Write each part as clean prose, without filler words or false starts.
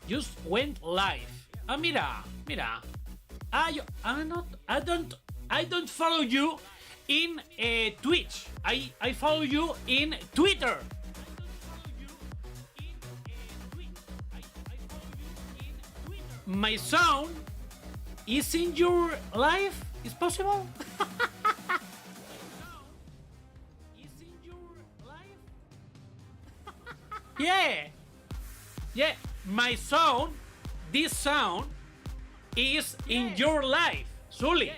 just went live. Ah, mira. I don't follow you in Twitch. I follow you in Twitter. My sound is in your life? Is possible? Yeah. Yeah. My sound, this sound, is in your life, Sully.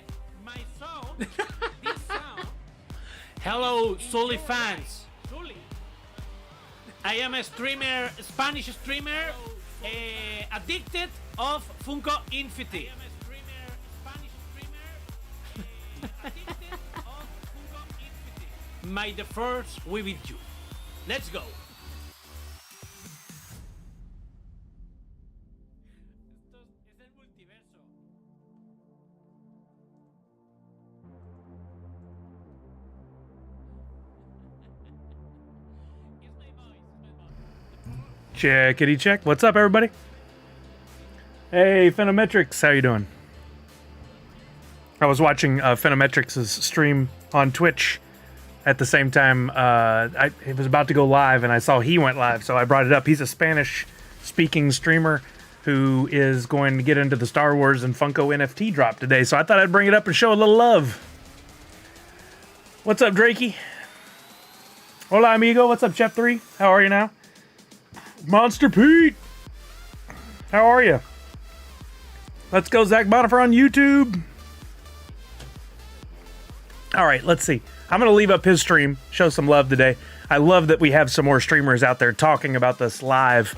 My sound, this sound. Hello, Sully fans. I am a streamer, Spanish streamer, addicted of Funko NFT. My the first we with you. Let's go. Checkity check. What's up, everybody? Hey, Phenometrics, how you doing? I was watching Phenometrics' stream on Twitch at the same time. It was about to go live, and I saw he went live, so I brought it up. He's a Spanish-speaking streamer who is going to get into the Star Wars and Funko NFT drop today, so I thought I'd bring it up and show a little love. What's up, Drakey? Hola, amigo. What's up, Chef 3? How are you now? Monster Pete! How are you? Let's go, Zach Bonifer on YouTube. All right, let's see. I'm going to leave up his stream, show some love today. I love that we have some more streamers out there talking about this live,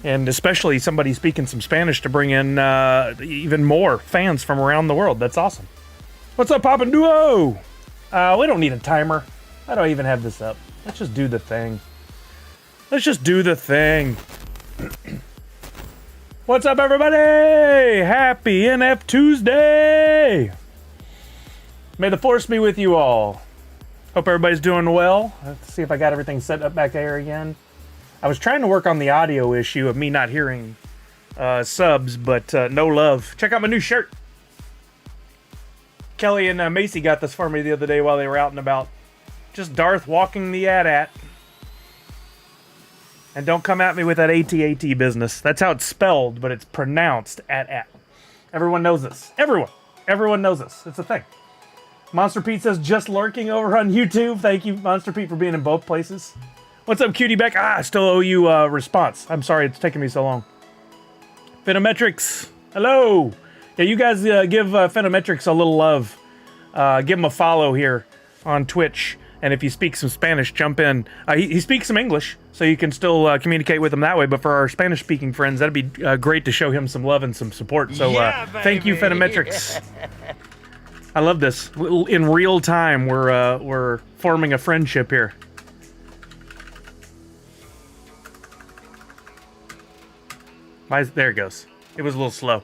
and especially somebody speaking some Spanish to bring in even more fans from around the world. That's awesome. What's up, Poppin' Duo? We don't need a timer. I don't even have this up. Let's just do the thing. Let's just do the thing. What's up, everybody? Happy NFTuesday! May the force be with you all. Hope everybody's doing well. Let's see if I got everything set up back there again. I was trying to work on the audio issue of me not hearing subs, but no love. Check out my new shirt. Kelly and Macy got this for me the other day while they were out and about. Just Darth walking the AT-AT. And don't come at me with that AT-AT business. That's how it's spelled, but it's pronounced AT-AT. Everyone knows this. Everyone knows this. It's a thing. Monster Pete says, just lurking over on YouTube. Thank you, Monster Pete, for being in both places. What's up, Cutie Beck? I still owe you a response. I'm sorry it's taking me so long. Phenometrics, hello. Yeah, you guys give Phenometrics a little love. Give him a follow here on Twitch. And if you speak some Spanish, jump in. He speaks some English, so you can still communicate with him that way. But for our Spanish-speaking friends, that'd be great to show him some love and some support. So thank you, Phenometrics. I love this. In real time, we're forming a friendship here. There it goes. It was a little slow.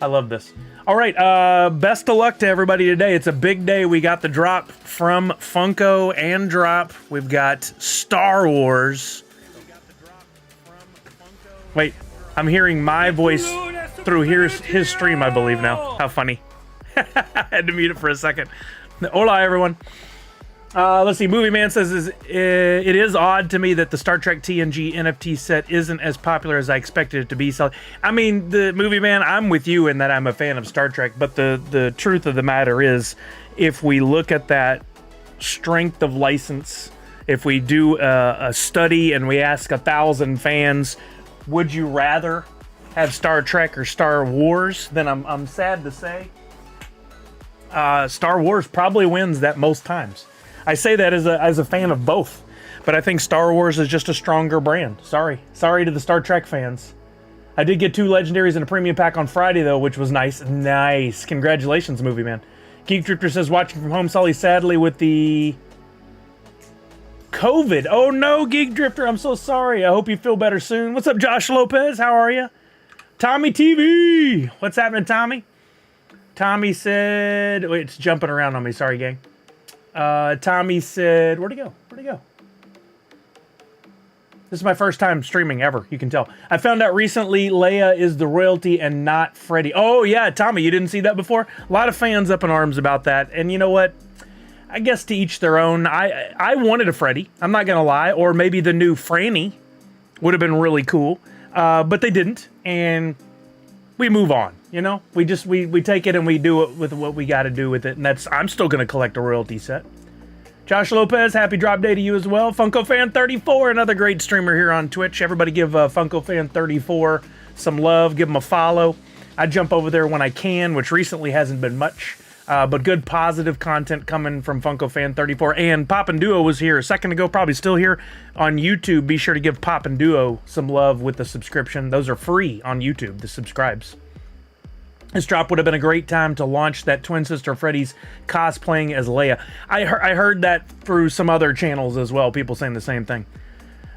I love this. All right, best of luck to everybody today. It's a big day. We got the drop from Funko and drop. We've got Star Wars. Wait, I'm hearing my voice through his stream, I believe now. How funny. I had to mute it for a second. Hola, everyone. Let's see. Movie Man says, it is odd to me that the Star Trek TNG NFT set isn't as popular as I expected it to be. So, I mean, the Movie Man, I'm with you in that I'm a fan of Star Trek. But the truth of the matter is, if we look at that strength of license, if we do a study and we ask 1,000 fans, would you rather have Star Trek or Star Wars? Then I'm sad to say, Star Wars probably wins that most times. I say that as a fan of both, but I think Star Wars is just a stronger brand. Sorry to the Star Trek fans. I did get 2 legendaries in a premium pack on Friday though, which was nice. Nice. Congratulations, Movie Man. Geek Drifter says, watching from home, Sully, sadly with the COVID. Oh no, Geek Drifter, I'm so sorry. I hope you feel better soon. What's up, Josh Lopez? How are you? Tommy TV. What's happening, Tommy? Tommy said, wait, it's jumping around on me. Sorry, gang. Tommy said, where'd he go? This is my first time streaming ever, you can tell. I found out recently Leia is the royalty and not Freddy. Oh yeah, Tommy, you didn't see that before? A lot of fans up in arms about that, and you know what? I guess to each their own. I wanted a Freddy, I'm not gonna lie, or maybe the new Franny would have been really cool, but they didn't, and we move on, you know? We take it and we do it with what we gotta do with it, and I'm still gonna collect a royalty set. Josh Lopez, happy drop day to you as well. Funko Fan 34, another great streamer here on Twitch. Everybody give Funko Fan 34 some love. Give him a follow. I jump over there when I can, which recently hasn't been much. But good positive content coming from Funko Fan 34. And Pop and Duo was here a second ago, probably still here on YouTube. Be sure to give Pop and Duo some love with the subscription. Those are free on YouTube, the subscribes. This drop would have been a great time to launch that twin sister Freddy's cosplaying as Leia. I heard that through some other channels as well, people saying the same thing.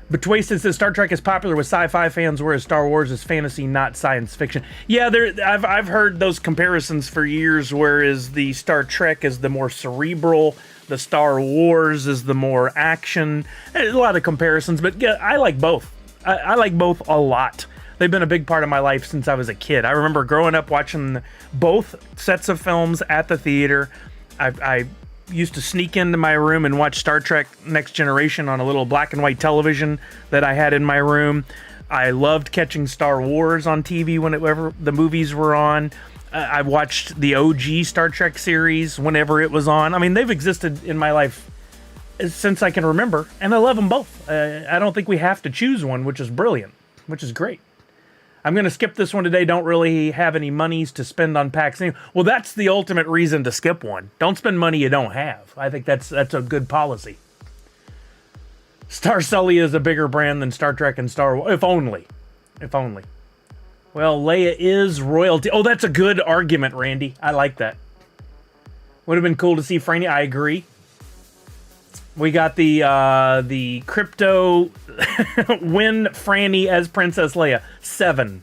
But Twasted says Star Trek is popular with sci-fi fans, whereas Star Wars is fantasy, not science fiction. Yeah, I've heard those comparisons for years, whereas the Star Trek is the more cerebral, the Star Wars is the more action. There's a lot of comparisons, but yeah, I like both. I like both a lot. They've been a big part of my life since I was a kid. I remember growing up watching both sets of films at the theater. I used to sneak into my room and watch Star Trek Next Generation on a little black and white television that I had in my room. I loved catching Star Wars on TV whenever the movies were on. I watched the OG Star Trek series whenever it was on. I mean, they've existed in my life since I can remember, and I love them both. I don't think we have to choose one, which is brilliant, which is great. I'm going to skip this one today. Don't really have any monies to spend on packs. Well, that's the ultimate reason to skip one. Don't spend money you don't have. I think that's a good policy. Star Sully is a bigger brand than Star Trek and Star Wars. If only. If only. Well, Leia is royalty. Oh, that's a good argument, Randy. I like that. Would have been cool to see Franny. I agree. We got the crypto win Franny as Princess Leia. 7.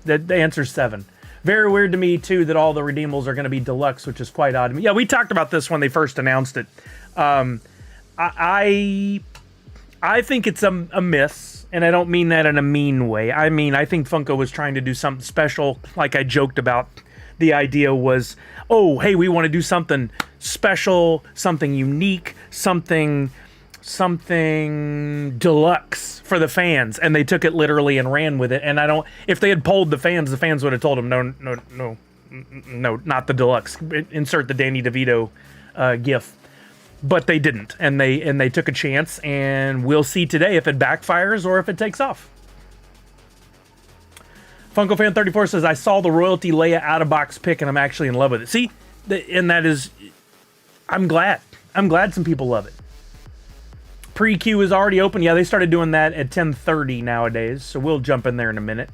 The answer's 7. Very weird to me, too, that all the redeemables are going to be deluxe, which is quite odd to me. Yeah, we talked about this when they first announced it. I think it's a miss, and I don't mean that in a mean way. I mean, I think Funko was trying to do something special, like I joked about. The idea was, oh, hey, we want to do something special, something unique, something deluxe for the fans, and they took it literally and ran with it. And if they had polled the fans would have told them, no, not the deluxe. Insert the Danny DeVito gif. But they didn't, and they took a chance, and we'll see today if it backfires or if it takes off. Funko Fan 34 says, I saw the royalty Leia out-of-box pick, and I'm actually in love with it. See? And that is... I'm glad. I'm glad some people love it. Pre-queue is already open. Yeah, they started doing that at 10:30 nowadays, so we'll jump in there in a minute.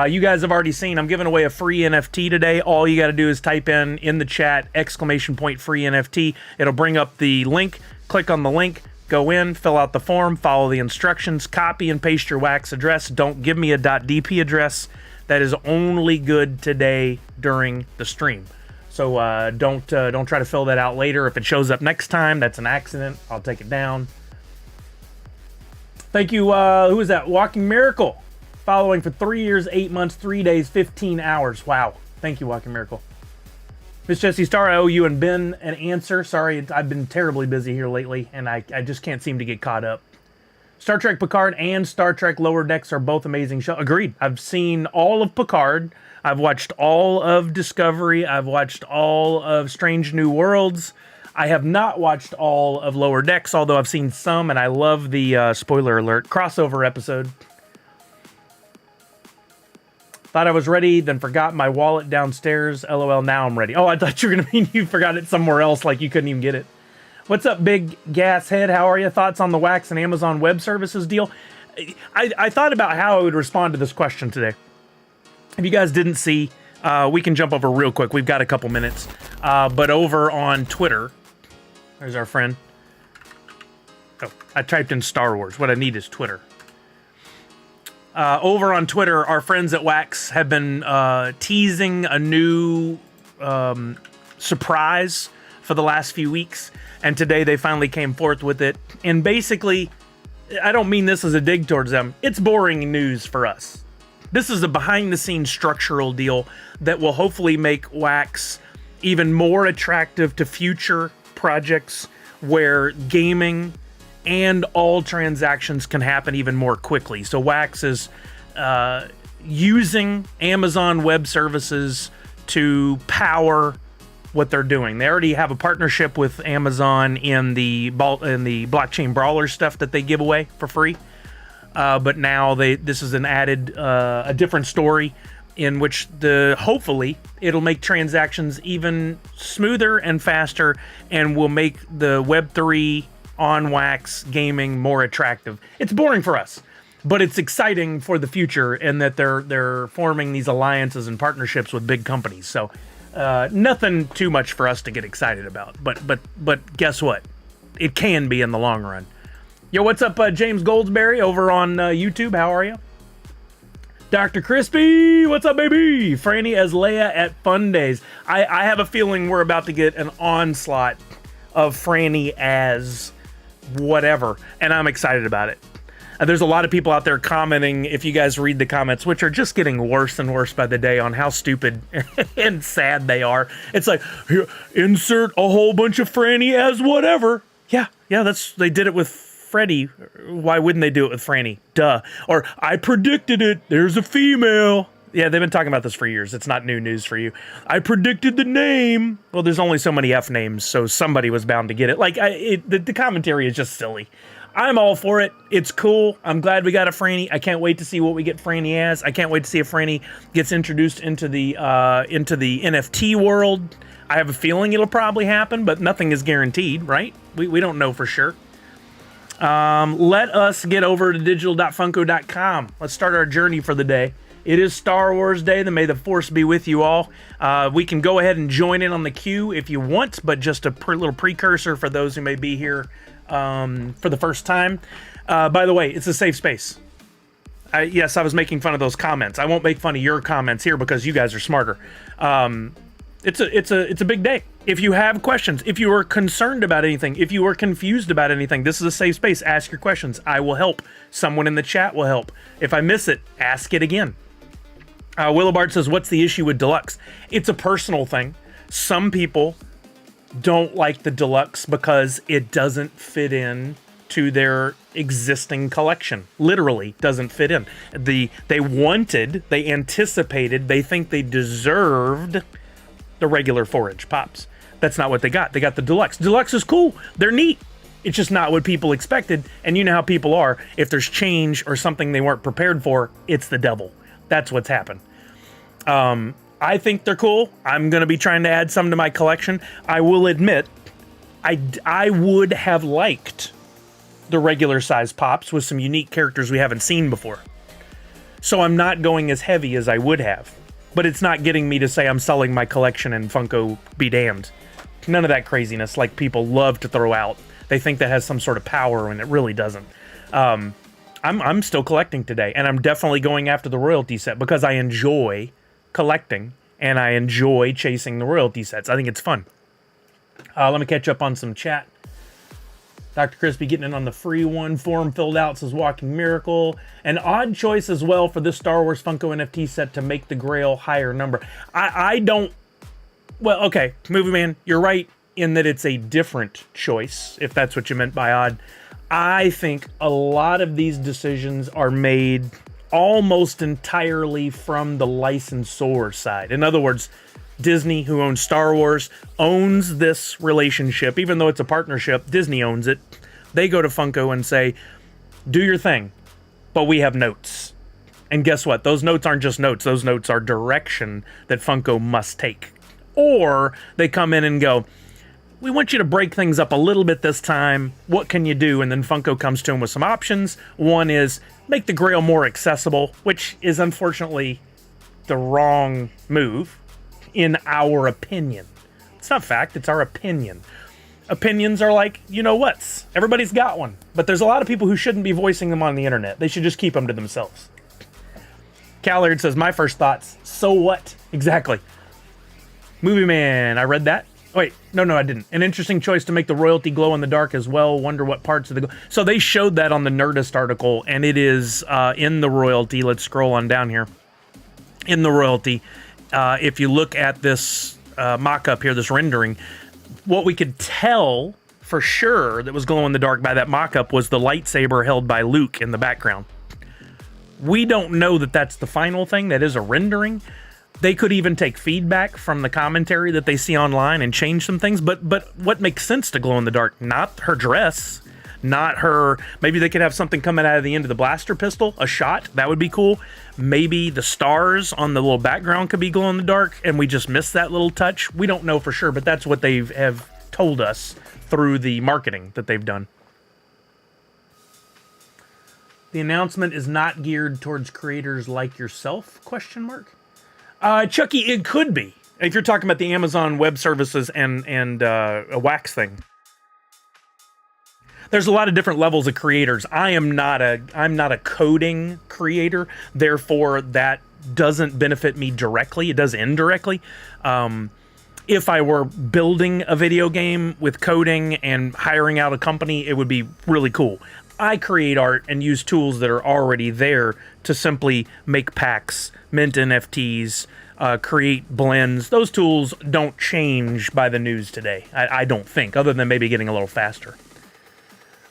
You guys have already seen, I'm giving away a free NFT today. All you got to do is type in the chat, ! free NFT. It'll bring up the link. Click on the link. Go in, fill out the form, follow the instructions, copy and paste your wax address. Don't give me a .dp address. That is only good today during the stream. So don't try to fill that out later. If it shows up next time, that's an accident. I'll take it down. Thank you. Who is that? Walking Miracle. Following for 3 years, 8 months, 3 days, 15 hours. Wow. Thank you, Walking Miracle. Miss Jessie Star, I owe you and Ben an answer. Sorry, I've been terribly busy here lately, and I just can't seem to get caught up. Star Trek Picard and Star Trek Lower Decks are both amazing shows. Agreed. I've seen all of Picard. I've watched all of Discovery. I've watched all of Strange New Worlds. I have not watched all of Lower Decks, although I've seen some, and I love the, spoiler alert, crossover episode. Thought I was ready, then forgot my wallet downstairs. LOL, now I'm ready. Oh, I thought you were going to mean you forgot it somewhere else, like you couldn't even get it. What's up, Big Gas Head? How are you? Thoughts on the Wax and Amazon Web Services deal? I thought about how I would respond to this question today. If you guys didn't see, we can jump over real quick. We've got a couple minutes. But over on Twitter, there's our friend. Oh, I typed in Star Wars. What I need is Twitter. Over on Twitter, our friends at Wax have been teasing a new surprise for the last few weeks. And today they finally came forth with it. And basically, I don't mean this as a dig towards them. It's boring news for us. This is a behind-the-scenes structural deal that will hopefully make Wax even more attractive to future projects where gaming and all transactions can happen even more quickly. So Wax is using Amazon Web Services to power what they're doing. They already have a partnership with Amazon in the blockchain brawler stuff that they give away for free. But now this is an added, a different story in which hopefully it'll make transactions even smoother and faster, and will make the Web3 on Wax gaming more attractive. It's boring for us, but it's exciting for the future, and that they're forming these alliances and partnerships with big companies. So nothing too much for us to get excited about. But guess what? It can be in the long run. Yo, what's up, James Goldsberry over on YouTube? How are you? Dr. Crispy, what's up, baby? Franny as Leia at Fun Days. I have a feeling we're about to get an onslaught of Franny as whatever, and I'm excited about it. There's a lot of people out there commenting, if you guys read the comments, which are just getting worse and worse by the day, on how stupid and sad they are. It's like, here, insert a whole bunch of Franny as whatever. Yeah, they did it with Freddy. Why wouldn't they do it with Franny? Duh. Or, I predicted it. There's a female. Yeah, they've been talking about this for years. It's not new news for you. I predicted the name. Well, there's only so many F names, so somebody was bound to get it. Like, the commentary is just silly. I'm all for it. It's cool. I'm glad we got a Franny. I can't wait to see what we get Franny as. I can't wait to see if Franny gets introduced into the NFT world. I have a feeling it'll probably happen, but nothing is guaranteed, right? We don't know for sure. Let us get over to digital.funko.com. Let's start our journey for the day. It is Star Wars Day, then may the Force be with you all. We can go ahead and join in on the queue if you want, but just a little precursor for those who may be here for the first time. By the way, it's a safe space. Yes, I was making fun of those comments. I won't make fun of your comments here because you guys are smarter. It's a big day. If you have questions, if you are concerned about anything, if you are confused about anything, this is a safe space. Ask your questions. I will help. Someone in the chat will help. If I miss it, ask it again. Willowbart says, what's the issue with Deluxe? It's a personal thing. Some people don't like the Deluxe because it doesn't fit in to their existing collection. Literally doesn't fit in. They anticipated, they think they deserved the regular 4-inch pops. That's not what they got. They got the Deluxe. Deluxe is cool. They're neat. It's just not what people expected. And you know how people are. If there's change or something they weren't prepared for, it's the devil. That's what's happened. I think they're cool. I'm going to be trying to add some to my collection. I will admit, I would have liked the regular size pops with some unique characters we haven't seen before. So I'm not going as heavy as I would have. But it's not getting me to say I'm selling my collection and Funko be damned. None of that craziness like people love to throw out. They think that has some sort of power when it really doesn't. I'm still collecting today, and I'm definitely going after the royalty set because I enjoy collecting and I enjoy chasing the royalty sets. I think it's fun. Let me catch up on some chat. Dr. Crispy getting in on the free one. Form filled out, says Walking Miracle. An odd choice as well for this Star Wars Funko NFT set to make the Grail higher number. I don't... Well, okay, Movie Man, you're right in that it's a different choice, if that's what you meant by odd. I think a lot of these decisions are made almost entirely from the licensor side. In other words, Disney, who owns Star Wars, owns this relationship. Even though it's a partnership, Disney owns it. They go to Funko and say, do your thing, but we have notes. And guess what? Those notes aren't just notes. Those notes are direction that Funko must take. Or they come in and go, we want you to break things up a little bit this time. What can you do? And then Funko comes to them with some options. One is make the Grail more accessible, which is unfortunately the wrong move. In our opinion. It's not fact, it's our opinion. Opinions are like, you know what's. Everybody's got one. But there's a lot of people who shouldn't be voicing them on the internet. They should just keep them to themselves. Callard says, my first thoughts, so what? Exactly. Movie Man, I read that. Wait, no, I didn't. An interesting choice to make the royalty glow in the dark as well. Wonder what parts of the... So they showed that on the Nerdist article, and it is in the royalty. Let's scroll on down here. In the royalty, if you look at this mock-up here, this rendering, what we could tell for sure that was glow in the dark by that mock-up was the lightsaber held by Luke in the background. We don't know that that's the final thing. That is a rendering. They could even take feedback from the commentary that they see online and change some things. But what makes sense to glow in the dark? Not her dress, not her... Maybe they could have something coming out of the end of the blaster pistol, a shot. That would be cool. Maybe the stars on the little background could be glow in the dark, and we just missed that little touch. We don't know for sure, but that's what they have told us through the marketing that they've done. The announcement is not geared towards creators like yourself, ? Chucky, it could be. If you're talking about the Amazon Web Services and a wax thing. There's a lot of different levels of creators. I'm not a coding creator, therefore that doesn't benefit me directly. It does indirectly. If I were building a video game with coding and hiring out a company, it would be really cool. I create art and use tools that are already there to simply make packs, mint NFTs, create blends. Those tools don't change by the news today, I don't think, other than maybe getting a little faster.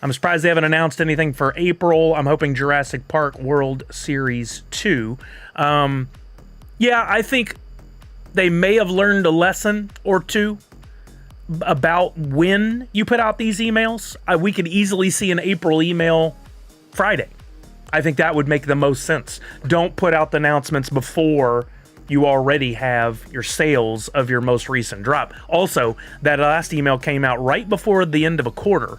I'm surprised they haven't announced anything for April. I'm hoping Jurassic Park World Series 2. Yeah, I think they may have learned a lesson or two about when you put out these emails. We could easily see an April email Friday. I think that would make the most sense. Don't put out the announcements before you already have your sales of your most recent drop. Also, that last email came out right before the end of a quarter.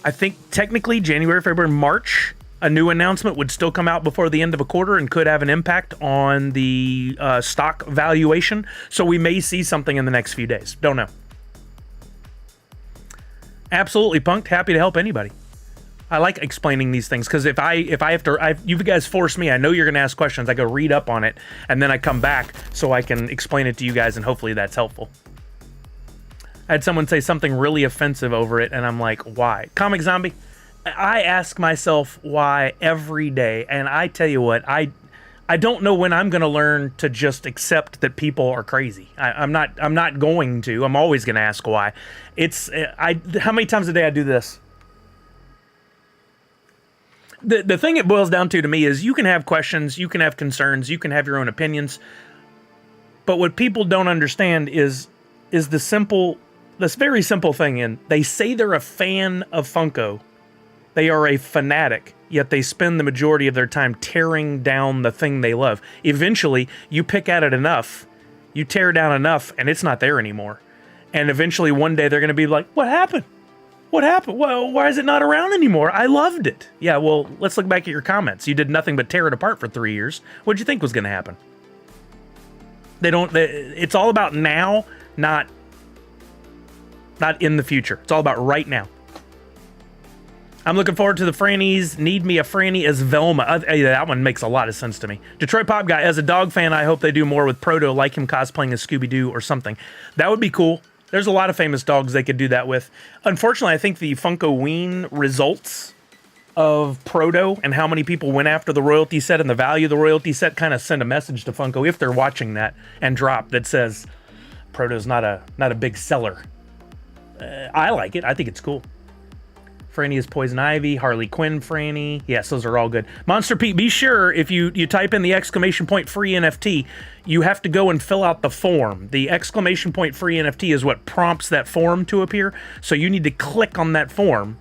I think technically January, February, March, a new announcement would still come out before the end of a quarter and could have an impact on the stock valuation. So we may see something in the next few days. Don't know. Absolutely punked. Happy to help anybody. I like explaining these things because if I have to, you guys force me. I know you're going to ask questions. I go read up on it and then I come back so I can explain it to you guys and hopefully that's helpful. I had someone say something really offensive over it and I'm like, why? Comic Zombie. I ask myself why every day, and I tell you what, I don't know when I'm going to learn to just accept that people are crazy. I'm not going to. I'm always going to ask why. How many times a day I do this? The thing it boils down to me is you can have questions, you can have concerns, you can have your own opinions, but what people don't understand is this very simple thing, and they say they're a fan of Funko. They are a fanatic, yet they spend the majority of their time tearing down the thing they love. Eventually, you pick at it enough, you tear down enough, and it's not there anymore. And eventually, one day, they're going to be like, what happened? What happened? Well, why is it not around anymore? I loved it. Yeah, well, let's look back at your comments. You did nothing but tear it apart for 3 years. What'd you think was going to happen? It's all about now, not in the future. It's all about right now. I'm looking forward to the Frannies. Need me a Franny as Velma. That one makes a lot of sense to me. Detroit Pop Guy, as a dog fan, I hope they do more with Proto, like him cosplaying as Scooby-Doo or something. That would be cool. There's a lot of famous dogs they could do that with. Unfortunately, I think the Funkoween results of Proto and how many people went after the royalty set and the value of the royalty set kind of send a message to Funko, if they're watching that, and drop that says Proto's not a big seller. I like it. I think it's cool. Franny is Poison Ivy, Harley Quinn Franny. Yes, those are all good. Monster Pete, be sure if you type in the exclamation point free NFT, you have to go and fill out the form. The exclamation point free NFT is what prompts that form to appear. So you need to click on that form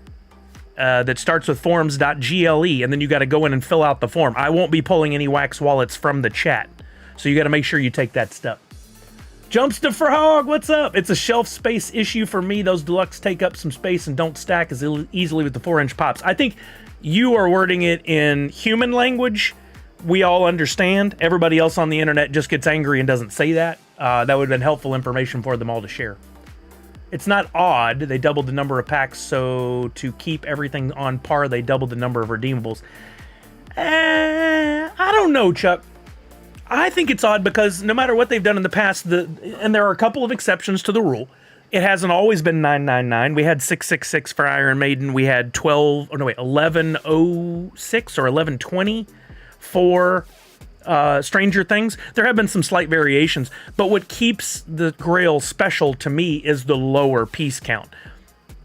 that starts with forms.gle, and then you got to go in and fill out the form. I won't be pulling any wax wallets from the chat. So you got to make sure you take that step. Jumpster for Hog, what's up? It's a shelf space issue for me. Those deluxe take up some space and don't stack as easily with the 4-inch pops. I think you are wording it in human language. We all understand. Everybody else on the internet just gets angry and doesn't say that. That would have been helpful information for them all to share. It's not odd. They doubled the number of packs, so to keep everything on par, they doubled the number of redeemables. I don't know, Chuck. I think it's odd because no matter what they've done in the past, and there are a couple of exceptions to the rule, it hasn't always been 999. We had 666 for Iron Maiden. We had 1106 or 1120 for Stranger Things. There have been some slight variations, but what keeps the Grail special to me is the lower piece count.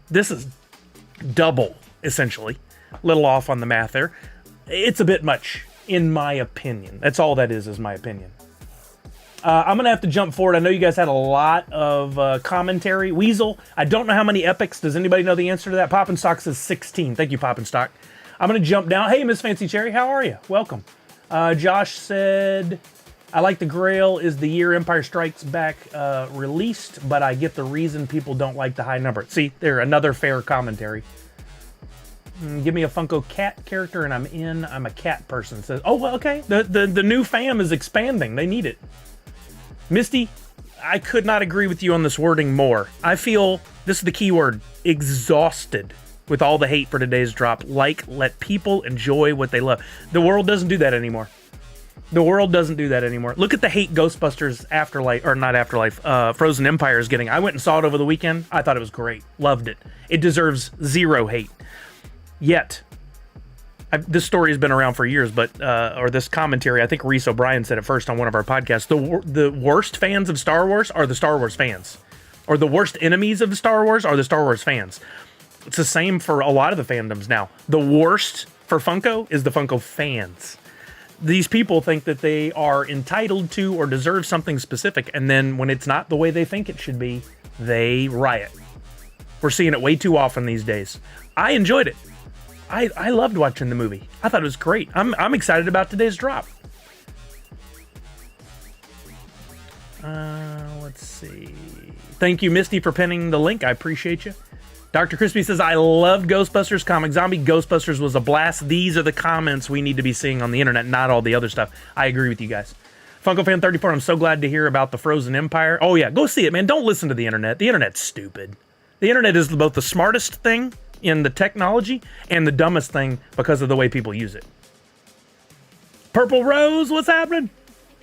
This is double, essentially. Little off on the math there. It's a bit much, in my opinion. That's all that is my opinion. I'm going to have to jump forward. I know you guys had a lot of commentary. Weasel, I don't know how many epics. Does anybody know the answer to that? Poppinstock says 16. Thank you, Poppinstock. I'm going to jump down. Hey, Miss Fancy Cherry, how are you? Welcome. Josh said, I like the Grail is the year Empire Strikes Back released, but I get the reason people don't like the high number. See, there, another fair commentary. Give me a Funko cat character and I'm in. I'm a cat person. Says, oh, well, okay. The new fam is expanding. They need it. Misty, I could not agree with you on this wording more. I feel, this is the key word, exhausted with all the hate for today's drop. Like, let people enjoy what they love. The world doesn't do that anymore. The world doesn't do that anymore. Look at the hate Ghostbusters Afterlife, or not Afterlife, Frozen Empire is getting. I went and saw it over the weekend. I thought it was great. Loved it. It deserves zero hate. Yet, this story has been around for years, but or this commentary, I think Reese O'Brien said it first on one of our podcasts. The worst fans of Star Wars are the Star Wars fans, or the worst enemies of the Star Wars are the Star Wars fans. It's the same for a lot of the fandoms now. The worst for Funko is the Funko fans. These people think that they are entitled to or deserve something specific, and then when it's not the way they think it should be, they riot. We're seeing it way too often these days. I enjoyed it. I loved watching the movie. I thought it was great. I'm excited about today's drop. Let's see. Thank you, Misty, for pinning the link. I appreciate you. Dr. Crispy says, I loved Ghostbusters Comic Zombie. Ghostbusters was a blast. These are the comments we need to be seeing on the internet, not all the other stuff. I agree with you guys. Funko Fan 34, I'm so glad to hear about the Frozen Empire. Oh, yeah, go see it, man. Don't listen to the internet. The internet's stupid. The internet is both the smartest thing in the technology and the dumbest thing because of the way people use it. Purple Rose, what's happening?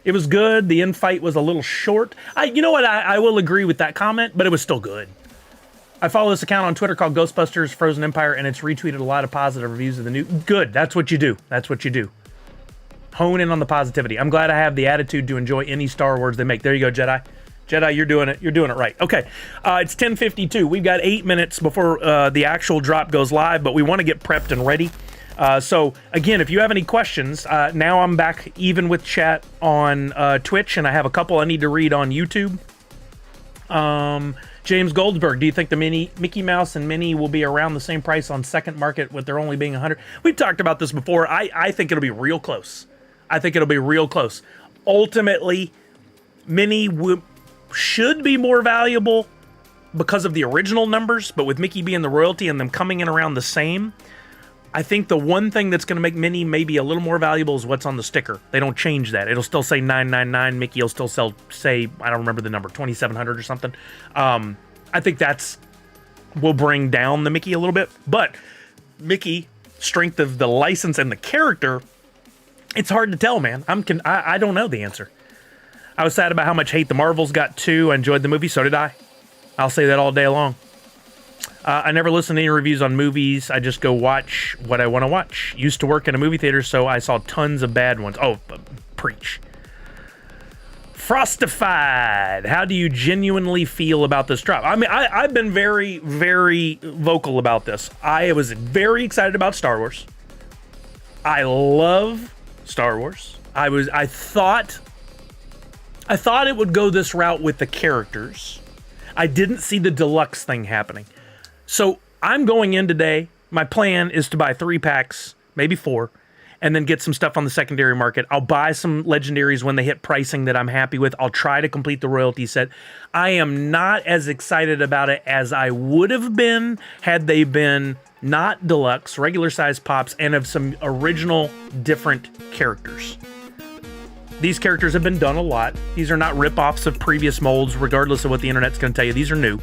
It was good. The infight was a little short. You know what? I will agree with that comment, but it was still good. I follow this account on Twitter called Ghostbusters Frozen Empire, and it's retweeted a lot of positive reviews of the new. Good. That's what you do. That's what you do. Hone in on the positivity. I'm glad I have the attitude to enjoy any Star Wars they make. There you go, Jedi. Jedi, you're doing it. You're doing it right. Okay, it's 10:52. We've got 8 minutes before the actual drop goes live, but we want to get prepped and ready. So again, if you have any questions, now I'm back even with chat on Twitch, and I have a couple I need to read on YouTube. James Goldberg, do you think the Mickey Mouse and Minnie will be around the same price on second market with there only being 100? We've talked about this before. I think it'll be real close. I think it'll be real close. Ultimately, Minnie should be more valuable because of the original numbers, but with Mickey being the royalty and them coming in around the same, I think the one thing that's going to make Minnie maybe a little more valuable is what's on the sticker. They don't change that. It'll still say $9.99. Mickey will still sell, say, I don't remember the number, $2,700 or something. I think will bring down the Mickey a little bit, but Mickey, strength of the license and the character, it's hard to tell, man. I don't know the answer. I was sad about how much hate the Marvels got too. I enjoyed the movie, so did I. I'll say that all day long. I never listen to any reviews on movies. I just go watch what I want to watch. Used to work in a movie theater, so I saw tons of bad ones. Oh, preach. Frostified. How do you genuinely feel about this drop? I mean, I've been very, very vocal about this. I was very excited about Star Wars. I love Star Wars. I thought it would go this route with the characters. I didn't see the deluxe thing happening. So I'm going in today. My plan is to buy 3 packs, maybe 4, and then get some stuff on the secondary market. I'll buy some legendaries when they hit pricing that I'm happy with. I'll try to complete the royalty set. I am not as excited about it as I would have been had they been not deluxe, regular size pops, and of some original different characters. These characters have been done a lot. These are not rip-offs of previous molds, regardless of what the internet's going to tell you. These are new.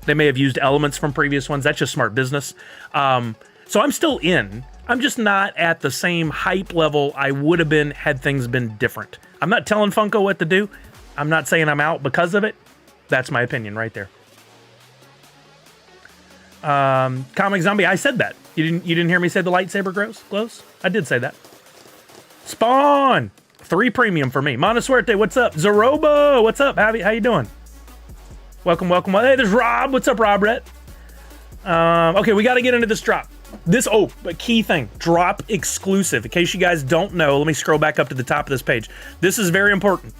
They may have used elements from previous ones. That's just smart business. So I'm still in. I'm just not at the same hype level I would have been had things been different. I'm not telling Funko what to do. I'm not saying I'm out because of it. That's my opinion right there. Comic Zombie, I said that. You didn't hear me say the lightsaber glows? I did say that. Spawn! 3 premium for me. Montasuerte, what's up? Zerobo, what's up? How you doing? Welcome. Hey, there's Rob. What's up, Rob Rhett? Okay, we got to get into this drop. A key thing. Drop exclusive. In case you guys don't know, let me scroll back up to the top of this page. This is very important.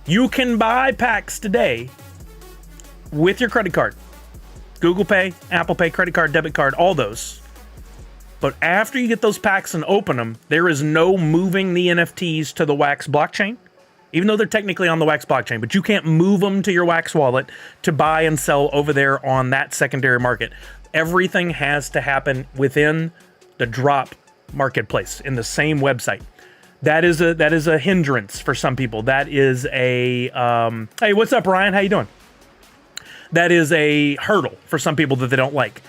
You can buy packs today with your credit card. Google Pay, Apple Pay, credit card, debit card, all those. But after you get those packs and open them, there is no moving the NFTs to the Wax blockchain, even though they're technically on the Wax blockchain, but you can't move them to your Wax wallet to buy and sell over there on that secondary market. Everything has to happen within the drop marketplace in the same website. That is a hindrance for some people. That is a hey, what's up, Ryan? How you doing? That is a hurdle for some people that they don't like.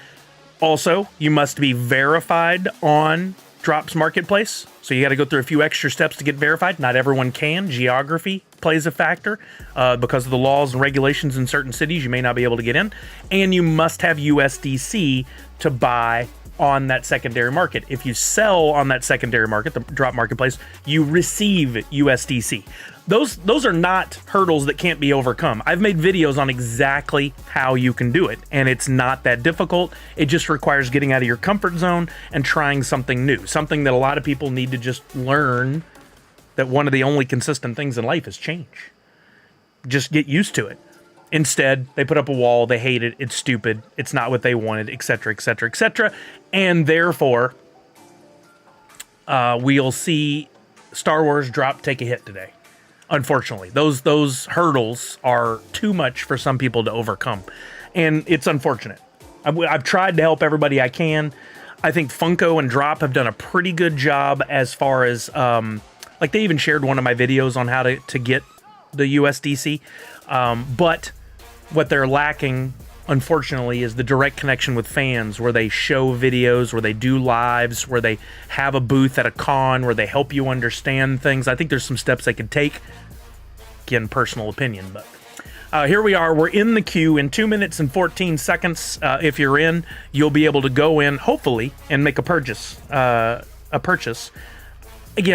Also, you must be verified on Drops Marketplace. So you got to go through a few extra steps to get verified. Not everyone can. Geography plays a factor. Because of the laws and regulations in certain cities, you may not be able to get in. And you must have USDC to buy on that secondary market. If you sell on that secondary market, the drop marketplace, you receive USDC. Those are not hurdles that can't be overcome. I've made videos on exactly how you can do it, and it's not that difficult. It just requires getting out of your comfort zone and trying something new, something that a lot of people need to just learn, that one of the only consistent things in life is change. Just get used to it. Instead, they put up a wall, they hate it, it's stupid, it's not what they wanted, etc., etc., etc. And therefore, we'll see Star Wars drop take a hit today. Unfortunately, those hurdles are too much for some people to overcome, and it's unfortunate. I've tried to help everybody I can. I think Funko and Drop have done a pretty good job as far as like they even shared one of my videos on how to get the USDC, but what they're lacking, unfortunately, is the direct connection with fans, where they show videos, where they do lives, where they have a booth at a con, where they help you understand things. I think there's some steps they could take. Again, personal opinion, but here we are. We're in the queue in 2 minutes and 14 seconds. If you're in, you'll be able to go in, hopefully, and make a purchase. Again,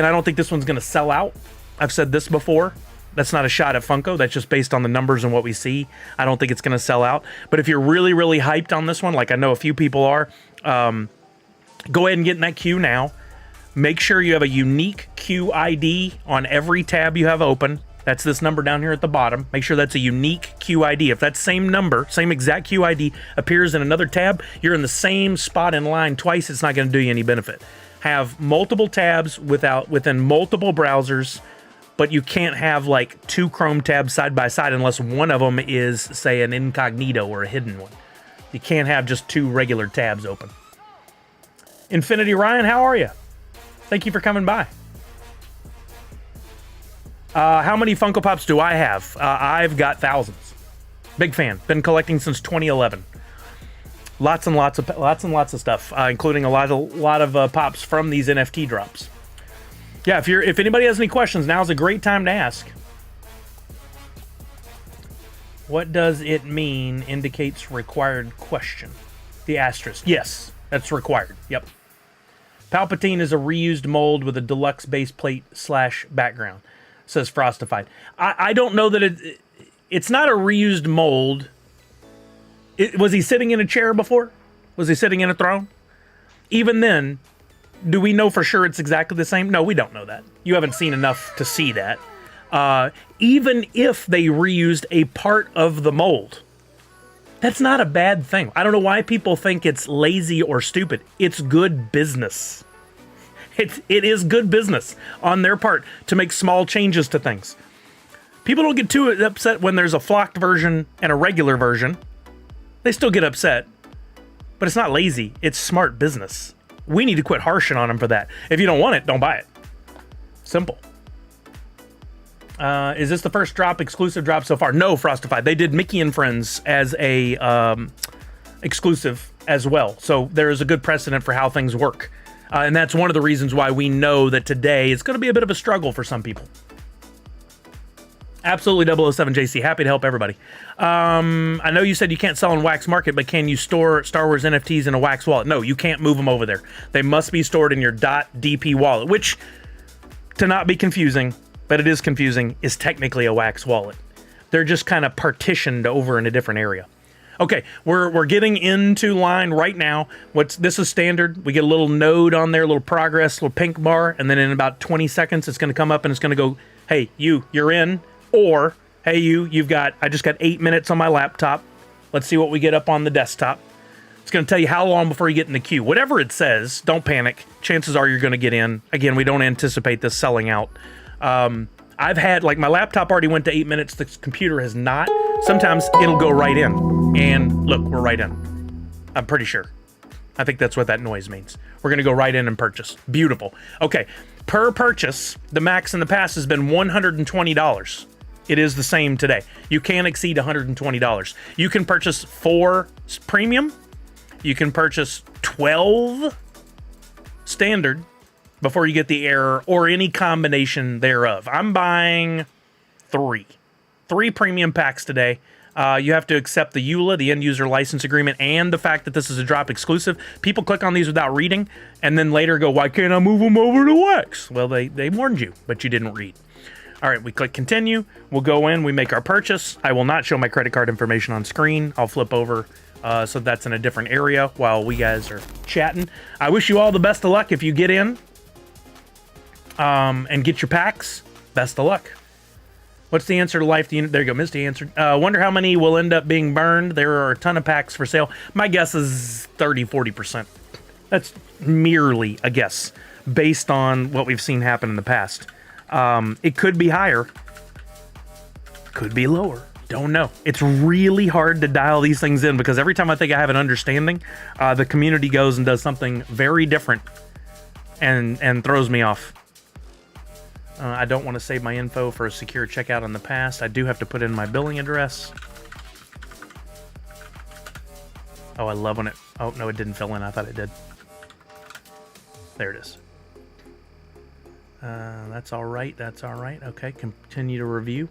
I don't think this one's going to sell out. I've said this before. That's not a shot at Funko. That's just based on the numbers and what we see. I don't think it's going to sell out. But if you're really, really hyped on this one, like I know a few people are, go ahead and get in that queue now. Make sure you have a unique queue ID on every tab you have open. That's this number down here at the bottom. Make sure that's a unique queue ID. If that same number, same exact queue ID appears in another tab, you're in the same spot in line twice. It's not going to do you any benefit. Have multiple tabs within multiple browsers, but you can't have like 2 Chrome tabs side by side unless one of them is, say, an incognito or a hidden one. You can't have just 2 regular tabs open. Infinity Ryan, how are you? Thank you for coming by. How many Funko Pops do I have? I've got thousands. Big fan. Been collecting since 2011. Lots and lots of stuff, including a lot of pops from these NFT drops. Yeah, if anybody has any questions, now's a great time to ask. What does it mean indicates required question? The asterisk. Yes, that's required. Yep. Palpatine is a reused mold with a deluxe base plate / background, says Frostified. I don't know that it's not a reused mold. Was he sitting in a chair before? Was he sitting in a throne? Even then, do we know for sure it's exactly the same? No, we don't know that. You haven't seen enough to see that. Even if they reused a part of the mold, that's not a bad thing. I don't know why people think it's lazy or stupid. It's good business. It is good business on their part to make small changes to things. People don't get too upset when there's a flocked version and a regular version. They still get upset, but it's not lazy. It's smart business. We need to quit harshing on them for that. If you don't want it, don't buy it. Simple. Is this the first exclusive drop so far? No, Frostified. They did Mickey and Friends as a exclusive as well. So there is a good precedent for how things work. And that's one of the reasons why we know that today is going to be a bit of a struggle for some people. Absolutely 007 JC. Happy to help everybody. I know you said you can't sell in Wax Market, but can you store Star Wars NFTs in a Wax wallet? No, you can't move them over there. They must be stored in your .dp wallet, which, to not be confusing, but it is confusing, is technically a Wax wallet. They're just kind of partitioned over in a different area. Okay, we're getting into line right now. This is standard. We get a little node on there, a little progress, little pink bar, and then in about 20 seconds, it's going to come up and it's going to go, hey, you're in. Or, hey, I just got 8 minutes on my laptop. Let's see what we get up on the desktop. It's going to tell you how long before you get in the queue. Whatever it says, don't panic. Chances are you're going to get in. Again, we don't anticipate this selling out. I've had, my laptop already went to 8 minutes. The computer has not. Sometimes it'll go right in. And look, we're right in. I'm pretty sure. I think that's what that noise means. We're going to go right in and purchase. Beautiful. Okay, per purchase, the max in the past has been $120. It is the same today. You can't exceed $120. You can purchase 4 premium. You can purchase 12 standard before you get the error or any combination thereof. I'm buying 3 premium packs today. You have to accept the EULA, the end user license agreement, and the fact that this is a drop exclusive. People click on these without reading and then later go, why can't I move them over to Wax? Well, they warned you, but you didn't read. All right, we click continue. We'll go in, we make our purchase. I will not show my credit card information on screen. I'll flip over so that's in a different area while we guys are chatting. I wish you all the best of luck if you get in and get your packs. Best of luck. What's the answer to life? There you go, Misty answered. Wonder how many will end up being burned. There are a ton of packs for sale. My guess is 30-40%. That's merely a guess based on what we've seen happen in the past. It could be higher, could be lower. Don't know. It's really hard to dial these things in because every time I think I have an understanding, the community goes and does something very different and throws me off. I don't want to save my info for a secure checkout in the past. I do have to put in my billing address. Oh, I love when it... Oh, no, it didn't fill in. I thought it did. There it is. That's all right. That's all right. Okay, continue to review.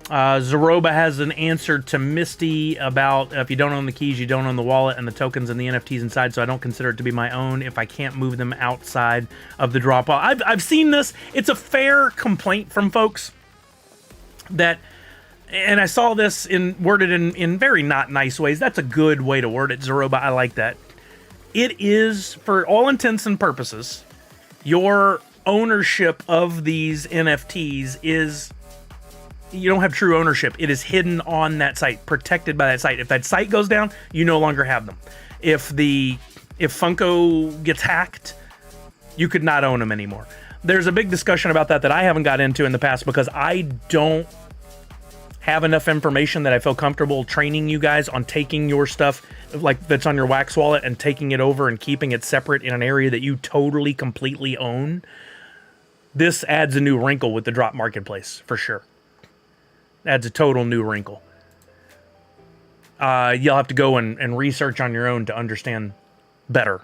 Zaroba has an answer to Misty about if you don't own the keys, you don't own the wallet and the tokens and the NFTs inside, so I don't consider it to be my own if I can't move them outside of the drop. I've seen this. It's a fair complaint from folks that... And I saw this worded in very not nice ways. That's a good way to word it, Zaroba. I like that. It is, for all intents and purposes, your ownership of these NFTs is... You don't have true ownership. It is hidden on that site, protected by that site. If that site goes down, you no longer have them. If Funko gets hacked, you could not own them anymore. There's a big discussion about that I haven't got into in the past because I don't have enough information that I feel comfortable training you guys on taking your stuff that's on your Wax wallet and taking it over and keeping it separate in an area that you totally, completely own. This adds a new wrinkle with the drop marketplace, for sure. Adds a total new wrinkle. You'll have to go and research on your own to understand better.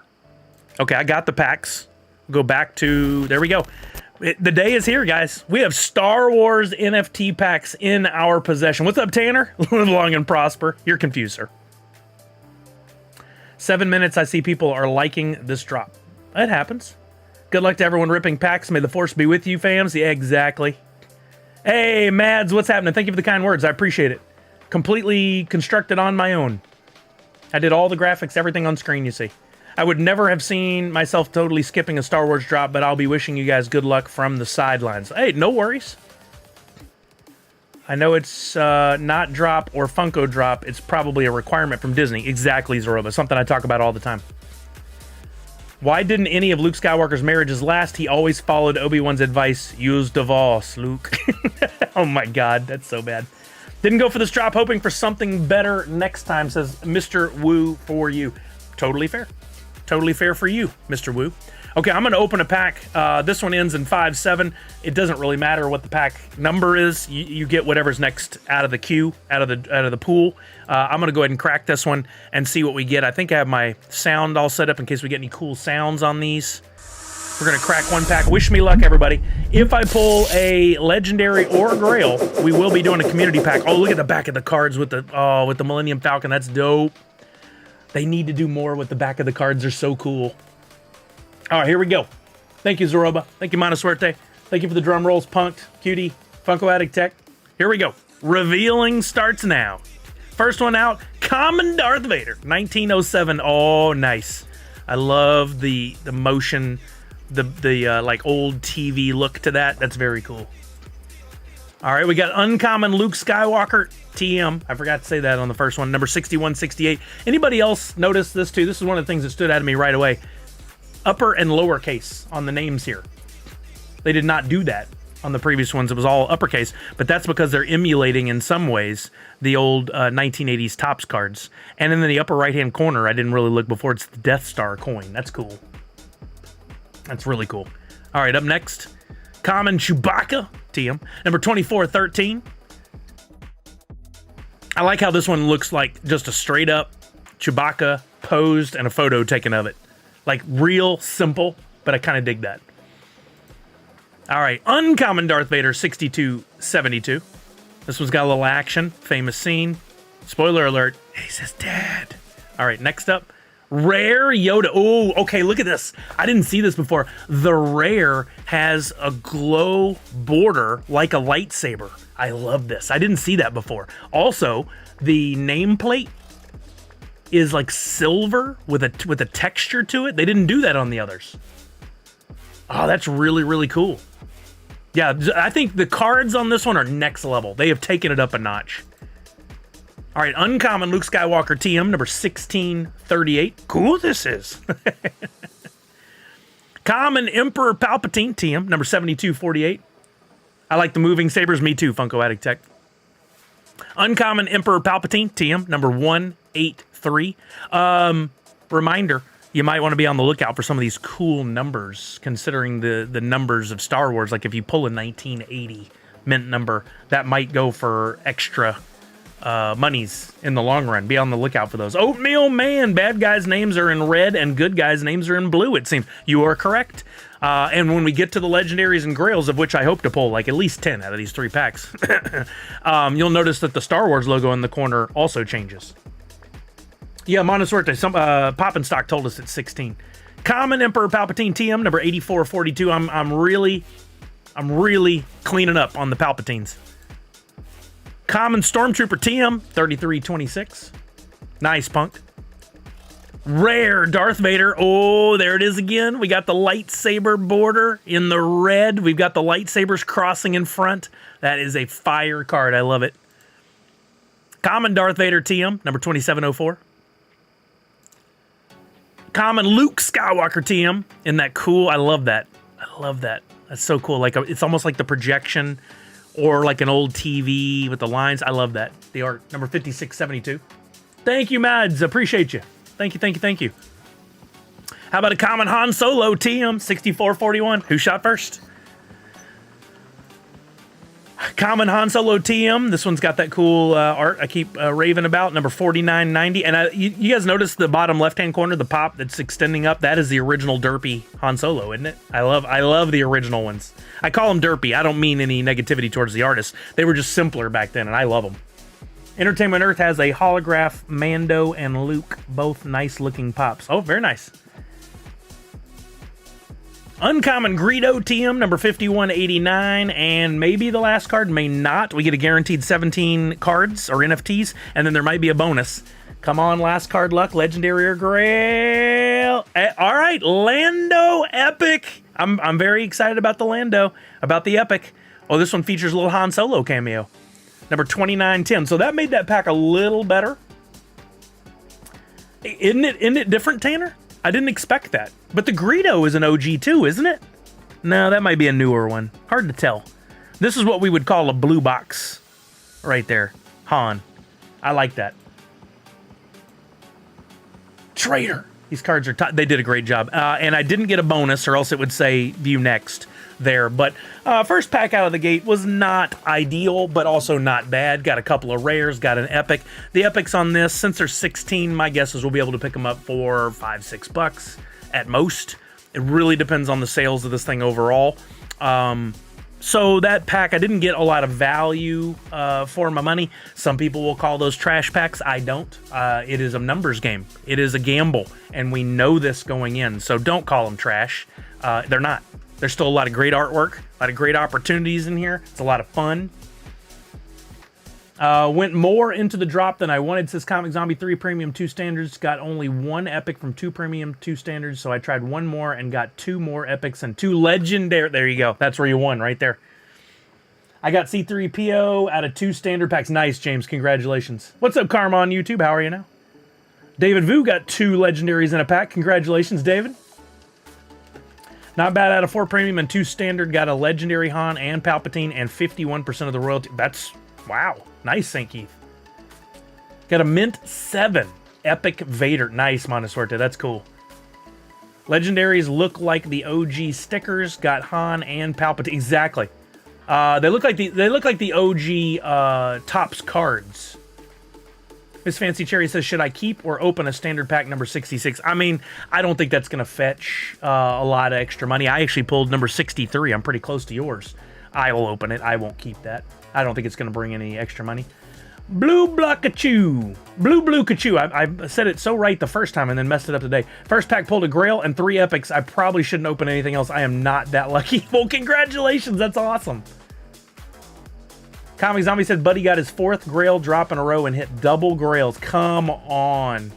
Okay, I got the packs. Go back to... There we go. The day is here, guys. We have Star Wars NFT packs in our possession. What's up, Tanner? Live long and prosper. You're confused, sir. 7 minutes, I see people are liking this drop. It happens. Good luck to everyone ripping packs. May the force be with you, fams. Yeah, exactly. Hey, Mads, what's happening? Thank you for the kind words. I appreciate it. Completely constructed on my own. I did all the graphics, everything on screen, you see. I would never have seen myself totally skipping a Star Wars drop, but I'll be wishing you guys good luck from the sidelines. Hey, no worries. I know it's not drop or Funko drop. It's probably a requirement from Disney. Exactly, Zoroba. Something I talk about all the time. Why didn't any of Luke Skywalker's marriages last? He always followed Obi-Wan's advice. Use divorce, Luke. Oh my god, that's so bad. Didn't go for this drop, hoping for something better next time, says Mr. Woo for you. Totally fair. Totally fair for you, Mr. Woo. Okay, I'm going to open a pack. This one ends in 5-7. It doesn't really matter what the pack number is. You get whatever's next out of the queue, out of the pool. I'm going to go ahead and crack this one and see what we get. I think I have my sound all set up in case we get any cool sounds on these. We're going to crack one pack. Wish me luck, everybody. If I pull a legendary or a grail, we will be doing a community pack. Oh, look at the back of the cards with the Millennium Falcon. That's dope. They need to do more with the back of the cards. They're so cool. All right, here we go. Thank you, Zoroba. Thank you, Mana Suerte. Thank you for the drum rolls, Punked, Cutie, Funko Addict Tech. Here we go. Revealing starts now. First one out, Common Darth Vader, 1907. Oh, nice. I love the motion, the like old TV look to that. That's very cool. All right, we got Uncommon Luke Skywalker TM. I forgot to say that on the first one. Number 6168. Anybody else notice this too? This is one of the things that stood out to me right away. Upper and lowercase on the names here. They did not do that on the previous ones. It was all uppercase, but that's because they're emulating in some ways the old 1980s Topps cards. And in the upper right-hand corner, I didn't really look before, it's the Death Star coin. That's cool. That's really cool. All right, up next, Common Chewbacca TM, number 2413. I like how this one looks like just a straight up Chewbacca posed and a photo taken of it. Like real simple, but I kind of dig that. All right, Uncommon Darth Vader 6272. This one's got a little action, famous scene. Spoiler alert, he says dad. All right, next up, Rare Yoda. Oh, okay, look at this. I didn't see this before. The Rare has a glow border like a lightsaber. I love this. I didn't see that before. Also, the nameplate is like silver with a texture to it. They didn't do that on the others. Oh, that's really, really cool. Yeah, I think the cards on this one are next level. They have taken it up a notch. All right, Uncommon Luke Skywalker TM, number 1638. Cool this is. Common Emperor Palpatine TM, number 7248. I like the moving sabers. Me too, Funko Addict Tech. Uncommon Emperor Palpatine TM, number 183. Reminder, you might want to be on the lookout for some of these cool numbers, considering the numbers of Star Wars. Like if you pull a 1980 mint number, that might go for extra monies in the long run. Be on the lookout for those. Oatmeal Man, bad guys' names are in red and good guys' names are in blue, it seems. You are correct. And when we get to the legendaries and grails, of which I hope to pull like at least 10 out of these 3 packs, you'll notice that the Star Wars logo in the corner also changes. Yeah, Mana Suerte, some Pop and Stock told us it's 16. Common Emperor Palpatine TM, number 8442. I'm really cleaning up on the Palpatines. Common Stormtrooper TM, 3326. Nice, Punk. Rare Darth Vader. Oh, there it is again. We got the lightsaber border in the red. We've got the lightsabers crossing in front. That is a fire card. I love it. Common Darth Vader TM, number 2704. Common Luke Skywalker TM in that cool. I love that. I love that. That's so cool. Like it's almost like the projection or like an old TV with the lines. I love that. The art. Number 5672. Thank you, Mads. Appreciate you. Thank you, thank you, thank you. How about a Common Han Solo TM 6441? Who shot first? Common Han Solo TM. This one's got that cool art I keep raving about. Number 4990. And you guys notice the bottom left-hand corner, the pop that's extending up? That is the original derpy Han Solo, isn't it? I love the original ones. I call them derpy. I don't mean any negativity towards the artists. They were just simpler back then, and I love them. Entertainment Earth has a holograph Mando and Luke, both nice-looking pops. Oh, very nice. Uncommon Greedo TM, number 5189, and maybe the last card, may not. We get a guaranteed 17 cards, or NFTs, and then there might be a bonus. Come on, last card luck, legendary or grail. All right, Lando Epic. I'm very excited about the Lando, about the Epic. Oh, this one features a little Han Solo cameo. Number 2910. So that made that pack a little better. Isn't it different, Tanner? I didn't expect that. But the Greedo is an OG too, isn't it? No, that might be a newer one. Hard to tell. This is what we would call a blue box right there. Han. I like that. Traitor. These cards are they did a great job. And I didn't get a bonus, or else it would say view next there. But first pack out of the gate was not ideal, but also not bad. Got a couple of rares, got an epic. The epics on this, since they're 16, my guess is we'll be able to pick them up for $5-6 at most. It really depends on the sales of this thing overall. So that pack, I didn't get a lot of value for my money. Some people will call those trash packs. I don't. It is a numbers game. It is a gamble, and we know this going in. So don't call them trash. They're not. There's still a lot of great artwork, a lot of great opportunities in here. It's a lot of fun. Went more into the drop than I wanted, says Comic Zombie 3 Premium 2 Standards. Got only 1 Epic from 2 Premium 2 Standards, so I tried 1 more and got 2 more Epics and 2 Legendary. There you go. That's where you won, right there. I got C3PO out of 2 Standard Packs. Nice, James. Congratulations. What's up, Karma on YouTube? How are you now? David Vu got 2 Legendaries in a pack. Congratulations, David. Not bad out of 4 Premium and 2 Standard. Got a Legendary Han and Palpatine and 51% of the royalty. That's... wow. Nice, St. Keith. Got a Mint 7 Epic Vader. Nice, Montessorte. That's cool. Legendaries look like the OG stickers. Got Han and Palpatine. Exactly. They look like the OG Topps cards. Miss Fancy Cherry says, should I keep or open a standard pack number 66? I mean, I don't think that's going to fetch a lot of extra money. I actually pulled number 63. I'm pretty close to yours. I will open it. I won't keep that. I don't think it's going to bring any extra money. Blue Blockachu. Blue Kachu. I said it so right the first time and then messed it up today. First pack pulled a Grail and 3 Epics. I probably shouldn't open anything else. I am not that lucky. Well, congratulations. That's awesome. Comic Zombie said Buddy got his 4th Grail drop in a row and hit double Grails. Come on.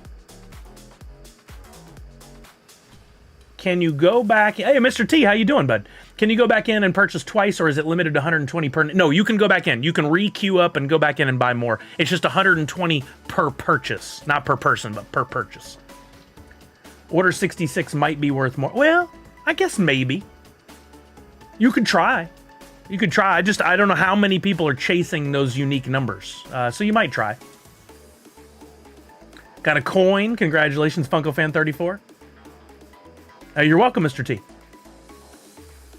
Can you go back? Hey, Mr. T, how you doing, bud? Can you go back in and purchase twice, or is it limited to 120 per? No, you can go back in. You can re-queue up and go back in and buy more. It's just 120 per purchase. Not per person, but per purchase. Order 66 might be worth more. Well, I guess maybe. You could try. You could try. I don't know how many people are chasing those unique numbers. So you might try. Got a coin. Congratulations, Funko Fan 34. You're welcome, Mr. T.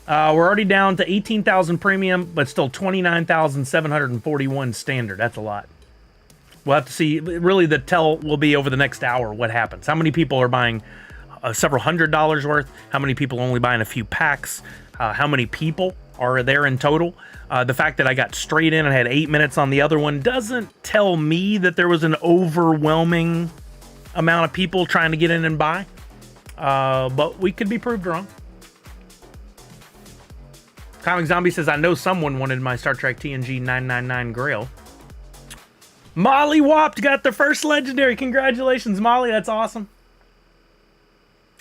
We're already down to 18,000 premium, but still 29,741 standard. That's a lot. We'll have to see. Really, the tell will be over the next hour what happens. How many people are buying several $100s worth? How many people are only buying a few packs? How many people are there in total? The fact that I got straight in and had 8 minutes on the other one doesn't tell me that there was an overwhelming amount of people trying to get in and buy. But we could be proved wrong. Comic Zombie says, I know someone wanted my Star Trek TNG 999 Grail. Molly Whopped got the first legendary. Congratulations, Molly. That's awesome.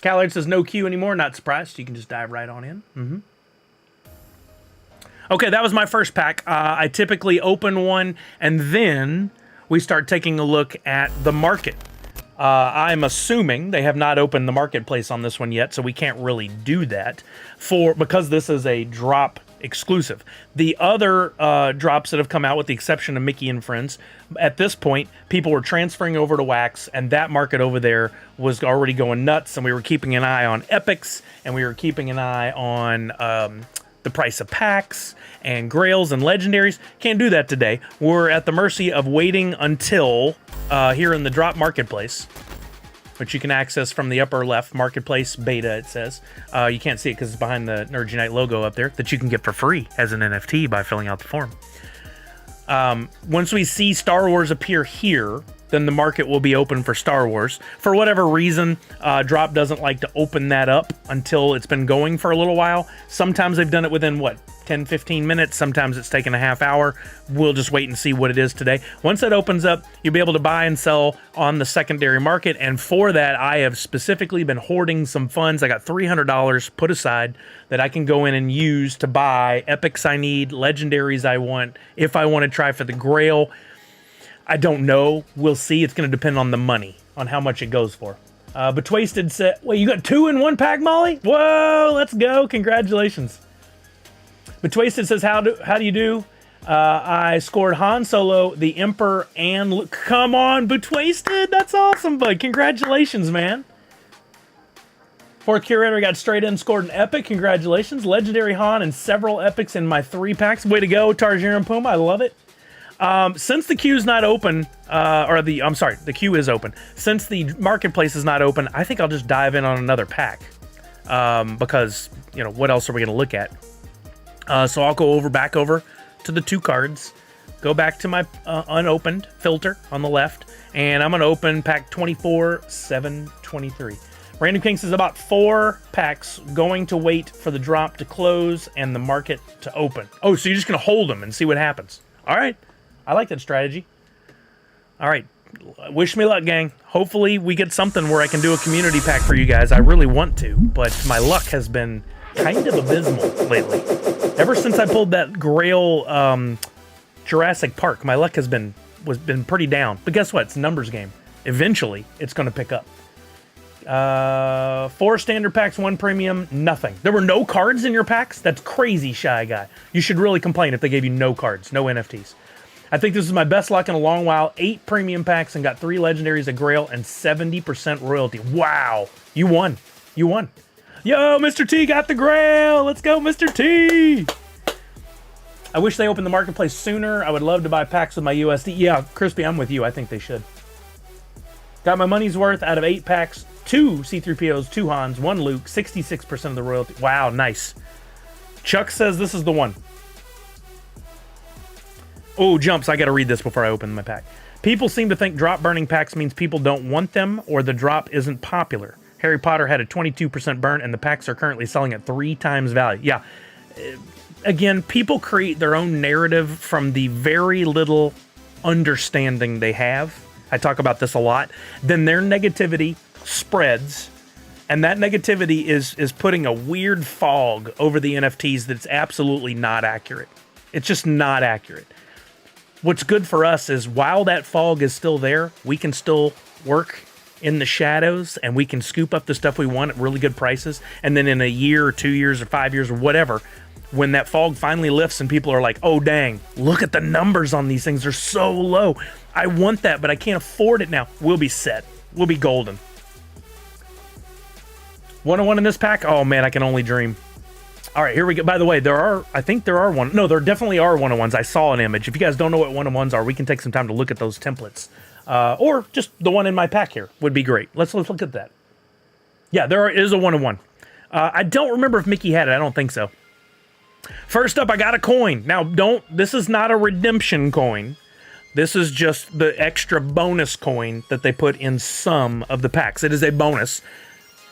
Callard says, no queue anymore. Not surprised. You can just dive right on in. Okay, that was my first pack. I typically open one, and then we start taking a look at the market. I'm assuming they have not opened the marketplace on this one yet, so we can't really do that because this is a drop exclusive. The other drops that have come out, with the exception of Mickey and Friends, at this point, people were transferring over to Wax, and that market over there was already going nuts, and we were keeping an eye on Epics, and we were keeping an eye on the price of packs and Grails and Legendaries. Can't do that today. We're at the mercy of waiting until here in the drop marketplace, which you can access from the upper left, marketplace beta, it says. You can't see it because it's behind the Nerd Unite logo up there, that you can get for free as an NFT by filling out the form. Once we see Star Wars appear here, then the market will be open for Star Wars. For whatever reason, Drop doesn't like to open that up until it's been going for a little while. Sometimes they've done it within, 10-15 minutes. Sometimes it's taken a half hour. We'll just wait and see what it is today. Once that opens up, you'll be able to buy and sell on the secondary market. And for that, I have specifically been hoarding some funds. I got $300 put aside that I can go in and use to buy Epics I need, Legendaries I want, if I want to try for the Grail. I don't know. We'll see. It's going to depend on the money, on how much it goes for. Betwasted said, wait, you got 2 in 1 pack, Molly? Whoa, let's go. Congratulations. Betwasted says, how do you do? I scored Han Solo, the Emperor, and Luke. Come on, Betwasted. That's awesome, bud. Congratulations, man. 4th Curator got straight in, scored an Epic. Congratulations. Legendary Han and several Epics in my 3 packs. Way to go, Tarjir and Puma. I love it. Since the queue's not open, the queue is open. Since the marketplace is not open, I think I'll just dive in on another pack. because, you know, what else are we going to look at? So I'll go back over to the 2 cards, go back to my unopened filter on the left, and I'm going to open pack 24, 723. Random King says about 4 packs going to wait for the drop to close and the market to open. Oh, so you're just going to hold them and see what happens. All right. I like that strategy. All right. Wish me luck, gang. Hopefully we get something where I can do a community pack for you guys. I really want to, but my luck has been kind of abysmal lately. Ever since I pulled that Grail Jurassic Park, my luck has been pretty down. But guess what? It's a numbers game. Eventually, it's going to pick up. 4 standard packs, 1 premium, nothing. There were no cards in your packs? That's crazy, Shy Guy. You should really complain if they gave you no cards, no NFTs. I think this is my best luck in a long while. 8 premium packs and got 3 legendaries, a Grail, and 70% royalty. Wow. You won. You won. Yo, Mr. T got the Grail. Let's go, Mr. T. I wish they opened the marketplace sooner. I would love to buy packs with my USD. Yeah, Crispy, I'm with you. I think they should. Got my money's worth out of 8 packs. 2 C-3POs, 2 Hans, 1 Luke, 66% of the royalty. Wow, nice. Chuck says this is the one. Oh, jumps. I got to read this before I open my pack. People seem to think drop burning packs means people don't want them or the drop isn't popular. Harry Potter had a 22% burn and the packs are currently selling at 3 times value. Yeah. Again, people create their own narrative from the very little understanding they have. I talk about this a lot. Then their negativity spreads, and that negativity is putting a weird fog over the NFTs that's absolutely not accurate. It's just not accurate. What's good for us is while that fog is still there, we can still work in the shadows and we can scoop up the stuff we want at really good prices. And then in a year or 2 years or 5 years or whatever, when that fog finally lifts and people are like, oh, dang, look at the numbers on these things. They're so low. I want that, but I can't afford it now. We'll be set. We'll be golden. 101 in this pack? Oh, man, I can only dream. All right, here we go. By the way, I think there are one. No, there definitely are 101s. I saw an image. If you guys don't know what 101s are, we can take some time to look at those templates. Or just the one in my pack here would be great. Let's look at that. Yeah, there is a 101. I don't remember if Mickey had it. I don't think so. First up, I got a coin. Now, this is not a redemption coin. This is just the extra bonus coin that they put in some of the packs. It is a bonus.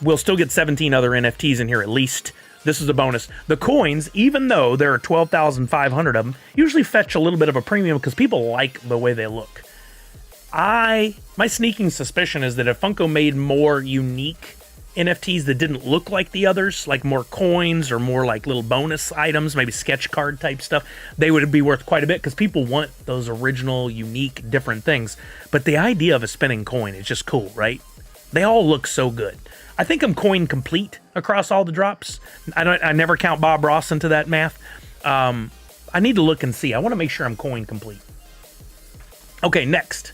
We'll still get 17 other NFTs in here at least. This is a bonus. The coins, even though there are 12,500 of them, usually fetch a little bit of a premium because people like the way they look. My sneaking suspicion is that if Funko made more unique NFTs that didn't look like the others, like more coins or more like little bonus items, maybe sketch card type stuff, they would be worth quite a bit because people want those original, unique, different things. But the idea of a spinning coin is just cool, right? They all look so good. I think I'm coin complete across all the drops. I never count Bob Ross into that math. I need to look and see. I want to make sure I'm coin complete. Okay, next.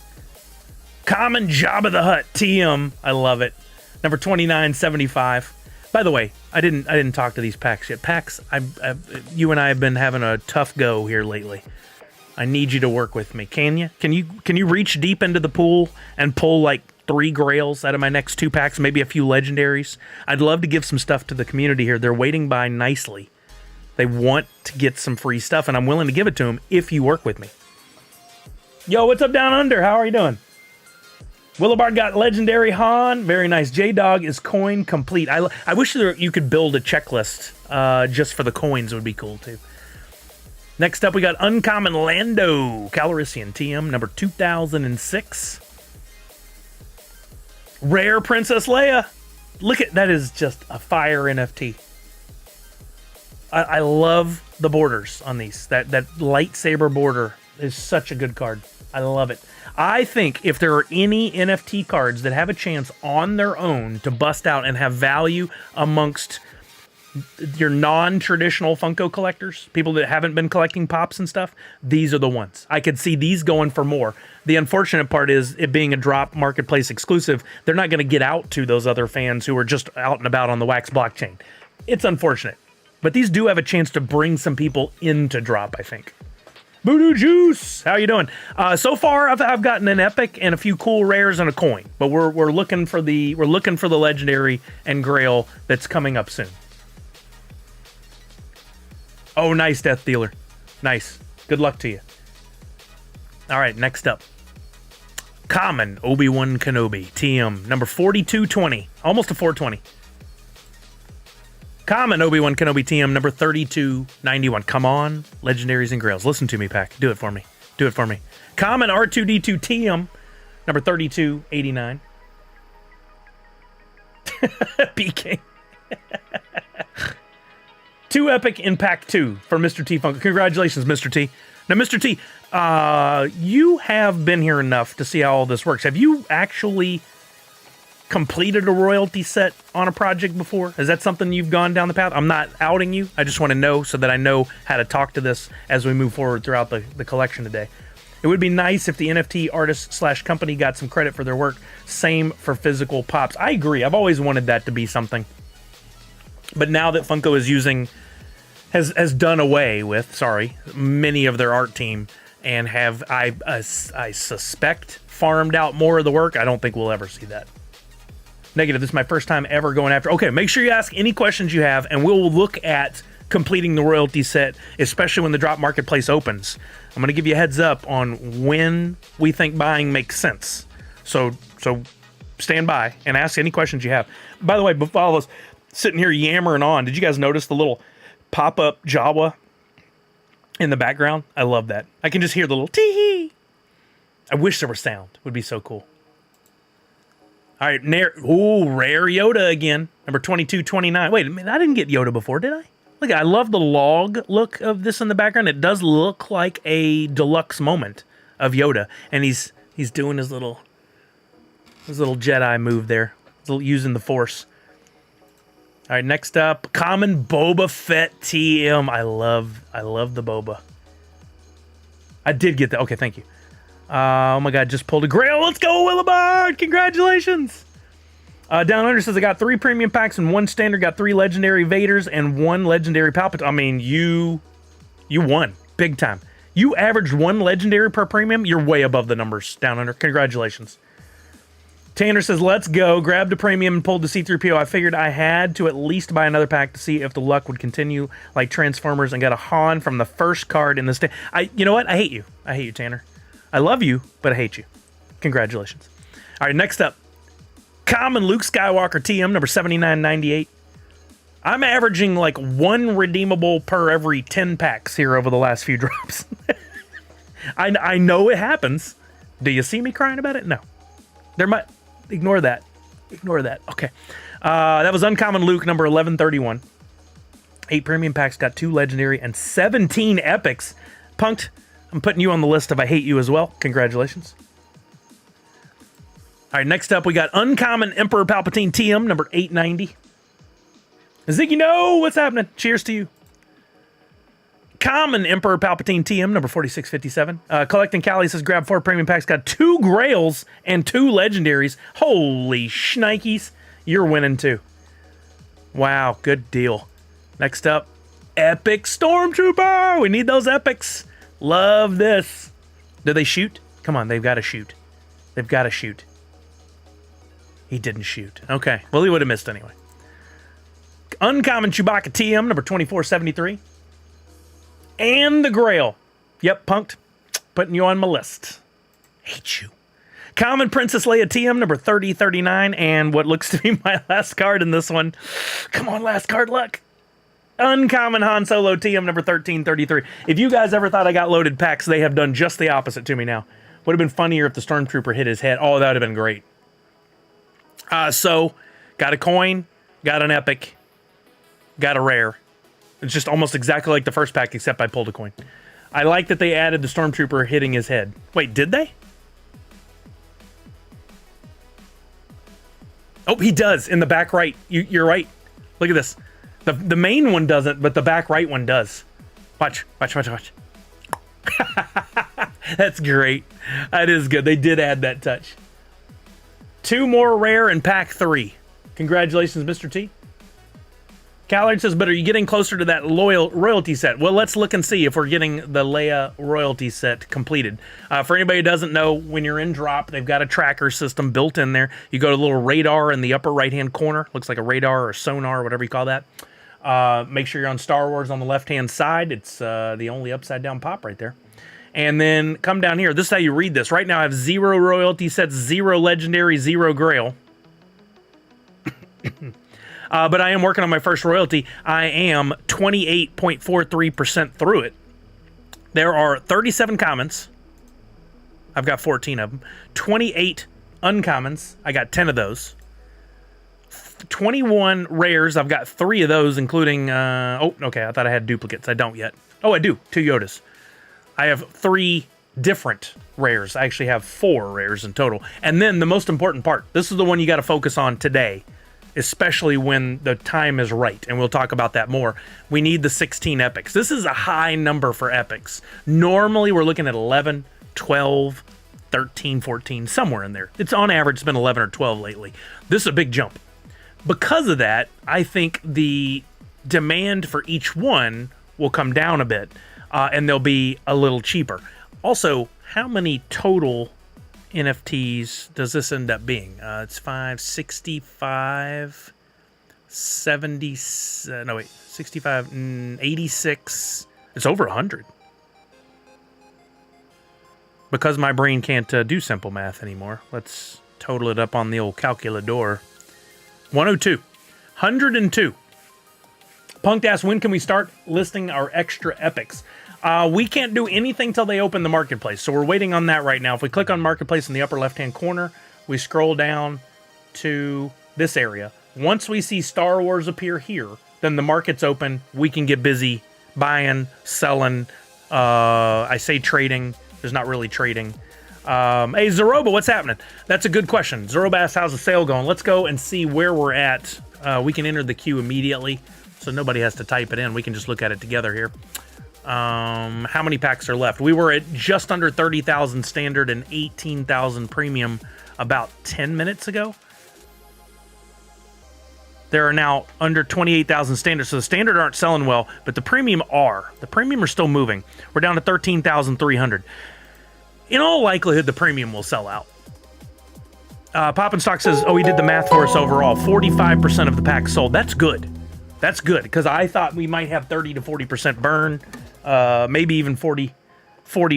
Common Jabba the Hutt TM. I love it. Number 2975. By the way, I didn't talk to these packs yet. Packs, you and I have been having a tough go here lately. I need you to work with me. Can you? Can you reach deep into the pool and pull like 3 Grails out of my next 2 packs, maybe a few legendaries? I'd love to give some stuff to the community here. They're waiting by nicely. They want to get some free stuff, and I'm willing to give it to them if you work with me. Yo, what's up down under? How are you doing? Willibard got legendary Han. Very nice. J-Dog is coin complete. I wish you could build a checklist just for the coins. It would be cool, too. Next up, we got Uncommon Lando Calrissian TM, number 2006. Rare Princess Leia. Look at that, is just a fire NFT. I love the borders on these. That lightsaber border is such a good card. I love it. I think if there are any NFT cards that have a chance on their own to bust out and have value amongst your non-traditional Funko collectors, people that haven't been collecting pops and stuff, these are the ones. I could see these going for more. The unfortunate part is it being a drop marketplace exclusive, they're not going to get out to those other fans who are just out and about on the Wax blockchain. It's unfortunate. But these do have a chance to bring some people into drop, I think. Voodoo Juice, how you doing? So far, I've gotten an epic and a few cool rares and a coin, but we're looking for the legendary and Grail that's coming up soon. Oh, nice, Death Dealer, nice. Good luck to you. All right, next up, common Obi-Wan Kenobi TM number 4220, almost a 420. Common Obi-Wan Kenobi TM number 3291. Come on, legendaries and grails. Listen to me, Pack. Do it for me. Do it for me. Common R2D2 TM number 3289. PK. 2 epic in pack 2 for Mr. T Funko. Congratulations, Mr. T. Now, Mr. T, you have been here enough to see how all this works. Have you actually completed a royalty set on a project before? Is that something you've gone down the path? I'm not outing you. I just want to know so that I know how to talk to this as we move forward throughout the collection today. It would be nice if the NFT artist / company got some credit for their work. Same for physical pops. I agree. I've always wanted that to be something. But now that Funko is using, has done away with, many of their art team and have, I suspect, farmed out more of the work, I don't think we'll ever see that. Negative, this is my first time ever going after. Okay, make sure you ask any questions you have, and we'll look at completing the royalty set, especially when the drop marketplace opens. I'm going to give you a heads up on when we think buying makes sense. So stand by and ask any questions you have. By the way, before I was sitting here yammering on, did you guys notice the little pop-up Jawa in the background? I love that. I can just hear the little tee-hee. I wish there was sound. It would be so cool. All right, rare Yoda again, number 2229. Wait a minute, I didn't get Yoda before, did I? Look, I love the log look of this in the background. It does look like a deluxe moment of Yoda, and he's doing his little Jedi move there, using the Force. All right, next up, common Boba Fett TM. I love the Boba. I did get that. Okay, thank you. Oh my God, just pulled a grail. Let's go, Willibard! Congratulations! Down Under says I got 3 premium packs and 1 standard. Got 3 legendary Vaders and 1 legendary Palpatine. I mean, you won big time. You averaged 1 legendary per premium. You're way above the numbers, Down Under. Congratulations. Tanner says, let's go. Grabbed a premium and pulled the C-3PO. I figured I had to at least buy another pack to see if the luck would continue like Transformers, and got a Han from the first card in the you know what? I hate you. I hate you, Tanner. I love you, but I hate you. Congratulations. All right, next up. Common Luke Skywalker TM, number 7998. I'm averaging like 1 redeemable per every 10 packs here over the last few drops. I know it happens. Do you see me crying about it? No. There might... Ignore that. Ignore that. Okay. That was Uncommon Luke, number 1131. 8 premium packs, got 2 legendary, and 17 epics. Punked. I'm putting you on the list of I hate you as well. Congratulations. All right, next up, we got Uncommon Emperor Palpatine TM, number 890. Ziggy, no, what's happening? Cheers to you. Common Emperor Palpatine TM, number 4657. Collecting Cali says grab 4 premium packs, got 2 Grails and 2 legendaries. Holy shnikes. You're winning too. Wow, good deal. Next up, Epic Stormtrooper. We need those epics. Love this. Do they shoot? Come on, they've got to shoot. They've got to shoot. He didn't shoot. Okay, well, he would have missed anyway. Uncommon Chewbacca TM, number 2473. And the Grail. Yep, punked. Putting you on my list. Hate you. Common Princess Leia TM, number 3039. And what looks to be my last card in this one. Come on, last card luck. Uncommon Han Solo TM, number 1333. If you guys ever thought I got loaded packs, they have done just the opposite to me now. Would have been funnier if the Stormtrooper hit his head. Oh, that would have been great. So, got a coin, got an epic, got a rare. It's just almost exactly like the first pack, except I pulled a coin. I like that they added the Stormtrooper hitting his head. Wait, did they? Oh, he does, in the back right. You're right. Look at this. The main one doesn't, but the back right one does. Watch. That's great. That is good. They did add that touch. 2 more rare in pack 3. Congratulations, Mr. T. Callard says, but are you getting closer to that royalty set? Well, let's look and see if we're getting the Leia royalty set completed. For anybody who doesn't know, when you're in drop, they've got a tracker system built in there. You go to the little radar in the upper right-hand corner. Looks like a radar or sonar, whatever you call that. Make sure you're on Star Wars on the left-hand side. It's the only upside-down pop right there. And then come down here. This is how you read this. Right now I have 0 royalty sets, 0 legendary, 0 grail. But I am working on my first royalty. I am 28.43% through it. There are 37 commons. I've got 14 of them. 28 uncommons. I got 10 of those. 21 rares. I've got 3 of those, including... oh, okay. I thought I had duplicates. I don't yet. Oh, I do. 2 Yodas. I have 3 different rares. I actually have 4 rares in total. And then the most important part. This is the one you got to focus on today, especially when the time is right, and we'll talk about that more. We need the 16 epics. This is a high number for epics. Normally, we're looking at 11, 12, 13, 14, somewhere in there. It's on average, it's been 11 or 12 lately. This is a big jump. Because of that, I think the demand for each one will come down a bit, and they'll be a little cheaper. Also, how many total NFTs does this end up being? It's 565, 70, no wait, 65, 86. It's over 100. Because my brain can't do simple math anymore, let's total it up on the old calculator. 102. 102. Punked asks, when can we start listing our extra epics? We can't do anything till they open the marketplace, so we're waiting on that right now. If we click on marketplace in the upper left-hand corner, we scroll down to this area. Once we see Star Wars appear here, then the market's open. We can get busy buying, selling. I say trading. There's not really trading. Hey, Zeroba, what's happening? That's a good question. Zeroba asks, how's the sale going? Let's go and see where we're at. We can enter the queue immediately, so nobody has to type it in. We can just look at it together here. How many packs are left? We were at just under 30,000 standard and 18,000 premium about 10 minutes ago. There are now under 28,000 standard, so the standard aren't selling well, but the premium are. The premium are still moving. We're down to 13,300. In all likelihood, the premium will sell out. Pop and Stock says, oh, he did the math for us overall. 45% of the packs sold. That's good. That's good, because I thought we might have 30 to 40% burn. Maybe even 40,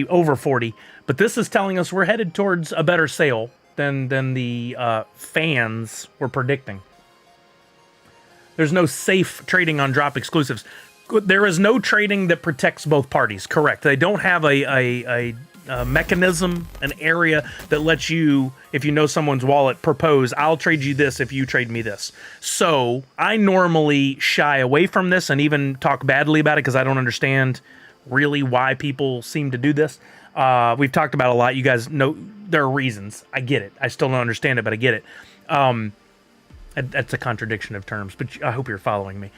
over 40. But this is telling us we're headed towards a better sale than the fans were predicting. There's no safe trading on drop exclusives. There is no trading that protects both parties. Correct. They don't have a mechanism, an area that lets you, if you know someone's wallet, propose, I'll trade you this if you trade me this. So I normally shy away from this and even talk badly about it because I don't understand really why people seem to do this. We've talked about it a lot. You guys know there are reasons. I get it. I still don't understand it, but I get it. That's a contradiction of terms, but I hope you're following me.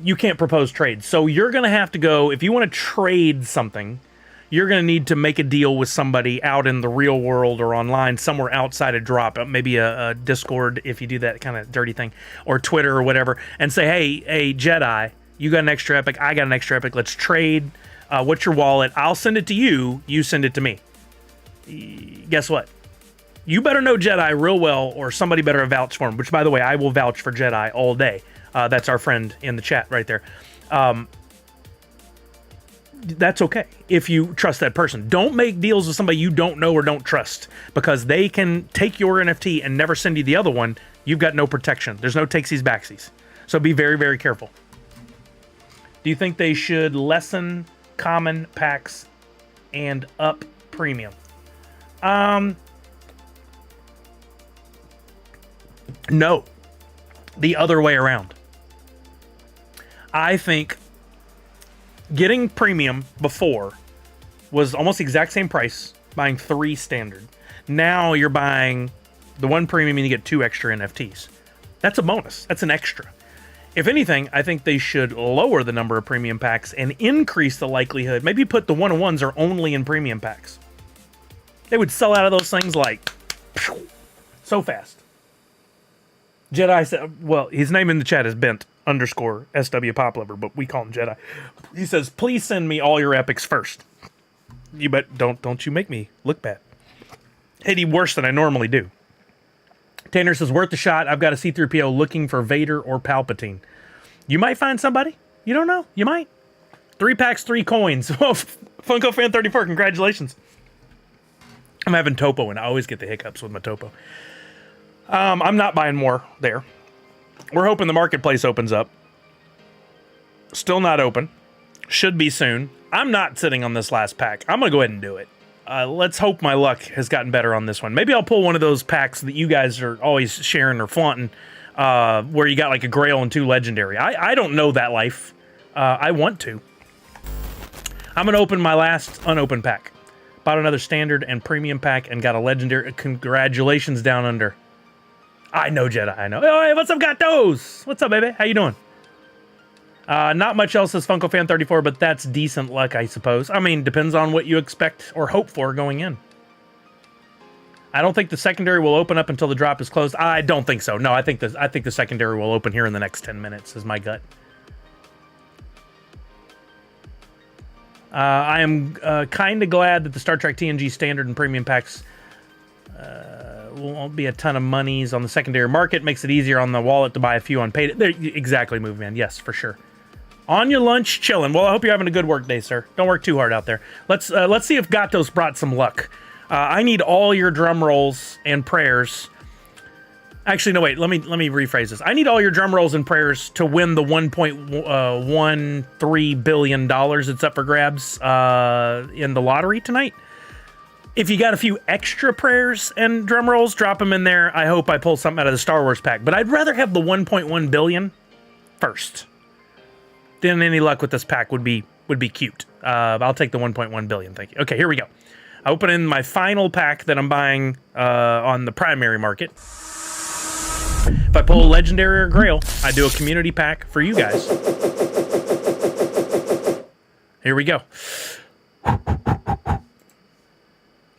You can't propose trades. So you're going to have to go, if you want to trade something, you're going to need to make a deal with somebody out in the real world or online, somewhere outside of drop, maybe a Discord if you do that kind of dirty thing, or Twitter or whatever, and say, hey, Jedi, you got an extra epic, I got an extra epic, let's trade. What's your wallet? I'll send it to you, you send it to me. Guess what? You better know Jedi real well, or somebody better vouch for him, which, by the way, I will vouch for Jedi all day. That's our friend in the chat right there. That's okay if you trust that person. Don't make deals with somebody you don't know or don't trust, because they can take your NFT and never send you the other one. You've got no protection. There's no takesies backsies. So be very, very careful. Do you think they should lessen common packs and up premium? No. The other way around. I think getting premium before was almost the exact same price, buying 3 standard. Now you're buying the 1 premium and you get 2 extra NFTs. That's a bonus. That's an extra. If anything, I think they should lower the number of premium packs and increase the likelihood. Maybe put the 1-on-1s are only in premium packs. They would sell out of those things like so fast. Jedi said, well, his name in the chat is Bent_SW Pop Lover, but we call him Jedi. He says, please send me all your epics first. You bet, don't you make me look bad. Any worse than I normally do. Tanner says, worth the shot. I've got a C-3PO looking for Vader or Palpatine. You might find somebody. You don't know. You might. 3 packs, 3 coins. Funko Fan 34, congratulations. I'm having topo, and I always get the hiccups with my topo. I'm not buying more there. We're hoping the marketplace opens up. Still not open. Should be soon. I'm not sitting on this last pack. I'm going to go ahead and do it. Let's hope my luck has gotten better on this one. Maybe I'll pull one of those packs that you guys are always sharing or flaunting, where you got like a Grail and 2 Legendary. I don't know that life. I want to. I'm going to open my last unopened pack. Bought another standard and premium pack and got a Legendary. Congratulations, Down Under. I know, Jedi. I know. Oh, hey, what's up, Gatos? What's up, baby? How you doing? Not much else as Funko Fan 34, but that's decent luck, I suppose. I mean, depends on what you expect or hope for going in. I don't think the secondary will open up until the drop is closed. I don't think so. No, I think the secondary will open here in the next 10 minutes, is my gut. I am kind of glad that the Star Trek TNG standard and premium packs won't be a ton of monies on the secondary market. Makes it easier on the wallet to buy a few unpaid. There, exactly, Move Man. Yes, for sure. On your lunch, chilling. Well, I hope you're having a good work day, sir. Don't work too hard out there. Let's see if Gatos brought some luck. I need all your drum rolls and prayers. Actually, no, wait. Let me rephrase this. I need all your drum rolls and prayers to win the $1.13 billion that's up for grabs in the lottery tonight. If you got a few extra prayers and drum rolls, drop them in there. I hope I pull something out of the Star Wars pack. But I'd rather have the 1.1 billion first. Then any luck with this pack would be cute. I'll take the 1.1 billion. Thank you. Okay, here we go. I open in my final pack that I'm buying on the primary market. If I pull a Legendary or Grail, I do a community pack for you guys. Here we go.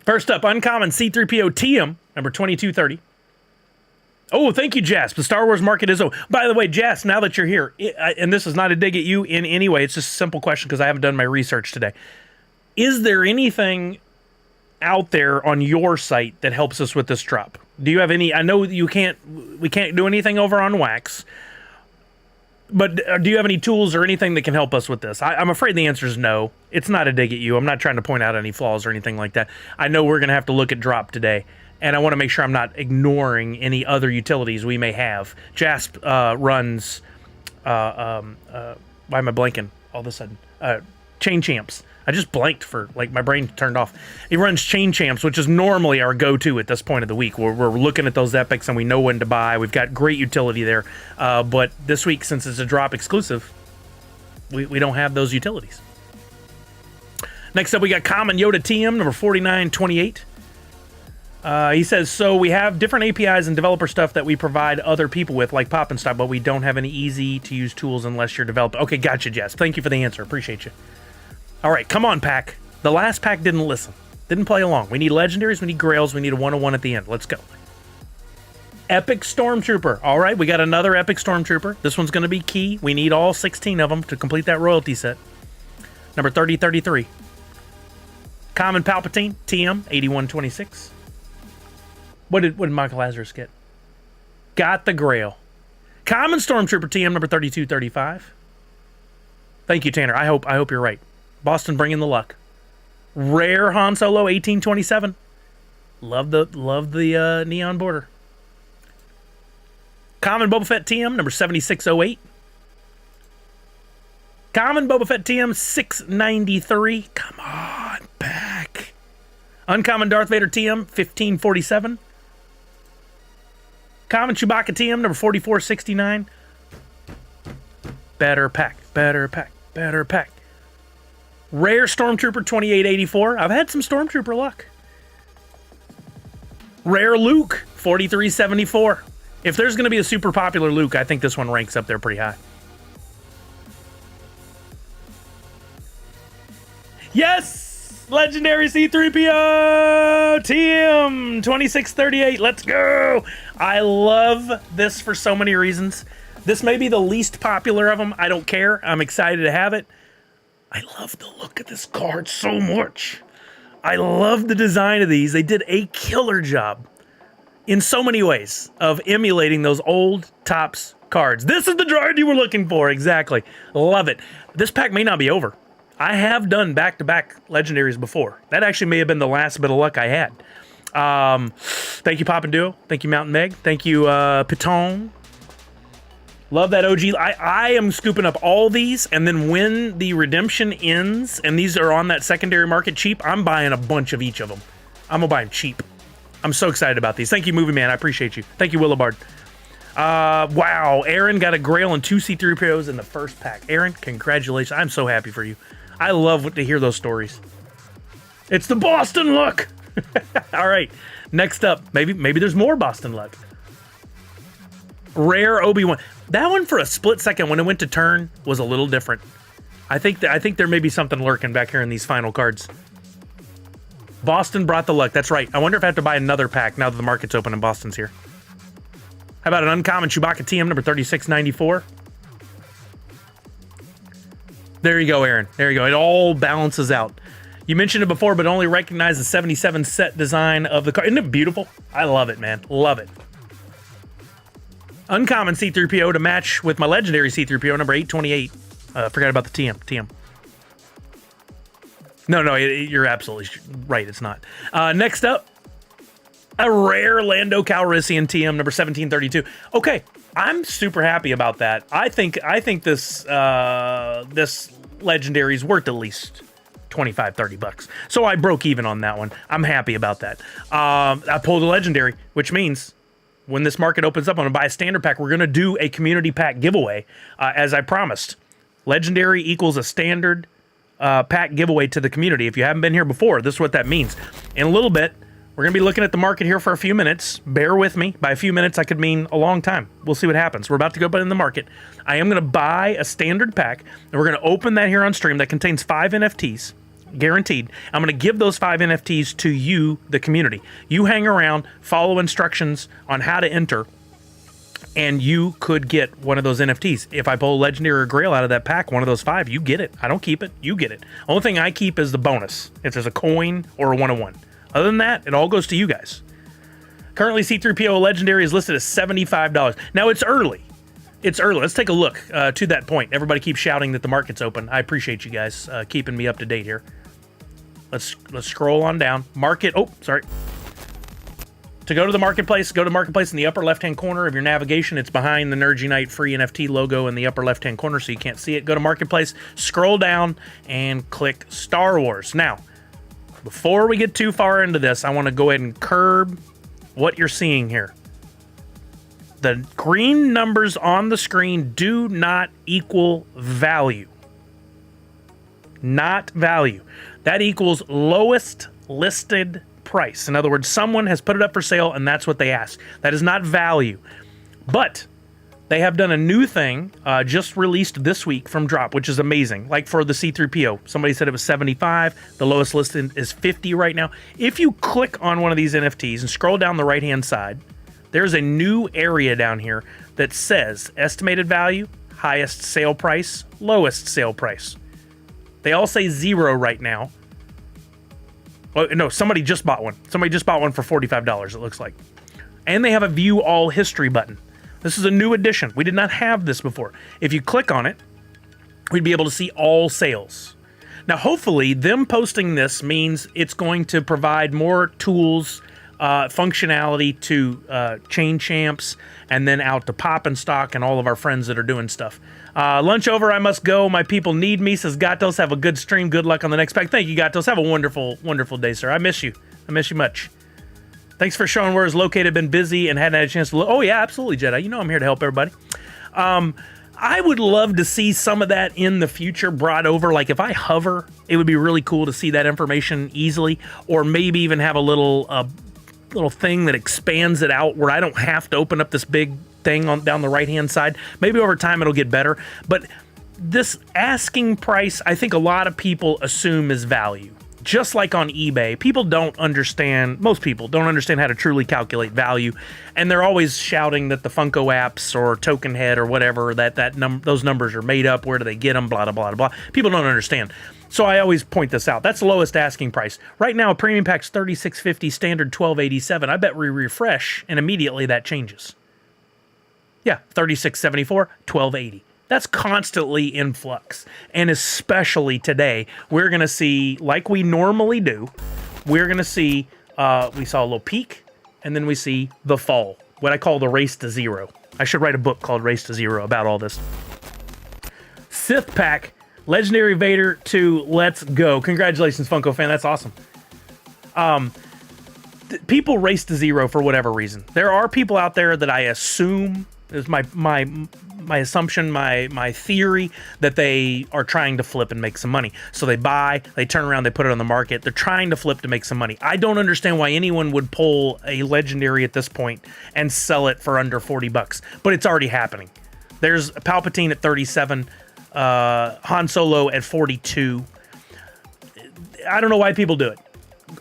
First up, uncommon C-3PO TM, number 2230. Oh, thank you, Jas. The Star Wars market is over. By the way, Jas, now that you're here, and this is not a dig at you in any way, it's just a simple question because I haven't done my research today. Is there anything out there on your site that helps us with this drop? Do you have any? I know we can't do anything over on Wax, but do you have any tools or anything that can help us with this? I'm afraid the answer is no. It's not a dig at you. I'm not trying to point out any flaws or anything like that. I know we're going to have to look at drop today. And I want to make sure I'm not ignoring any other utilities we may have. Jasp runs, why am I blanking all of a sudden? Chain Champs. I just blanked for, like, my brain turned off. He runs Chain Champs, which is normally our go-to at this point of the week, where we're looking at those epics and we know when to buy. We've got great utility there. But this week, since it's a drop exclusive, we don't have those utilities. Next up, we got Common Yoda TM, number 4928. He says, so we have different APIs and developer stuff that we provide other people with, like Pop and stuff, but we don't have any easy-to-use tools unless you're developer. Okay, gotcha, Jess. Thank you for the answer. Appreciate you. All right, come on, pack. The last pack didn't listen. Didn't play along. We need legendaries, we need grails, we need a 101 at the end. Let's go. Epic Stormtrooper. All right, we got another Epic Stormtrooper. This one's going to be key. We need all 16 of them to complete that royalty set. Number 3033. Common Palpatine, TM, 8126. What did Michael Lazarus get? Got the Grail. Common Stormtrooper TM, number 3235. Thank you, Tanner. I hope you're right. Boston bringing the luck. Rare Han Solo, 1827. Love the neon border. Common Boba Fett TM, number 7608. Common Boba Fett TM, 693. Come on, back. Uncommon Darth Vader TM, 1547. Common Chewbacca TM, number 4469. Better pack, better pack, better pack. Rare Stormtrooper 2884. I've had some Stormtrooper luck. Rare Luke 4374. If there's going to be a super popular Luke, I think this one ranks up there pretty high. Yes! Legendary C3PO TM 2638. Let's go. I love this for so many reasons. This may be the least popular of them. I don't care. I'm excited to have it. I love the look of this card so much. I love the design of these. They did a killer job in so many ways of emulating those old Topps cards. This is the droid you were looking for. Exactly. Love it. This pack may not be over. I have done back-to-back legendaries before. That actually may have been the last bit of luck I had. Thank you, Pop and Duo. Thank you, Mountain Meg. Thank you, Piton. Love that OG. I am scooping up all these, and then when the redemption ends, and these are on that secondary market cheap, I'm buying a bunch of each of them. I'm going to buy them cheap. I'm so excited about these. Thank you, Movie Man. I appreciate you. Thank you, Willibard. Wow. Aaron got a Grail and 2 C3POs in the first pack. Aaron, congratulations. I'm so happy for you. I love to hear those stories. It's the Boston luck. All right. Next up, maybe there's more Boston luck. Rare Obi-Wan. That one for a split second when it went to turn was a little different. I think there may be something lurking back here in these final cards. Boston brought the luck. That's right. I wonder if I have to buy another pack now that the market's open and Boston's here. How about an uncommon Chewbacca TM number 3694? There you go, Aaron. There you go. It all balances out. You mentioned it before, but only recognize the 77 set design of the card. Isn't it beautiful? I love it, man. Love it. Uncommon C3PO to match with my legendary C3PO number 828. Forgot about the TM. No, you're absolutely right. It's not. Next up, a rare Lando Calrissian TM number 1732. Okay, I'm super happy about that. I think this this legendary is worth at least $25-30. So I broke even on that one. I'm happy about that. I pulled a legendary, which means when this market opens up, I'm going to buy a standard pack. We're going to do a community pack giveaway, as I promised. Legendary equals a standard pack giveaway to the community. If you haven't been here before, this is what that means. In a little bit, we're going to be looking at the market here for a few minutes. Bear with me. By a few minutes, I could mean a long time. We'll see what happens. We're about to go in the market. I am going to buy a standard pack, and we're going to open that here on stream. That contains 5 NFTs. Guaranteed. I'm going to give those 5 NFTs to you, the community. You hang around, follow instructions on how to enter, and you could get one of those NFTs. If I pull a legendary or grail out of that pack, one of those 5, you get it. I don't keep it. You get it. Only thing I keep is the bonus, if there's a coin or a 1-of-1. Other than that, it all goes to you guys. Currently, C3PO legendary is listed as $75. Now, it's early. It's early. Let's take a look to that point. Everybody keeps shouting that the market's open. I appreciate you guys keeping me up to date here. Let's scroll on down. Market. Oh, sorry. To go to the marketplace, go to marketplace in the upper left-hand corner of your navigation. It's behind the Nerdy Night free NFT logo in the upper left-hand corner, so you can't see it. Go to marketplace, scroll down, and click Star Wars. Now, before we get too far into this, I want to go ahead and curb what you're seeing here. The green numbers on the screen do not equal value. Not value. That equals lowest listed price. In other words, someone has put it up for sale and that's what they ask. That is not value. But they have done a new thing just released this week from Drop, which is amazing. Like for the C3PO, somebody said it was 75. The lowest listed is 50 right now. If you click on one of these NFTs and scroll down the right-hand side, there's a new area down here that says estimated value, highest sale price, lowest sale price. They all say 0 right now. Oh, no, somebody just bought one. Somebody just bought one for $45, it looks like. And they have a view all history button. This is a new addition. We did not have this before. If you click on it, we'd be able to see all sales. Now, hopefully, them posting this means it's going to provide more tools, functionality to Chain Champs, and then out to Pop and Stock and all of our friends that are doing stuff. Lunch over, I must go. My people need me, says Gatos. Have a good stream. Good luck on the next pack. Thank you, Gatos. Have a wonderful, wonderful day, sir. I miss you. I miss you much. Thanks for showing where it's located. Been busy and hadn't had a chance to look. Oh, yeah, absolutely, Jedi. You know I'm here to help everybody. I would love to see some of that in the future brought over. Like if I hover, it would be really cool to see that information easily, or maybe even have a little thing that expands it out where I don't have to open up this big thing on down the right-hand side. Maybe over time it'll get better. But this asking price, I think a lot of people assume is value. just like on eBay, people don't understand, most people don't understand how to truly calculate value. And they're always shouting that the Funko apps or Token Head or whatever, those numbers are made up. Where do they get them? Blah, blah, blah, blah. People don't understand. So I always point this out. That's the lowest asking price. Right now, a premium pack's $36.50, standard $12.87. I bet we refresh and immediately that changes. Yeah, $36.74, $12.80. That's constantly in flux. And especially today, we're going to see, like we normally do, we're going to see, we saw a little peak, and then we see the fall, what I call the race to zero. I should write a book called Race to Zero about all this. Sith Pack, Legendary Vader 2, let's go. Congratulations, Funko fan, that's awesome. People race to zero for whatever reason. There are people out there that I assume, is my assumption, my theory, that they are trying to flip and make some money. So they buy, they turn around, they put it on the market. They're trying to flip to make some money. I don't understand why anyone would pull a legendary at this point and sell it for under 40 bucks, but it's already happening. There's Palpatine at 37, Han Solo at 42. I don't know why people do it.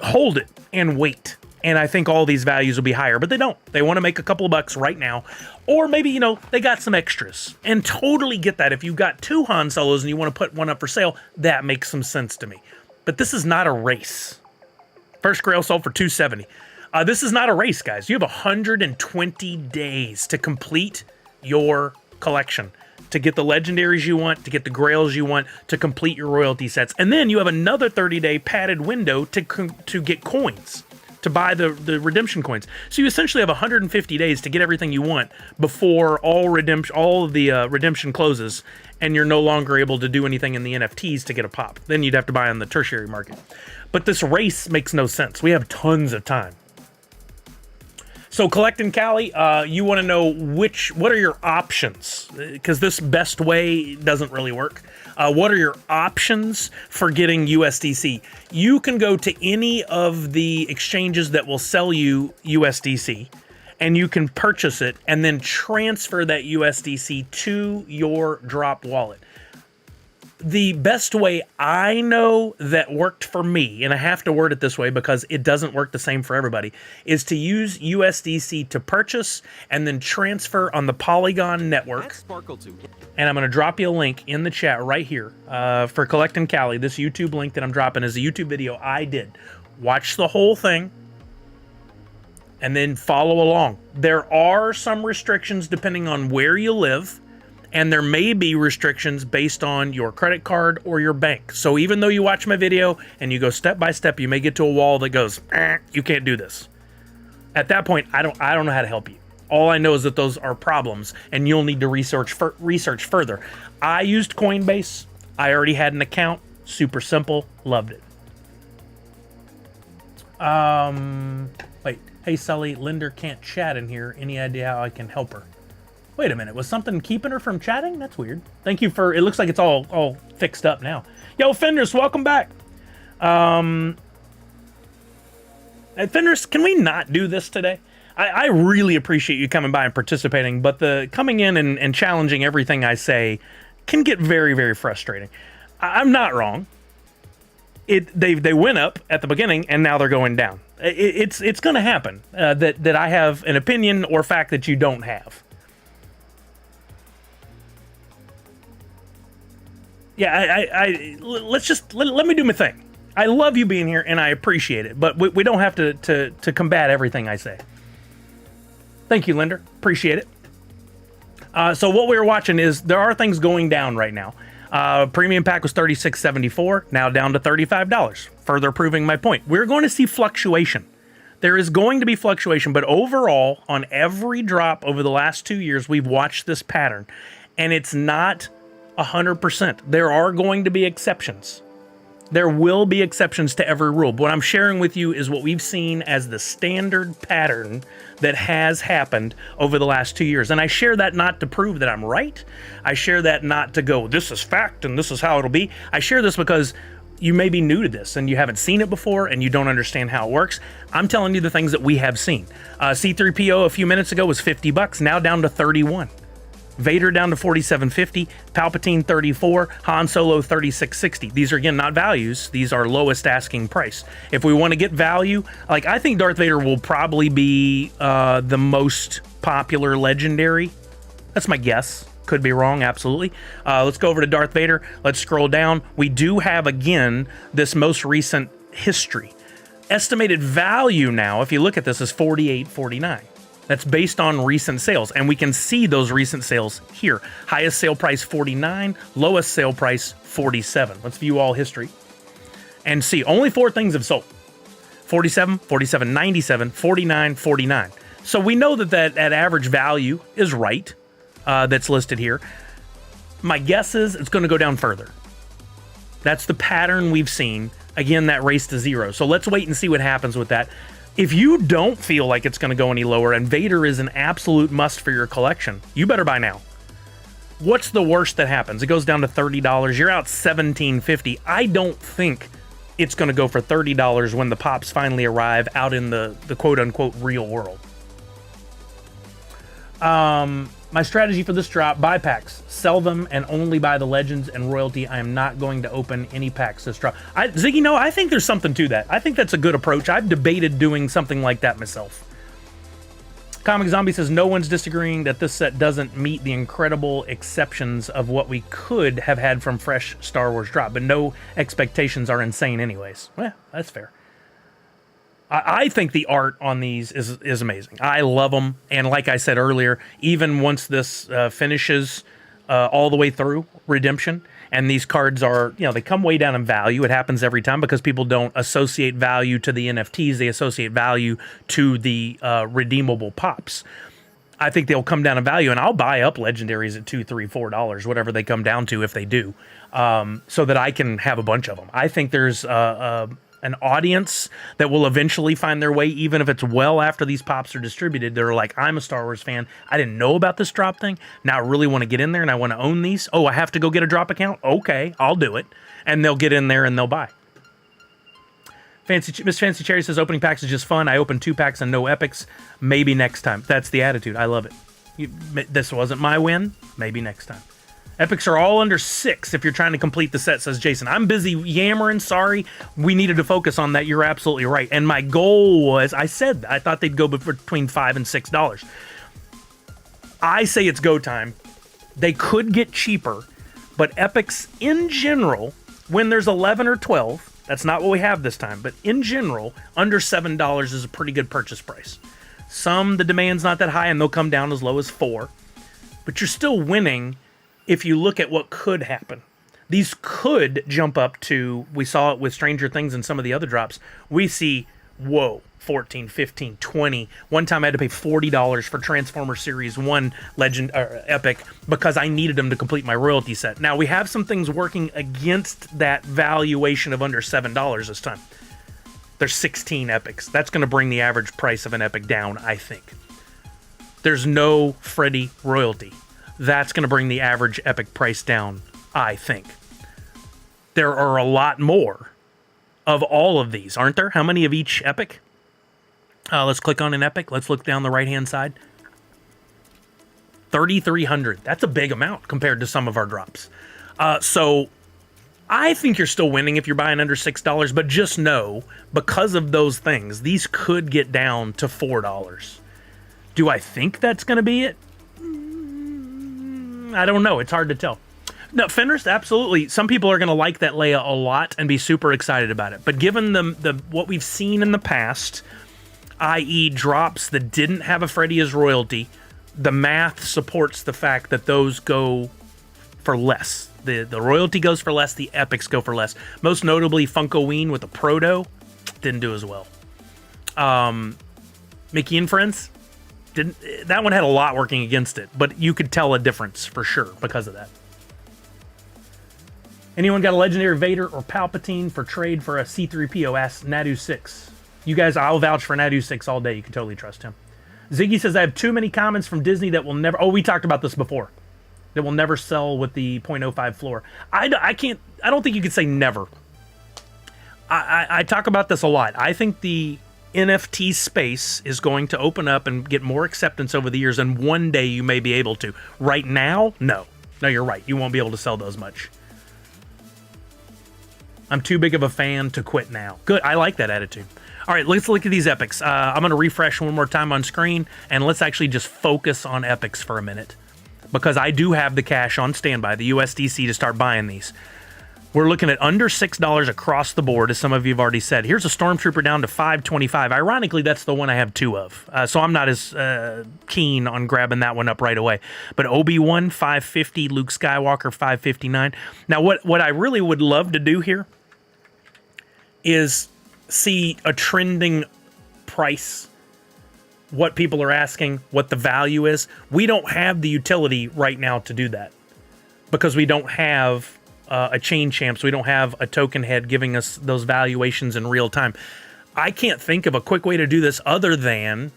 Hold it and wait. And I think all these values will be higher, but they don't. They want to make a couple of bucks right now. Or maybe, they got some extras. And totally get that. If you've got 2 Han Solos and you want to put one up for sale, that makes some sense to me. But this is not a race. First Grail sold for $270. This is not a race, guys. You have 120 days to complete your collection, to get the legendaries you want, to get the grails you want, to complete your royalty sets. And then you have another 30-day padded window to get coins, to buy the redemption coins. So you essentially have 150 days to get everything you want before all of the redemption closes, and you're no longer able to do anything in the NFTs to get a pop. Then you'd have to buy on the tertiary market. But this race makes no sense. We have tons of time. So Collectin' Cali, you want to know what are your options? Because this best way doesn't really work. What are your options for getting USDC? You can go to any of the exchanges that will sell you USDC, and you can purchase it and then transfer that USDC to your drop wallet. The best way I know that worked for me, and I have to word it this way because it doesn't work the same for everybody, is to use USDC to purchase and then transfer on the Polygon network. And I'm going to drop you a link in the chat right here for Collectin' Cali. This YouTube link that I'm dropping is a YouTube video I did. Watch the whole thing and then follow along. There are some restrictions depending on where you live. And there may be restrictions based on your credit card or your bank. So even though you watch my video and you go step by step, you may get to a wall that goes, you can't do this. At that point, I don't know how to help you. All I know is that those are problems, and you'll need to research further. I used Coinbase. I already had an account. Super simple. Loved it. Wait. Hey, Sully, Linder can't chat in here. Any idea how I can help her? Wait a minute, was something keeping her from chatting? That's weird. Thank you for, it looks like it's all fixed up now. Yo, Fenders, welcome back. Fenders, can we not do this today? I really appreciate you coming by and participating, but the coming in and challenging everything I say can get very, very frustrating. I'm not wrong. They went up at the beginning and now they're going down. It's going to happen that I have an opinion or fact that you don't have. Yeah, let me do my thing. I love you being here and I appreciate it, but we don't have to combat everything I say. Thank you, Linder. Appreciate it. So what we're watching is there are things going down right now. Premium pack was $36.74, now down to $35, further proving my point. We're going to see fluctuation. There is going to be fluctuation, but overall, on every drop over the last 2 years, we've watched this pattern, and it's not 100%. There are going to be exceptions. There will be exceptions to every rule. But what I'm sharing with you is what we've seen as the standard pattern that has happened over the last 2 years. And I share that not to prove that I'm right. I share that not to go, this is fact and this is how it'll be. I share this because you may be new to this and you haven't seen it before and you don't understand how it works. I'm telling you the things that we have seen. C3PO a few minutes ago was $50, now down to 31. Vader down to 47.50, Palpatine 34, Han Solo 36.60. These are again not values, these are lowest asking price. If we want to get value, like I think Darth Vader will probably be the most popular legendary. That's my guess. Could be wrong, absolutely. Let's go over to Darth Vader. Let's scroll down. We do have again this most recent history. Estimated value now, if you look at this, is $48.49. That's based on recent sales, and we can see those recent sales here. Highest sale price $49, lowest sale price $47. Let's view all history and see. Only 4 things have sold: 47, 47, 97, 49, 49. So we know that average value is right. That's listed here. My guess is it's going to go down further. That's the pattern we've seen. Again, that race to zero. So let's wait and see what happens with that. If you don't feel like it's going to go any lower and Vader is an absolute must for your collection, you better buy now. What's the worst that happens? It goes down to $30. You're out $17.50. I don't think it's going to go for $30 when the pops finally arrive out in the quote-unquote real world. My strategy for this drop: buy packs, sell them, and only buy the legends and royalty. I am not going to open any packs this drop. Ziggy, no, I think there's something to that. I think that's a good approach. I've debated doing something like that myself. Comic Zombie says no one's disagreeing that this set doesn't meet the incredible exceptions of what we could have had from fresh Star Wars drop, but no expectations are insane anyways. Well, that's fair. I think the art on these is amazing. I love them. And like I said earlier, even once this finishes all the way through redemption, and these cards are, they come way down in value. It happens every time because people don't associate value to the NFTs. They associate value to the redeemable pops. I think they'll come down in value, and I'll buy up legendaries at $2, $3, $4, whatever they come down to if they do, so that I can have a bunch of them. I think there's an audience that will eventually find their way, even if it's well after these pops are distributed. They're like, I'm a Star Wars fan. I didn't know about this drop thing. Now I really want to get in there and I want to own these. Oh, I have to go get a drop account? Okay, I'll do it. And they'll get in there and they'll buy. Miss Fancy Cherry says opening packs is just fun. I opened 2 packs and no epics. Maybe next time. That's the attitude. I love it. This wasn't my win. Maybe next time. Epics are all under 6 if you're trying to complete the set, says Jason. I'm busy yammering. Sorry. We needed to focus on that. You're absolutely right. And my goal was, I said, I thought they'd go between $5 and $6. I say it's go time. They could get cheaper, but epics in general, when there's 11 or 12, that's not what we have this time, but in general, under $7 is a pretty good purchase price. Some, the demand's not that high, and they'll come down as low as 4. But you're still winning if you look at what could happen. These could jump up to, we saw it with Stranger Things and some of the other drops. We see, whoa, 14, 15, 20. One time I had to pay $40 for Transformers Series 1 Legend or Epic because I needed them to complete my royalty set. Now, we have some things working against that valuation of under $7 this time. There's 16 Epics. That's going to bring the average price of an Epic down, I think. There's no Freddy royalty. That's going to bring the average Epic price down, I think. There are a lot more of all of these, aren't there? How many of each Epic? Let's click on an Epic. Let's look down the right-hand side. 3,300. That's a big amount compared to some of our drops. So I think you're still winning if you're buying under $6, but just know, because of those things, these could get down to $4. Do I think that's going to be it? I don't know. It's hard to tell. No, Fenris, absolutely. Some people are going to like that Leia a lot and be super excited about it. But given the what we've seen in the past, i.e. drops that didn't have a Freddy as royalty, the math supports the fact that those go for less. The royalty goes for less, the epics go for less. Most notably, Funkoween with the Proto didn't do as well. Mickey and Friends, that one had a lot working against it, but you could tell a difference for sure because of that. Anyone got a legendary Vader or Palpatine for trade for a C-3PO? Ask Nadu6. You guys, I'll vouch for Nadu6 all day. You can totally trust him. Ziggy says, I have too many comments from Disney that will never... Oh, we talked about this before. That will never sell with the 0.05 floor. I don't think you could say never. I talk about this a lot. I think the NFT space is going to open up and get more acceptance over the years, and one day you may be able to. Right now, no. No, you're right. You won't be able to sell those much. I'm too big of a fan to quit now. Good. I like that attitude. All right, let's look at these epics. I'm going to refresh one more time on screen, and let's actually just focus on epics for a minute, because I do have the cash on standby, the USDC, to start buying these. We're looking at under $6 across the board, as some of you have already said. Here's a Stormtrooper down to $5.25. Ironically, that's the one I have two of, so I'm not as keen on grabbing that one up right away. But Obi-Wan, $5.50. Luke Skywalker, $5.59. Now, what I really would love to do here is see a trending price, what people are asking, what the value is. We don't have the utility right now to do that because we don't have a chain champ, so we don't have a token head giving us those valuations in real time. I can't think of a quick way to do this other than,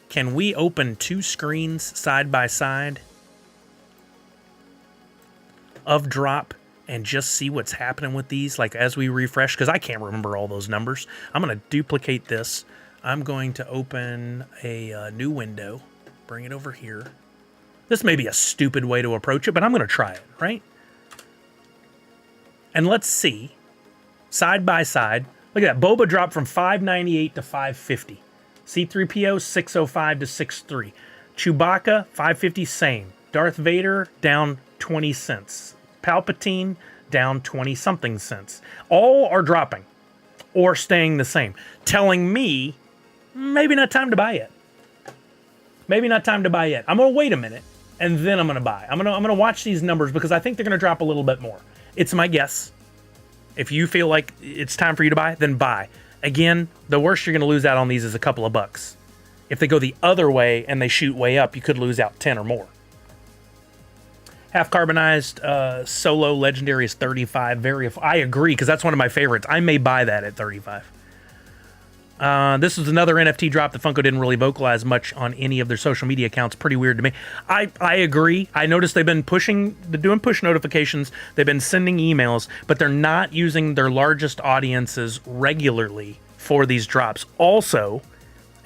can we open two screens side by side of drop and just see what's happening with these, like as we refresh? Because I can't remember all those numbers. I'm going to duplicate this. I'm going to open a new window, bring it over here. This may be a stupid way to approach it, but I'm going to try it, right? And let's see, side by side, look at that. Boba dropped from $5.98 to $5.50. C-3PO, $6.05 to $6.3. Chewbacca, $5.50, same. Darth Vader, down 20 cents. Palpatine, down 20-something cents. All are dropping or staying the same, telling me maybe not time to buy yet. Maybe not time to buy yet. I'm going to wait a minute, and then I'm going to buy. I'm going to watch these numbers because I think they're going to drop a little bit more. It's my guess. If you feel like it's time for you to buy, then buy. Again, the worst you're going to lose out on these is a couple of bucks. If they go the other way and they shoot way up, you could lose out 10 or more. Half carbonized solo legendary is 35. I agree, because that's one of my favorites. I may buy that at 35. This was another NFT drop that Funko didn't really vocalize much on any of their social media accounts. Pretty weird to me. I agree. I noticed they're doing push notifications. They've been sending emails, but they're not using their largest audiences regularly for these drops. Also,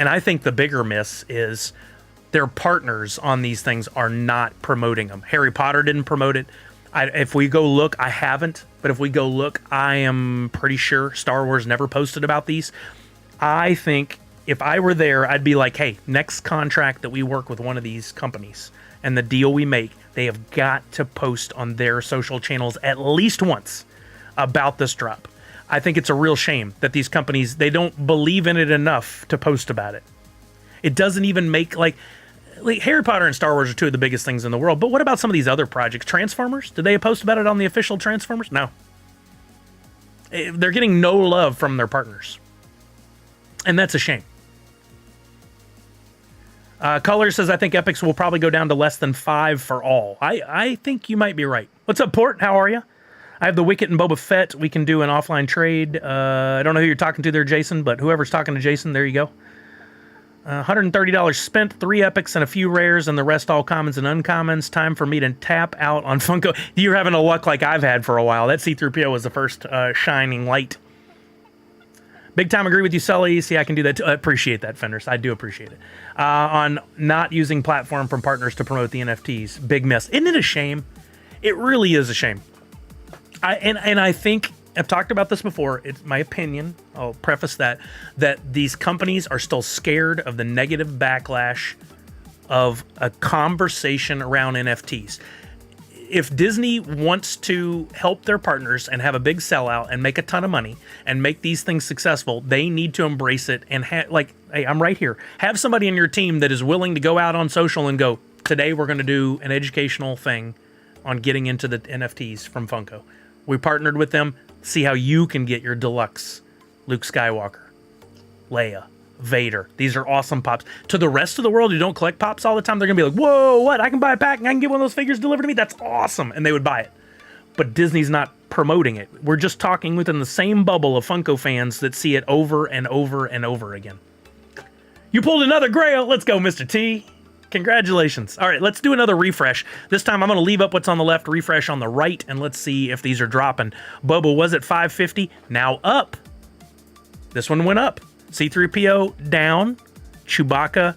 and I think the bigger miss is their partners on these things are not promoting them. Harry Potter didn't promote it. If we go look, I haven't, but if we go look, I am pretty sure Star Wars never posted about these. I think if I were there, I'd be like, hey, next contract that we work with one of these companies and the deal we make, they have got to post on their social channels at least once about this drop. I think it's a real shame that these companies, they don't believe in it enough to post about it. It doesn't even make, like Harry Potter and Star Wars are two of the biggest things in the world, but what about some of these other projects? Transformers? Did they post about it on the official Transformers? No. They're getting no love from their partners. And that's a shame. Color says, I think Epics will probably go down to less than 5 for all. I think you might be right. What's up, Port? How are you? I have the Wicket and Boba Fett. We can do an offline trade. I don't know who you're talking to there, Jason, but whoever's talking to Jason, there you go. $130 spent, 3 epics and a few rares, and the rest all commons and uncommons. Time for me to tap out on Funko. You're having a luck like I've had for a while. That C-3PO was the first shining light. Big time agree with you, Sully. See, I can do that too. I appreciate that, Fenders. I do appreciate it. On not using platform from partners to promote the NFTs. Big miss. Isn't it a shame? It really is a shame. I think, I've talked about this before, it's my opinion, I'll preface that these companies are still scared of the negative backlash of a conversation around NFTs. If Disney wants to help their partners and have a big sellout and make a ton of money and make these things successful, they need to embrace it and hey, I'm right here. Have somebody in your team that is willing to go out on social and go, today we're going to do an educational thing on getting into the NFTs from Funko. We partnered with them. See how you can get your deluxe Luke Skywalker, Leia, Vader. These are awesome pops. To the rest of the world who don't collect pops all the time, they're going to be like, whoa, what? I can buy a pack and I can get one of those figures delivered to me? That's awesome. And they would buy it. But Disney's not promoting it. We're just talking within the same bubble of Funko fans that see it over and over and over again. You pulled another grail. Let's go, Mr. T. Congratulations. All right, let's do another refresh. This time I'm going to leave up what's on the left, refresh on the right, and let's see if these are dropping. Boba was at $5.50, now up. This one went up. C-3PO down, Chewbacca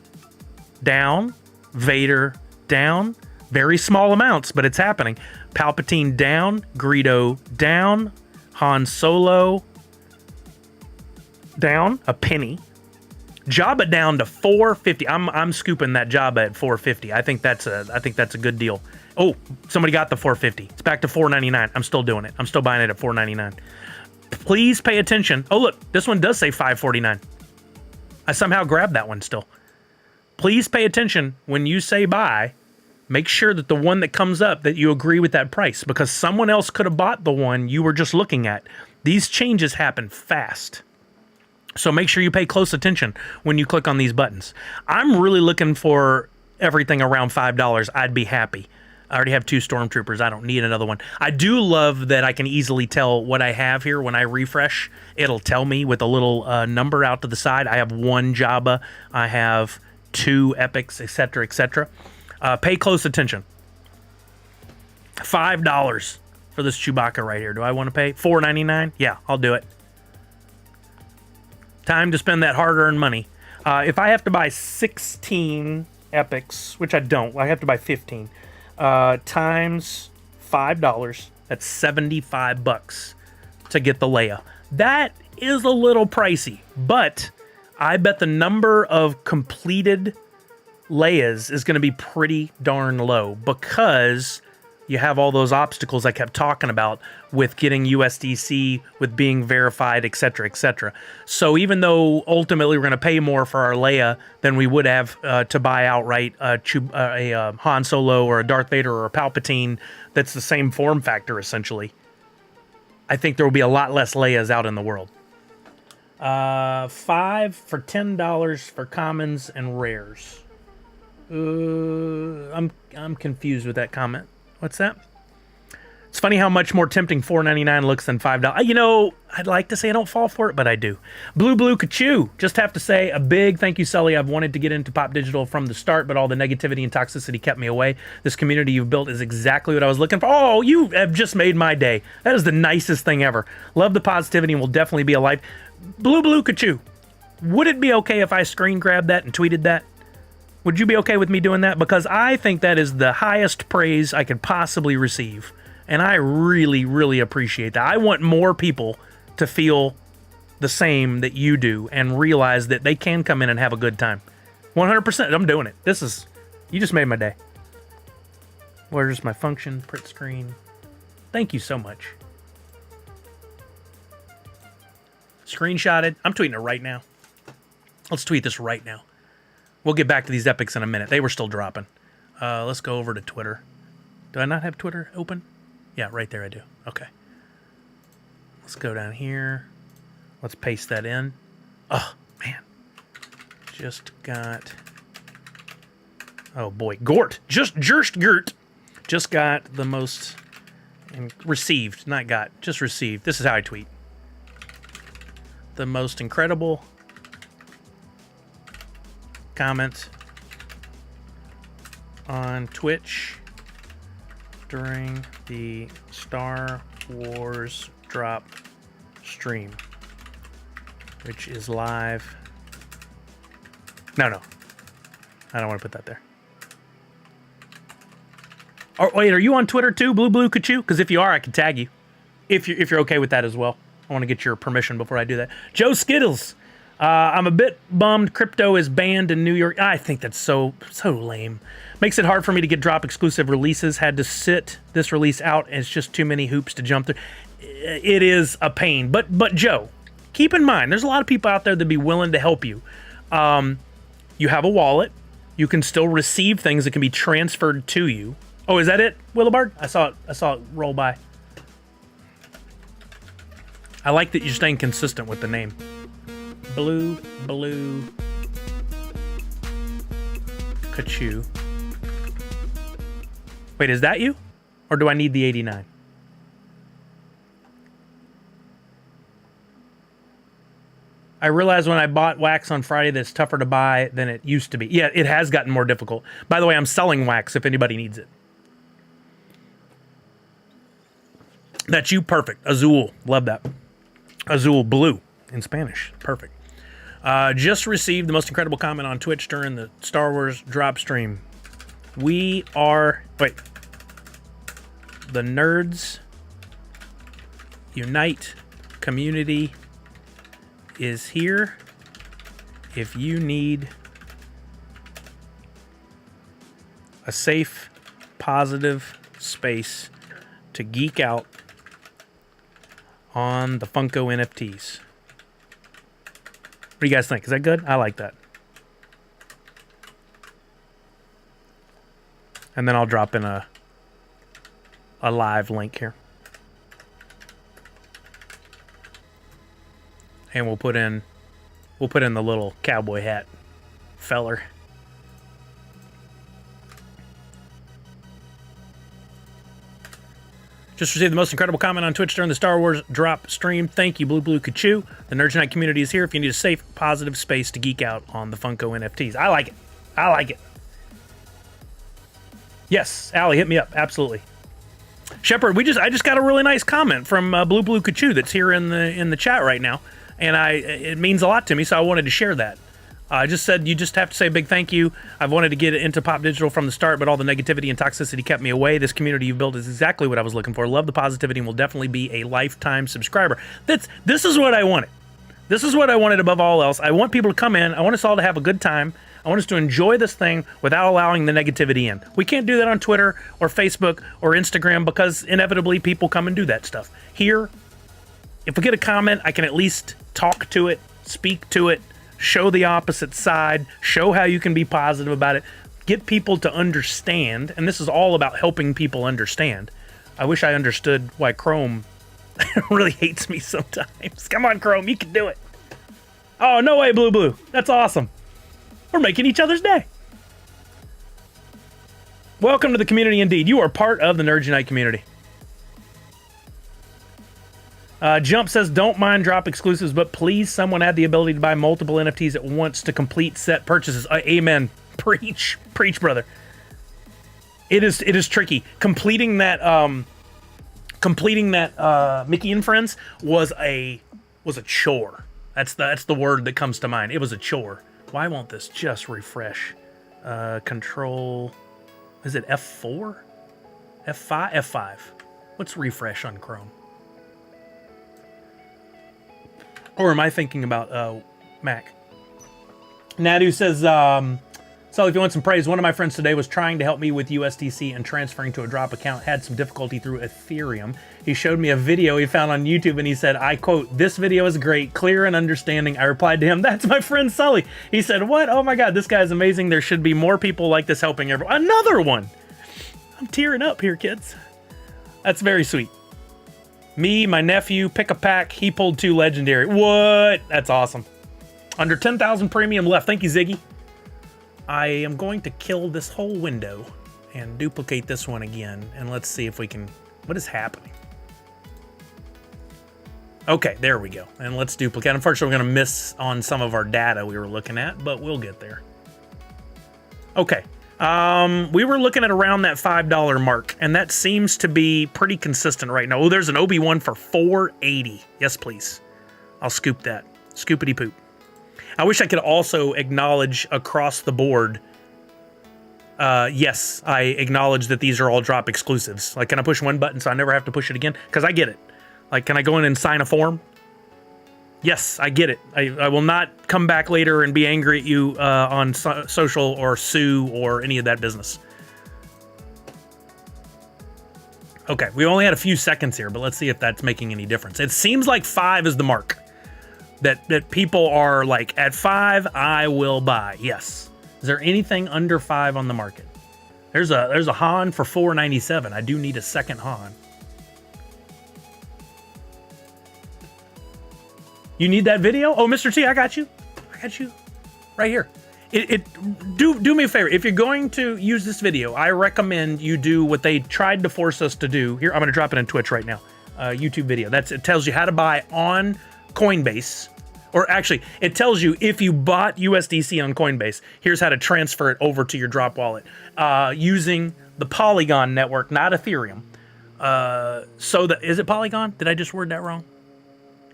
down, Vader down. Very small amounts, but it's happening. Palpatine down, Greedo down, Han Solo down, a penny. Jabba down to 450. I'm scooping that Jabba at 450. I think that's a good deal. Oh, somebody got the 450. It's back to 499. I'm still doing it. I'm still buying it at 499. Please pay attention. Oh, look, this one does say 549. I somehow grabbed that one still. Please pay attention when you say buy. Make sure that the one that comes up, that you agree with that price, because someone else could have bought the one you were just looking at. These changes happen fast. So make sure you pay close attention when you click on these buttons. I'm really looking for everything around $5. I'd be happy. I already have 2 Stormtroopers. I don't need another one. I do love that I can easily tell what I have here when I refresh. It'll tell me with a little number out to the side. I have 1 Jabba. I have 2 Epics, etc., etc. Pay close attention. $5 for this Chewbacca right here. Do I want to pay $4.99? Yeah, I'll do it. Time to spend that hard-earned money. If I have to buy 16 Epics, which I don't, I have to buy 15, times $5, that's 75 bucks to get the Leia. That is a little pricey, but I bet the number of completed Leias is going to be pretty darn low because you have all those obstacles I kept talking about with getting USDC, with being verified, etc., etc. So even though ultimately we're going to pay more for our Leia than we would have to buy outright a Han Solo or a Darth Vader or a Palpatine that's the same form factor, essentially, I think there will be a lot less Leias out in the world. $5 for $10 for commons and rares. I'm confused with that comment. What's that? It's funny how much more tempting $4.99 looks than $5. You know, I'd like to say I don't fall for it, but I do. Blue Kachoo. Just have to say a big thank you, Sully. I've wanted to get into Pop Digital from the start, but all the negativity and toxicity kept me away. This community you've built is exactly what I was looking for. Oh, you have just made my day. That is the nicest thing ever. Love the positivity and will definitely be a life. Blue Kachoo. Would it be okay if I screen grabbed that and tweeted that? Would you be okay with me doing that? Because I think that is the highest praise I could possibly receive. And I really, really appreciate that. I want more people to feel the same that you do and realize that they can come in and have a good time. 100%. I'm doing it. You just made my day. Where's my function? Print screen. Thank you so much. Screenshotted. I'm tweeting it right now. Let's tweet this right now. We'll get back to these epics in a minute. They were still dropping. Let's go over to Twitter. Do I not have Twitter open? Yeah, right there I do. Okay. Let's go down here. Let's paste that in. Oh, man. Just got... Oh, boy. Gort. Just Gert. Just got the most... Received. Not got. Just received. This is how I tweet. The most incredible... comment on Twitch during the Star Wars drop stream, which is live. No, I don't want to put that there. Oh, wait, are you on Twitter too, Blue Kachoo? Because if you are, I can tag you. If you're okay with that as well. I want to get your permission before I do that. Joe Skittles. I'm a bit bummed crypto is banned in New York. I think that's so lame. Makes it hard for me to get drop exclusive releases. Had to sit this release out. And it's just too many hoops to jump through. It is a pain. But Joe, keep in mind, there's a lot of people out there that'd be willing to help you. You have a wallet. You can still receive things that can be transferred to you. Oh, is that it, Willowbird? I saw it roll by. I like that you're staying consistent with the name. Blue Kachoo. Wait, is that you? Or do I need the 89? I realized when I bought wax on Friday that it's tougher to buy than it used to be. Yeah, it has gotten more difficult. By the way, I'm selling wax if anybody needs it. That's you, perfect. Azul, love that. Azul blue in Spanish, perfect. Just received the most incredible comment on Twitch during the Star Wars drop stream. We are... Wait. The Nerds Unite community is here. If you need a safe, positive space to geek out on the Funko NFTs. What do you guys think? Is that good? I like that. And then I'll drop in a live link here. And we'll put in the little cowboy hat feller. Just received the most incredible comment on Twitch during the Star Wars drop stream. Thank you, Blue Kachoo. The Nerd Unite community is here if you need a safe, positive space to geek out on the Funko NFTs. I like it. I like it. Yes, Allie, hit me up. Absolutely. Shepard, I just got a really nice comment from Blue Kachoo that's here in the chat right now, and it means a lot to me, so I wanted to share that. I just said you just have to say a big thank you. I've wanted to get into Pop Digital from the start, but all the negativity and toxicity kept me away. This community you've built is exactly what I was looking for. Love the positivity and will definitely be a lifetime subscriber. This is what I wanted. This is what I wanted above all else. I want people to come in. I want us all to have a good time. I want us to enjoy this thing without allowing the negativity in. We can't do that on Twitter or Facebook or Instagram because inevitably people come and do that stuff. Here, if we get a comment, I can at least talk to it, speak to it, show the opposite side, show how you can be positive about it, get people to understand, and this is all about helping people understand. I wish I understood why Chrome really hates me sometimes. Come on, Chrome, you can do it. Oh, no way, Blue. That's awesome. We're making each other's day. Welcome to the community indeed. You are part of the Nerd Unite community. Jump says, don't mind drop exclusives, but please someone add the ability to buy multiple NFTs at once to complete set purchases. Amen. Preach, brother. It is tricky. Completing that Mickey and Friends was a chore. That's the word that comes to mind. It was a chore. Why won't this just refresh? Control, is it F4? F5? F5. What's refresh on Chrome? Or am I thinking about Mac? Nadu says, so if you want some praise, one of my friends today was trying to help me with USDC and transferring to a drop account, had some difficulty through Ethereum. He showed me a video he found on YouTube and he said, I quote, "This video is great, clear and understanding." I replied to him, "That's my friend Sully." He said, "What? Oh my God, this guy's amazing. There should be more people like this helping everyone." Another one. I'm tearing up here, kids. That's very sweet. Me, my nephew, pick a pack. He pulled 2 legendary. What? That's awesome. Under 10,000 premium left. Thank you, Ziggy. I am going to kill this whole window and duplicate this one again. And let's see if we can... What is happening? Okay, there we go. And let's duplicate. Unfortunately, we're going to miss on some of our data we were looking at, but we'll get there. Okay. We were looking at around that $5 mark, and that seems to be pretty consistent right now. Oh, there's an Obi-Wan for $4.80. Yes, please. I'll scoop that. Scoopity poop. I wish I could also acknowledge across the board. Yes, I acknowledge that these are all drop exclusives. Like, can I push one button so I never have to push it again? Because I get it. Like, can I go in and sign a form? Yes, I get it. I will not come back later and be angry at you on social or sue or any of that business. Okay, we only had a few seconds here, but let's see if that's making any difference. It seems like 5 is the mark. That people are like, at 5, I will buy. Yes. Is there anything under 5 on the market? There's a Han for $4.97. I do need a second Han. You need that video? Oh, Mr. T, I got you. I got you right here. Do me a favor. If you're going to use this video, I recommend you do what they tried to force us to do. Here, I'm going to drop it in Twitch right now. YouTube video. It tells you how to buy on Coinbase. Or actually, it tells you if you bought USDC on Coinbase, here's how to transfer it over to your drop wallet. Using the Polygon network, not Ethereum. Is it Polygon? Did I just word that wrong?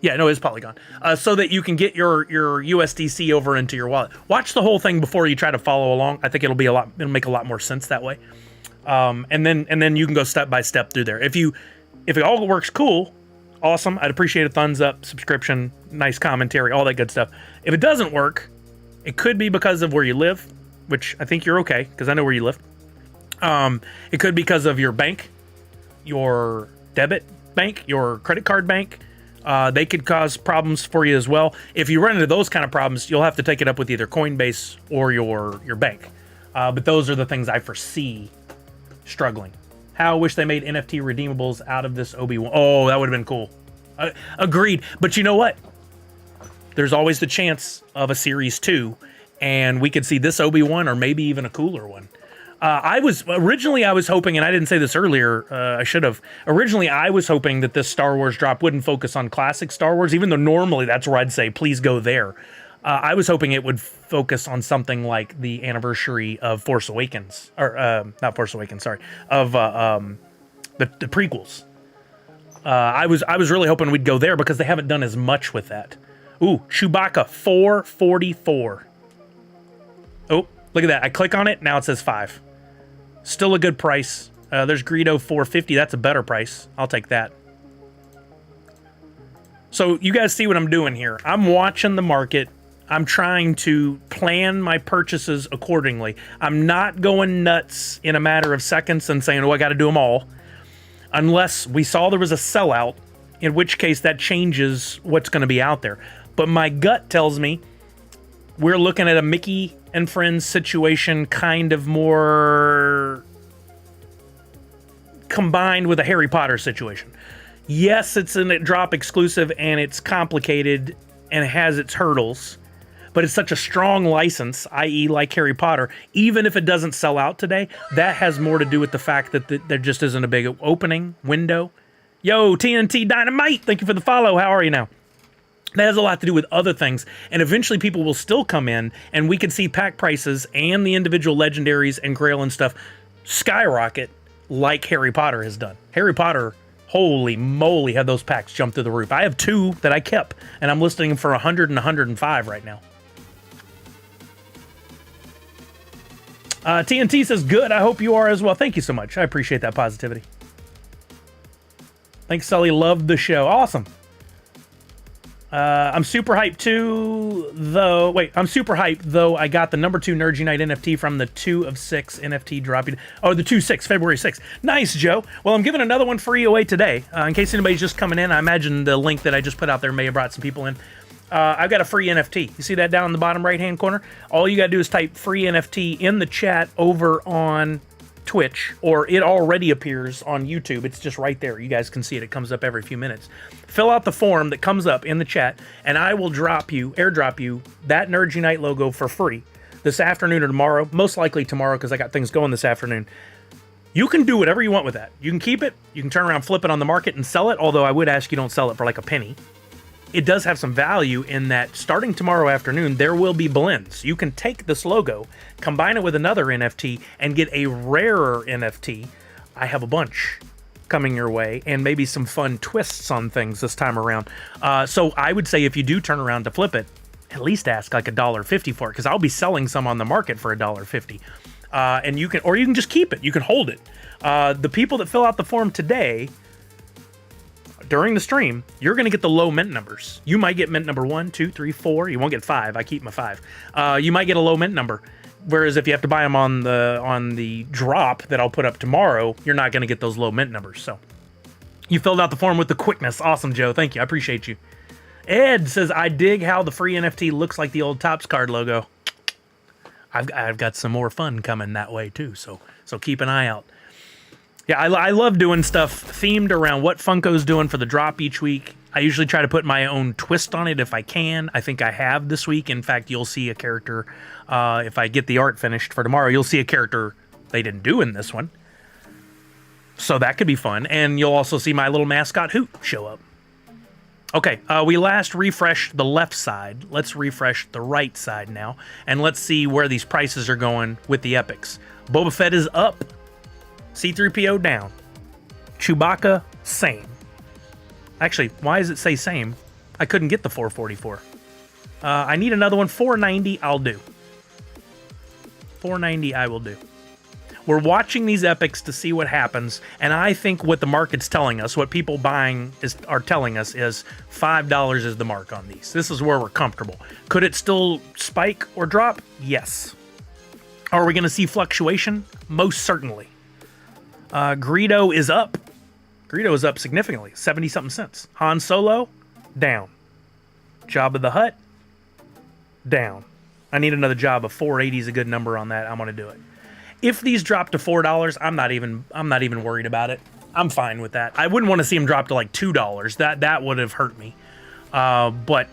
Yeah, no, it's Polygon. So that you can get your USDC over into your wallet. Watch the whole thing before you try to follow along. I think it'll make a lot more sense that way. And then you can go step by step through there. If it all works cool, awesome. I'd appreciate a thumbs up, subscription, nice commentary, all that good stuff. If it doesn't work, it could be because of where you live, which I think you're okay because I know where you live. It could be because of your bank, your debit bank, your credit card bank. They could cause problems for you as well. If you run into those kind of problems, you'll have to take it up with either Coinbase or your bank. But those are the things I foresee struggling. How I wish they made NFT redeemables out of this Obi-Wan. Oh, that would have been cool. Agreed. But you know what? There's always the chance of a Series 2, and we could see this Obi-Wan or maybe even a cooler one. I was hoping, and I didn't say this earlier, I should have. Originally, I was hoping that this Star Wars drop wouldn't focus on classic Star Wars, even though normally that's where I'd say, please go there. I was hoping it would focus on something like the anniversary of Force Awakens, or not Force Awakens, sorry, of the prequels. I was really hoping we'd go there because they haven't done as much with that. Ooh, Chewbacca, $444. Oh, look at that. I click on it, now it says 5. Still a good price. There's Greedo, $450. That's a better price. I'll take that. So you guys see what I'm doing here. I'm watching the market. I'm trying to plan my purchases accordingly. I'm not going nuts in a matter of seconds and saying, oh, I got to do them all. Unless we saw there was a sellout, in which case that changes what's going to be out there. But my gut tells me we're looking at a Mickey and Friends situation, kind of more combined with a Harry Potter situation. Yes, it's a drop exclusive and it's complicated and it has its hurdles, but it's such a strong license, i.e. like Harry Potter, even if it doesn't sell out today, that has more to do with the fact that there just isn't a big opening window. Yo, TNT Dynamite, thank you for the follow. How are you now? That has a lot to do with other things, and eventually people will still come in, and we can see pack prices and the individual legendaries and Grail and stuff skyrocket like Harry Potter has done. Harry Potter, holy moly, had those packs jump through the roof. I have 2 that I kept, and I'm listing them for 100 and 105 right now. TNT says, good, I hope you are as well. Thank you so much. I appreciate that positivity. Thanks, Sully. Loved the show. Awesome. I'm super hyped too, though. Wait, I'm super hyped, though. I got the number 2 Nerd Unite NFT from the 2 of 6 NFT dropping. Oh, the 2/6, February 6th. Nice, Joe. Well, I'm giving another one free away today. In case anybody's just coming in, I imagine the link that I just put out there may have brought some people in. I've got a free NFT. You see that down in the bottom right-hand corner? All you got to do is type free NFT in the chat over on Twitch, or it already appears on YouTube. It's just right there. You guys can see it. It comes up every few minutes. Fill out the form that comes up in the chat, and I will airdrop you that Nerds Unite logo for free this afternoon or tomorrow. Most likely tomorrow because I got things going this afternoon. You can do whatever you want with that. You can keep it. You can turn around, flip it on the market, and sell it, although I would ask you don't sell it for like a penny. It does have some value in that starting tomorrow afternoon, there will be blends. You can take this logo, combine it with another NFT, and get a rarer NFT. I have a bunch coming your way, and maybe some fun twists on things this time around. So I would say if you do turn around to flip it, at least ask like $1.50 for it, because I'll be selling some on the market for $1.50. And you can just keep it. You can hold it. The people that fill out the form today, during the stream, you're going to get the low mint numbers. You might get mint number 1, 2, 3, 4. You won't get 5. I keep my 5. You might get a low mint number. Whereas if you have to buy them on the drop that I'll put up tomorrow, you're not going to get those low mint numbers. So you filled out the form with the quickness. Awesome, Joe. Thank you. I appreciate you. Ed says, I dig how the free NFT looks like the old Topps card logo. I've got some more fun coming that way too. So keep an eye out. Yeah, I love doing stuff themed around what Funko's doing for the drop each week. I usually try to put my own twist on it if I can. I think I have this week. In fact, you'll see a character, if I get the art finished for tomorrow, you'll see a character they didn't do in this one. So that could be fun. And you'll also see my little mascot Hoot show up. Okay, we last refreshed the left side. Let's refresh the right side now. And let's see where these prices are going with the epics. Boba Fett is up. C-3PO down. Chewbacca, same. Actually, why does it say same? I couldn't get the 444. I need another one. 490, I'll do. 490, I will do. We're watching these epics to see what happens, and I think what the market's telling us, what people buying are telling us, is $5 is the mark on these. This is where we're comfortable. Could it still spike or drop? Yes. Are we going to see fluctuation? Most certainly. Greedo is up. Greedo is up significantly, 70-something cents. Han Solo, down. Jabba the Hutt, down. I need another Jabba. 480 is a good number on that. I'm going to do it. If these drop to $4, I'm not even worried about it. I'm fine with that. I wouldn't want to see them drop to like $2. That would have hurt me. But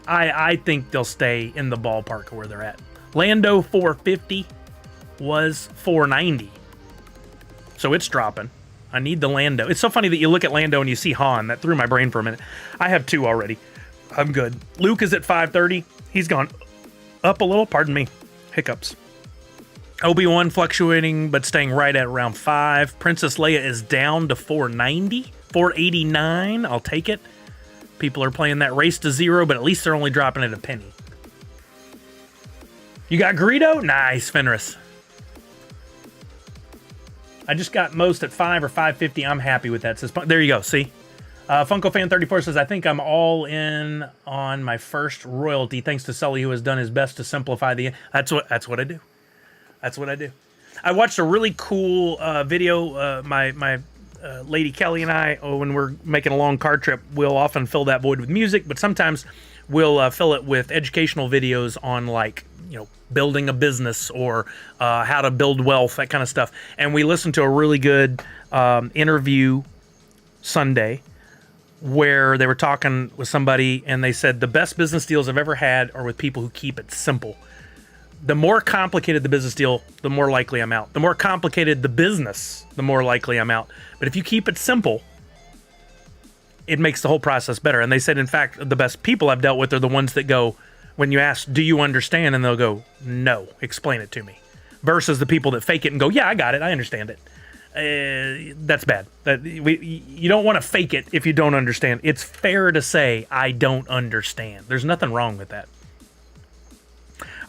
I think they'll stay in the ballpark of where they're at. Lando 450 was 490. So it's dropping. I need the Lando. It's so funny that you look at Lando and you see Han. That threw my brain for a minute. I have 2 already. I'm good. Luke is at 530. He's gone up a little. Pardon me. Hiccups. Obi-Wan fluctuating, but staying right at around 5. Princess Leia is down to 490. 489. I'll take it. People are playing that race to 0, but at least they're only dropping it a penny. You got Greedo? Nice, Fenris. I just got most at 5 or 550. I'm happy with that. There you go. See? Funko Fan 34 says, I think I'm all in on my first royalty, thanks to Sully, who has done his best to simplify the... That's what I do. That's what I do. I watched a really cool video. My lady Kelly and I, when we're making a long car trip, we'll often fill that void with music, but sometimes we'll fill it with educational videos on, like, building a business or how to build wealth, that kind of stuff. And we listened to a really good interview Sunday where they were talking with somebody and they said the best business deals I've ever had are with people who keep it simple. The more complicated the business deal, the more likely I'm out. The more complicated the business, the more likely I'm out. But if you keep it simple, it makes the whole process better. And they said, in fact, the best people I've dealt with are the ones that go, when you ask, do you understand? And they'll go, no, explain it to me. Versus the people that fake it and go, yeah, I got it, I understand it. That's bad. You don't want to fake it if you don't understand. It's fair to say, I don't understand. There's nothing wrong with that.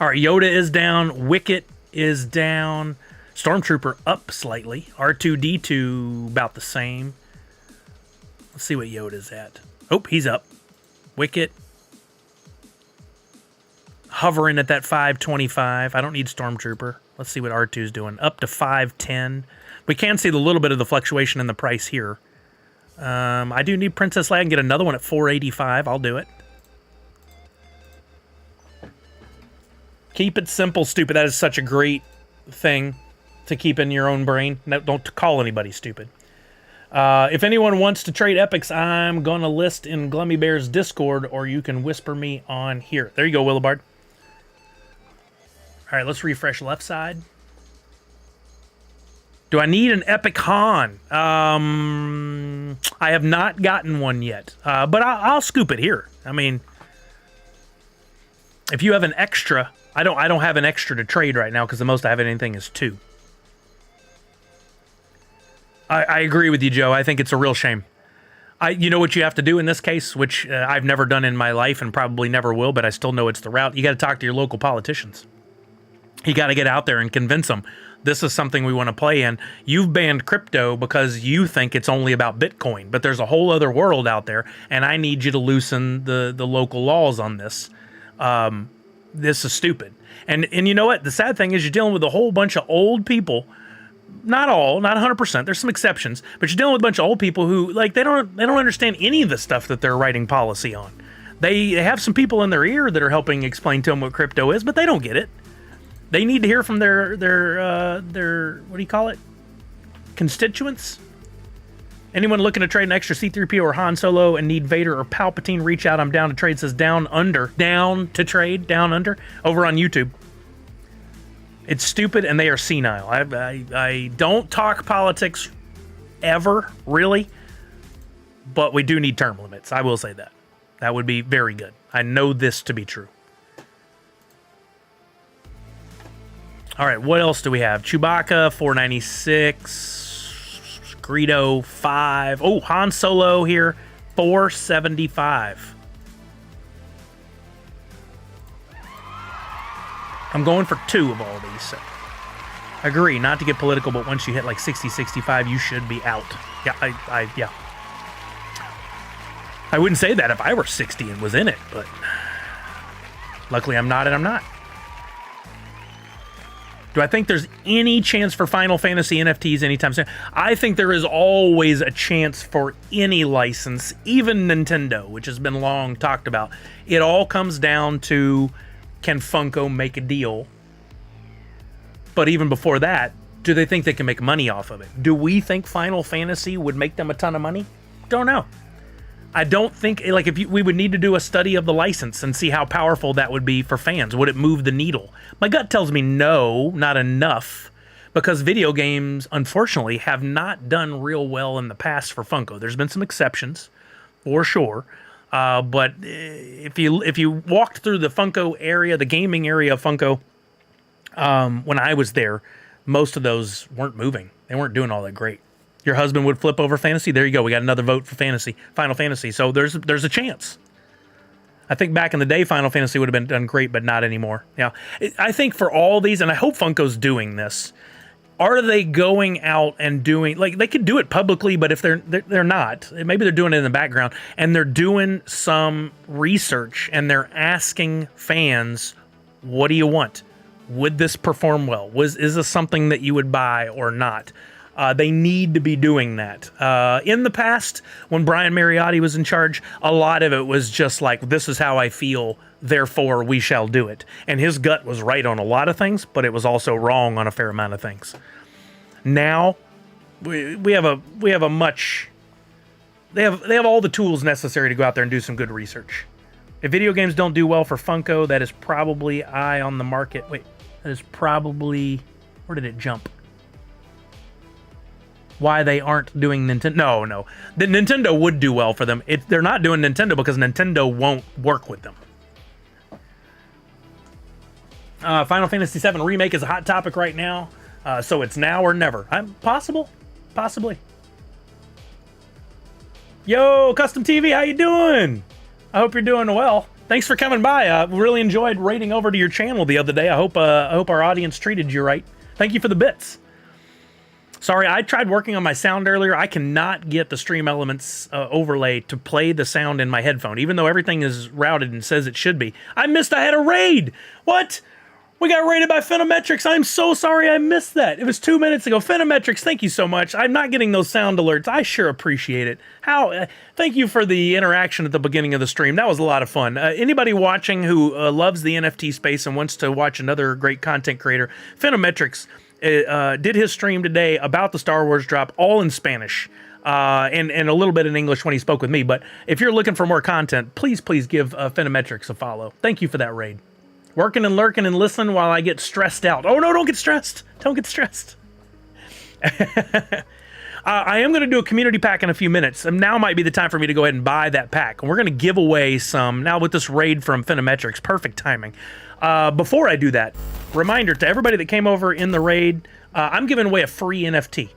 All right, Yoda is down. Wicket is down. Stormtrooper up slightly. R2-D2 about the same. Let's see what Yoda's at. Oh, he's up. Wicket hovering at that 525. I don't need Stormtrooper. Let's see what R2's doing. Up to 510. We can see the little bit of the fluctuation in the price here. I do need Princess Leia and get another one at 485. I'll do it. Keep it simple, stupid. That is such a great thing to keep in your own brain. No, don't call anybody stupid. If anyone wants to trade epics, I'm going to list in Glummy Bear's Discord, or you can whisper me on here. There you go, Willibard. All right, let's refresh left side. Do I need an epic Han? I have not gotten one yet, but I'll scoop it here. I mean, if you have an extra... I don't have an extra to trade right now because the most I have anything is 2. I agree with you, Joe. I think it's a real shame. You know what you have to do in this case, which I've never done in my life and probably never will, but I still know it's the route. You got to talk to your local politicians. You got to get out there and convince them this is something we want to play in. You've banned crypto because you think it's only about Bitcoin, but there's a whole other world out there, and I need you to loosen the local laws on this. This is stupid. And you know what? The sad thing is you're dealing with a whole bunch of old people. Not all, not 100%. There's some exceptions, but you're dealing with a bunch of old people who, like, they don't understand any of the stuff that they're writing policy on. They have some people in their ear that are helping explain to them what crypto is, but they don't get it. They need to hear from their what do you call it? Constituents. Anyone looking to trade an extra C-3PO or Han Solo and need Vader or Palpatine, reach out. I'm down to trade. Says down under. Down to trade. Down under. Over on YouTube. It's stupid and they are senile. I don't talk politics ever, really. But we do need term limits. I will say that. That would be very good. I know this to be true. All right, what else do we have? Chewbacca, 496. Greedo, 5. Oh, Han Solo here, 475. I'm going for 2 of all these. So. I agree, not to get political, but once you hit like 60, 65, you should be out. Yeah, yeah. I wouldn't say that if I were 60 and was in it, but luckily I'm not, and I'm not. Do I think there's any chance for Final Fantasy NFTs anytime soon? I think there is always a chance for any license, even Nintendo, which has been long talked about. It all comes down to, can Funko make a deal? But even before that, do they think they can make money off of it? Do we think Final Fantasy would make them a ton of money? Don't know. I don't think, like, we would need to do a study of the license and see how powerful that would be for fans. Would it move the needle? My gut tells me no, not enough, because video games, unfortunately, have not done real well in the past for Funko. There's been some exceptions, for sure, but if you walked through the Funko area, the gaming area of Funko, when I was there, most of those weren't moving. They weren't doing all that great. Your husband would flip over fantasy. There you go. We got another vote for fantasy, Final Fantasy. So there's a chance. I think back in the day, Final Fantasy would have been done great, but not anymore. Yeah, I think for all these, and I hope Funko's doing this. Are they going out and doing, like, they could do it publicly, but if they're not, maybe they're doing it in the background, and they're doing some research and they're asking fans, what do you want? Would this perform well? Is this something that you would buy or not? They need to be doing that. In the past, when Brian Mariotti was in charge, a lot of it was just like, this is how I feel, therefore we shall do it. And his gut was right on a lot of things, but it was also wrong on a fair amount of things. Now, we have a much... They have all the tools necessary to go out there and do some good research. If video games don't do well for Funko, that is probably eye on the market. Wait, that is probably... Where did it jump? Why they aren't doing Nintendo. No. The Nintendo would do well for them. They're not doing Nintendo because Nintendo won't work with them. Final Fantasy VII Remake is a hot topic right now. So it's now or never. Possibly. Yo, Custom TV, how you doing? I hope you're doing well. Thanks for coming by. Really enjoyed raiding over to your channel the other day. I hope our audience treated you right. Thank you for the bits. Sorry, I tried working on my sound earlier. I cannot get the Stream Elements overlay to play the sound in my headphone, even though everything is routed and says it should be. I had a raid. What? We got raided by Phenometrics. I'm so sorry I missed that. It was 2 minutes ago. Phenometrics, thank you so much. I'm not getting those sound alerts. I sure appreciate it. Thank you for the interaction at the beginning of the stream. That was a lot of fun. Anybody watching who loves the NFT space and wants to watch another great content creator, Phenometrics did his stream today about the Star Wars drop, all in Spanish, and a little bit in English when he spoke with me. But if you're looking for more content, please give Phenometrics a follow. Thank you for that raid. Working and lurking and listening while I get stressed out. Oh no, don't get stressed. Don't get stressed. I am going to do a community pack in a few minutes. And now might be the time for me to go ahead and buy that pack. And we're going to give away some, now with this raid from Phenometrics, perfect timing. Before I do that, reminder to everybody that came over in the raid, I'm giving away a free NFT.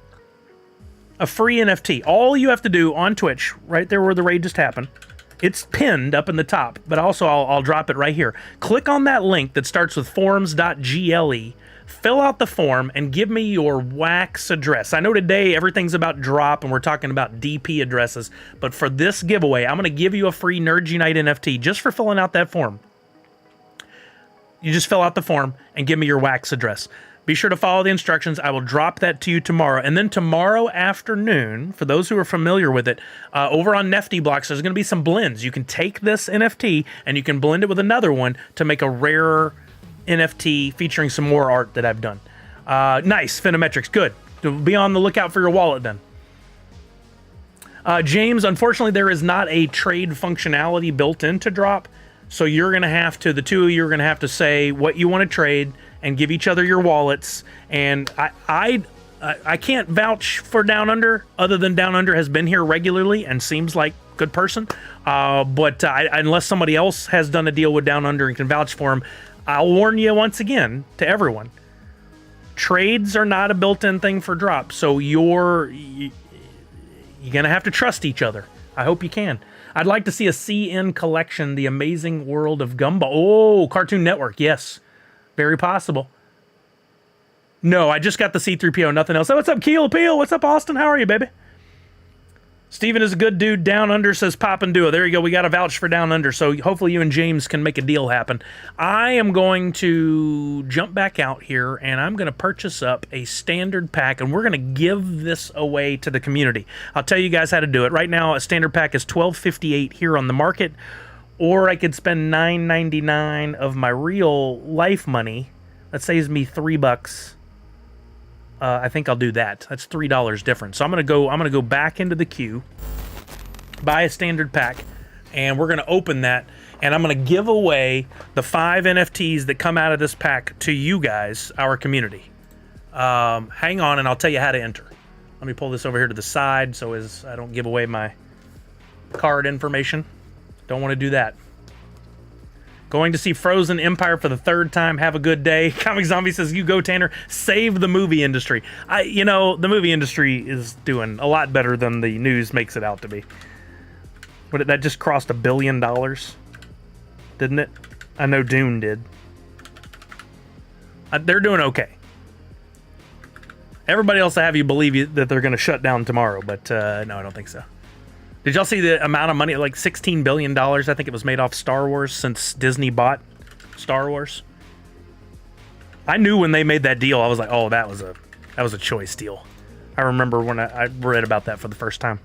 A free NFT. All you have to do on Twitch, right there where the raid just happened, it's pinned up in the top, but also I'll drop it right here. Click on that link that starts with forums.gle, fill out the form, and give me your wax address. I know today everything's about drop and we're talking about DP addresses, but for this giveaway, I'm going to give you a free Nerds Unite NFT just for filling out that form. You just fill out the form and give me your wax address. Be sure to follow the instructions. I will drop that to you tomorrow. And then tomorrow afternoon, for those who are familiar with it, over on NFT Blocks, there's going to be some blends. You can take this NFT and you can blend it with another one to make a rarer NFT featuring some more art that I've done. Nice, Phenometrics, good. Be on the lookout for your wallet then. James, unfortunately, there is not a trade functionality built into Drop. So you're going to have to, the two of you are going to have to say what you want to trade and give each other your wallets. And I can't vouch for Down Under, other than Down Under has been here regularly and seems like a good person. But unless somebody else has done a deal with Down Under and can vouch for him, I'll warn you once again to everyone. Trades are not a built-in thing for Drop. So you're going to have to trust each other. I hope you can. I'd like to see a CN collection, The Amazing World of Gumball. Oh, Cartoon Network, yes. Very possible. No, I just got the C3PO, nothing else. So what's up, Keel Peel? What's up, Austin? How are you, baby? Steven is a good dude. Down Under says Pop and Duo. There you go. We got a vouch for Down Under. So hopefully you and James can make a deal happen. I am going to jump back out here, and I'm going to purchase up a standard pack, and we're going to give this away to the community. I'll tell you guys how to do it. Right now, a standard pack is $12.58 here on the market, or I could spend $9.99 of my real life money. That saves me $3. I think I'll do that. That's $3 difference. So I'm gonna go back into the queue, buy a standard pack, and we're gonna open that, and I'm gonna give away the 5 NFTs that come out of this pack to you guys, our community. Hang on, and I'll tell you how to enter. Let me pull this over here to the side so as I don't give away my card information. Don't want to do that. Going to see Frozen Empire for the 3rd time. Have a good day. Comic Zombie says, you go, Tanner. Save the movie industry. The movie industry is doing a lot better than the news makes it out to be. But that just crossed $1 billion, didn't it? I know Dune did. They're doing okay. Everybody else will have you believe that they're going to shut down tomorrow, but no, I don't think so. Did y'all see the amount of money, like $16 billion, I think it was made off Star Wars since Disney bought Star Wars? I knew when they made that deal, I was like, oh, that was a choice deal. I remember when I read about that for the first time.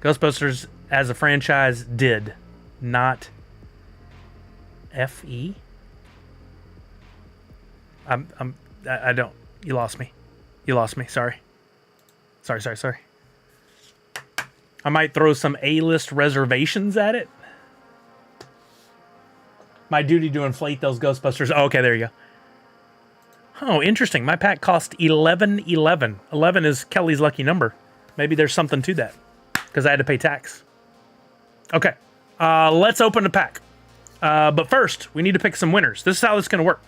Ghostbusters as a franchise did not FE. I don't. You lost me. Sorry. Sorry. I might throw some A-list reservations at it. My duty to inflate those Ghostbusters. Oh, okay, there you go. Oh, interesting. My pack cost $11.11. 11 is Kelly's lucky number. Maybe there's something to that, because I had to pay tax. Okay, let's open the pack. But first, we need to pick some winners. This is how it's going to work.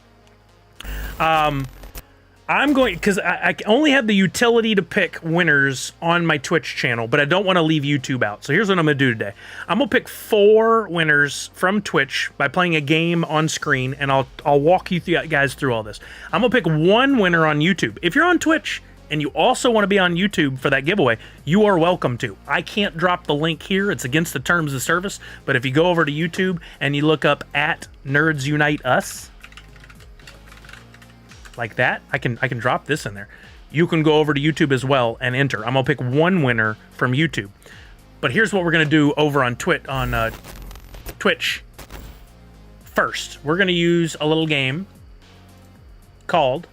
I'm going, because I only have the utility to pick winners on my Twitch channel, but I don't want to leave YouTube out. So here's what I'm going to do today. I'm going to pick 4 winners from Twitch by playing a game on screen, and I'll walk you guys through all this. I'm going to pick 1 winner on YouTube. If you're on Twitch and you also want to be on YouTube for that giveaway, you are welcome to. I can't drop the link here. It's against the terms of service. But if you go over to YouTube and you look up @NerdsUniteUs, like that, I can drop this in there. You can go over to YouTube as well and enter. I'm gonna pick 1 winner from YouTube. But here's what we're gonna do over on Twitch. First, we're gonna use a little game called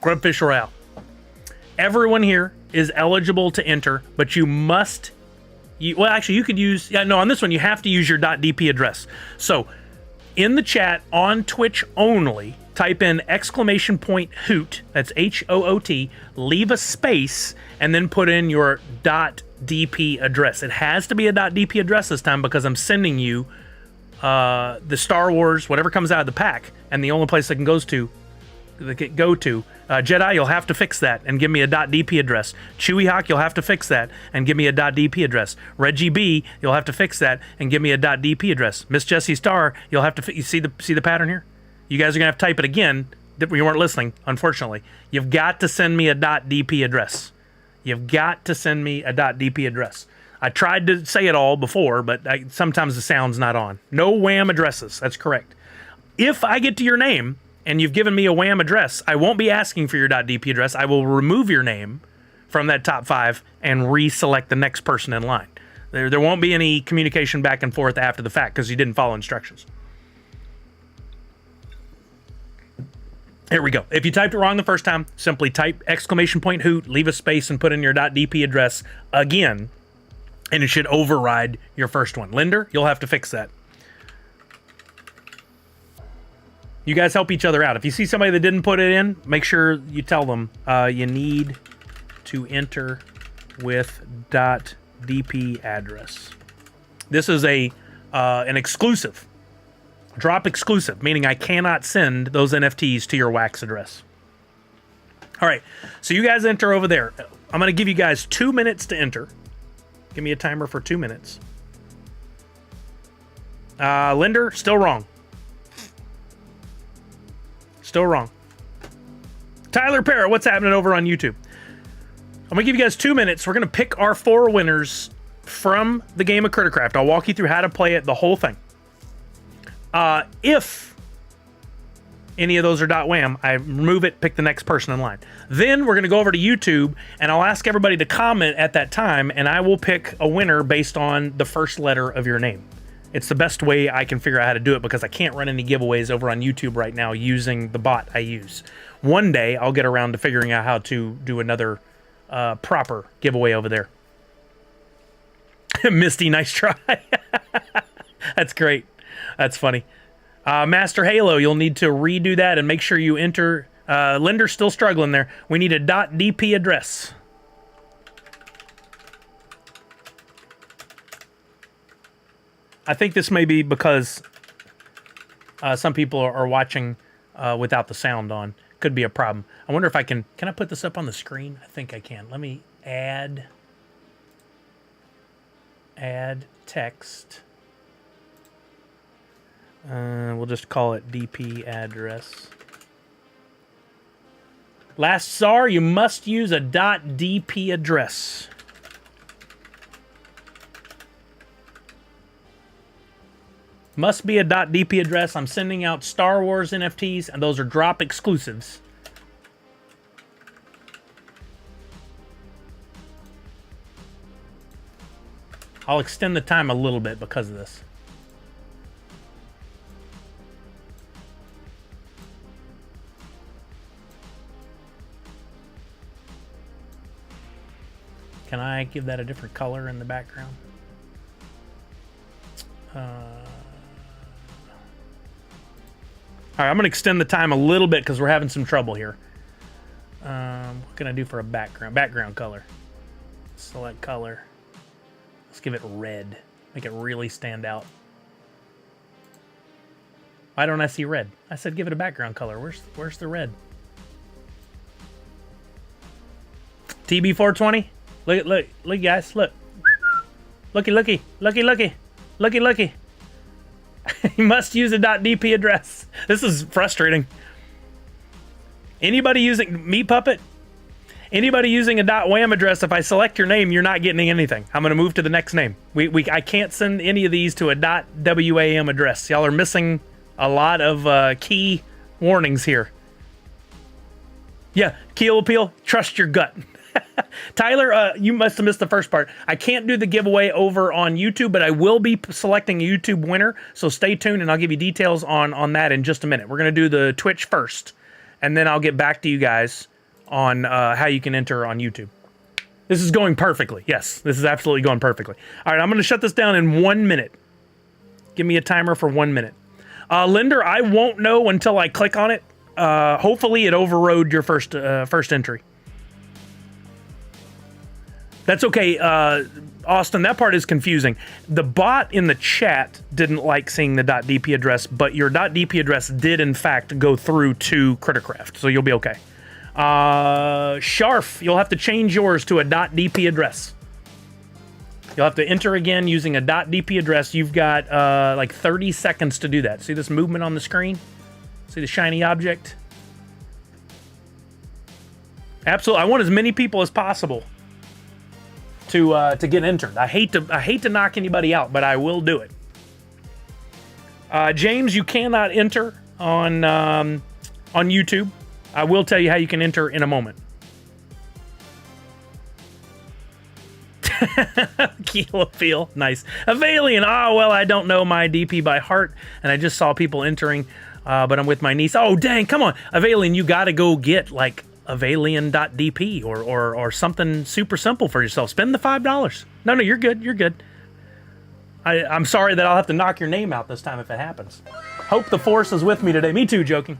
Grubfish Royale. Everyone here is eligible to enter, but you must. Well, actually, you could use. Yeah, no, on this one you have to use your .dp address. So, in the chat on Twitch only, type in !hoot, that's HOOT, leave a space, and then put in your .dp address. It has to be a .dp address this time because I'm sending you the Star Wars, whatever comes out of the pack, and the only place I can go to, Jedi, you'll have to fix that and give me a .dp address. Chewy Hawk, you'll have to fix that and give me a .dp address. Reggie B, you'll have to fix that and give me a .dp address. Miss Jessie Star, you'll have to you see the pattern here? You guys are gonna have to type it again. You weren't listening, unfortunately. You've got to send me a .dp address. You've got to send me a .dp address. I tried to say it all before, but sometimes the sound's not on. No wham addresses. That's correct. If I get to your name and you've given me a wham address, I won't be asking for your .dp address. I will remove your name from that top 5 and reselect the next person in line. There won't be any communication back and forth after the fact because you didn't follow instructions. Here we go. If you typed it wrong the first time, simply type !hoot, leave a space, and put in your .dp address again, and it should override your first one. Linder, you'll have to fix that. You guys help each other out. If you see somebody that didn't put it in, make sure you tell them you need to enter with .dp address. This is an exclusive. Drop exclusive, meaning I cannot send those NFTs to your wax address. All right, so you guys enter over there. I'm going to give you guys 2 minutes to enter. Give me a timer for 2 minutes. Linder, still wrong. Still wrong. Tyler Parrott, what's happening over on YouTube? I'm going to give you guys 2 minutes. We're going to pick our 4 winners from the game of Crittercraft. I'll walk you through how to play it, the whole thing. If any of those are .wham, I remove it, pick the next person in line. Then we're going to go over to YouTube, and I'll ask everybody to comment at that time, and I will pick a winner based on the first letter of your name. It's the best way I can figure out how to do it because I can't run any giveaways over on YouTube right now using the bot I use. One day, I'll get around to figuring out how to do another proper giveaway over there. Misty, nice try. That's great. That's funny. Master Halo, you'll need to redo that and make sure you enter. Linder's still struggling there. We need a .dp address. I think this may be because some people are watching without the sound on. Could be a problem. I wonder if I can I put this up on the screen? I think I can. Let me add text. We'll just call it DP address. Last czar, you must use a .dp address. Must be a .dp address. I'm sending out Star Wars NFTs, and those are drop exclusives. I'll extend the time a little bit because of this. Can I give that a different color in the background? All right, I'm going to extend the time a little bit because we're having some trouble here. What can I do for a background? Background color. Select color. Let's give it red. Make it really stand out. Why don't I see red? I said give it a background color. Where's the red? TB420? Look, guys, look. Looky. You must use a .dp address. This is frustrating. Anybody using Meat Puppet? Anybody using a .wham address, if I select your name, you're not getting anything. I'm going to move to the next name. I can't send any of these to a .wam address. Y'all are missing a lot of key warnings here. Yeah, Keel Appeal, trust your gut. Tyler, you must have missed the first part. I can't do the giveaway over on YouTube, but I will be selecting a YouTube winner, so stay tuned, and I'll give you details on that in just a minute. We're going to do the Twitch first, and then I'll get back to you guys on how you can enter on YouTube. This is going perfectly. Yes, this is absolutely going perfectly. All right, I'm going to shut this down in 1 minute. Give me a timer for 1 minute. Linder, I won't know until I click on it. Hopefully it overrode your first entry. That's okay, Austin, that part is confusing. The bot in the chat didn't like seeing the .dp address, but your .dp address did, in fact, go through to Crittercraft, so you'll be okay. Sharf, you'll have to change yours to a .dp address. You'll have to enter again using a .dp address. You've got like 30 seconds to do that. See this movement on the screen? See the shiny object? Absolutely, I want as many people as possible to get entered. I hate to knock anybody out, but I will do it. James, you cannot enter on YouTube. I will tell you how you can enter in a moment. Keel Appeal, nice. Avalian, well, I don't know my DP by heart, and I just saw people entering, but I'm with my niece. Oh, dang, come on. Avalian, you got to go get, like, Avalian.dp or something super simple for yourself. Spend the $5. No, you're good. I'm sorry that I'll have to knock your name out this time if it happens. Hope the force is with me today. Me too, joking.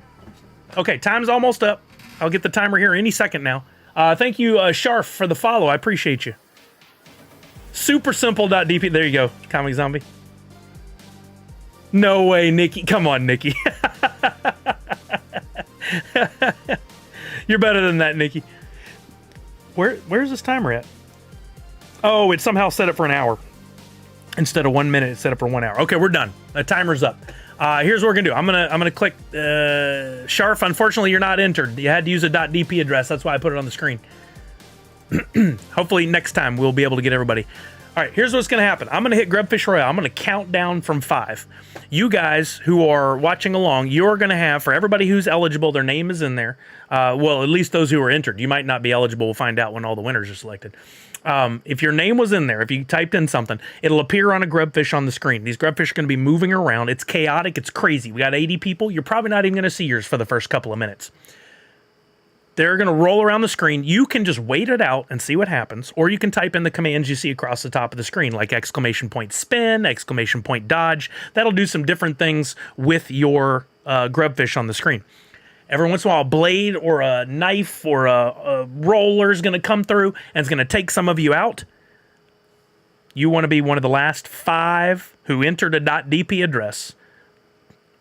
Okay, time's almost up. I'll get the timer here any second now. Thank you, Sharf, for the follow. I appreciate you. Super simple.dp. There you go, Comic Zombie. No way, Nikki. Come on, Nikki. You're better than that, Nikki. Where's this timer at? Oh, it somehow set it for an hour. instead of 1 minute. It's set up for 1 hour. Okay, we're done. The timer's up. Here's what we're gonna do. I'm gonna click Sharf. Unfortunately, you're not entered. You had to use a .dp address. That's why I put it on the screen. Hopefully next time we'll be able to get everybody. All right, here's what's gonna happen. I'm gonna hit Grubfish Royale. I'm gonna count down from 5. You guys who are watching along, you're gonna have, for everybody who's eligible, their name is in there. Well, at least those who are entered. You might not be eligible. We'll find out when all the winners are selected. If your name was in there, if you typed in something, it'll appear on a grubfish on the screen. These grubfish are going to be moving around. It's chaotic. It's crazy. We got 80 people. You're probably not even going to see yours for the first couple of minutes. They're going to roll around the screen. You can just wait it out and see what happens, or you can type in the commands you see across the top of the screen, like !spin, !dodge. That'll do some different things with your grubfish on the screen. Every once in a while, a blade or a knife or a roller is going to come through and it's going to take some of you out. You want to be one of the last 5 who entered a .dp address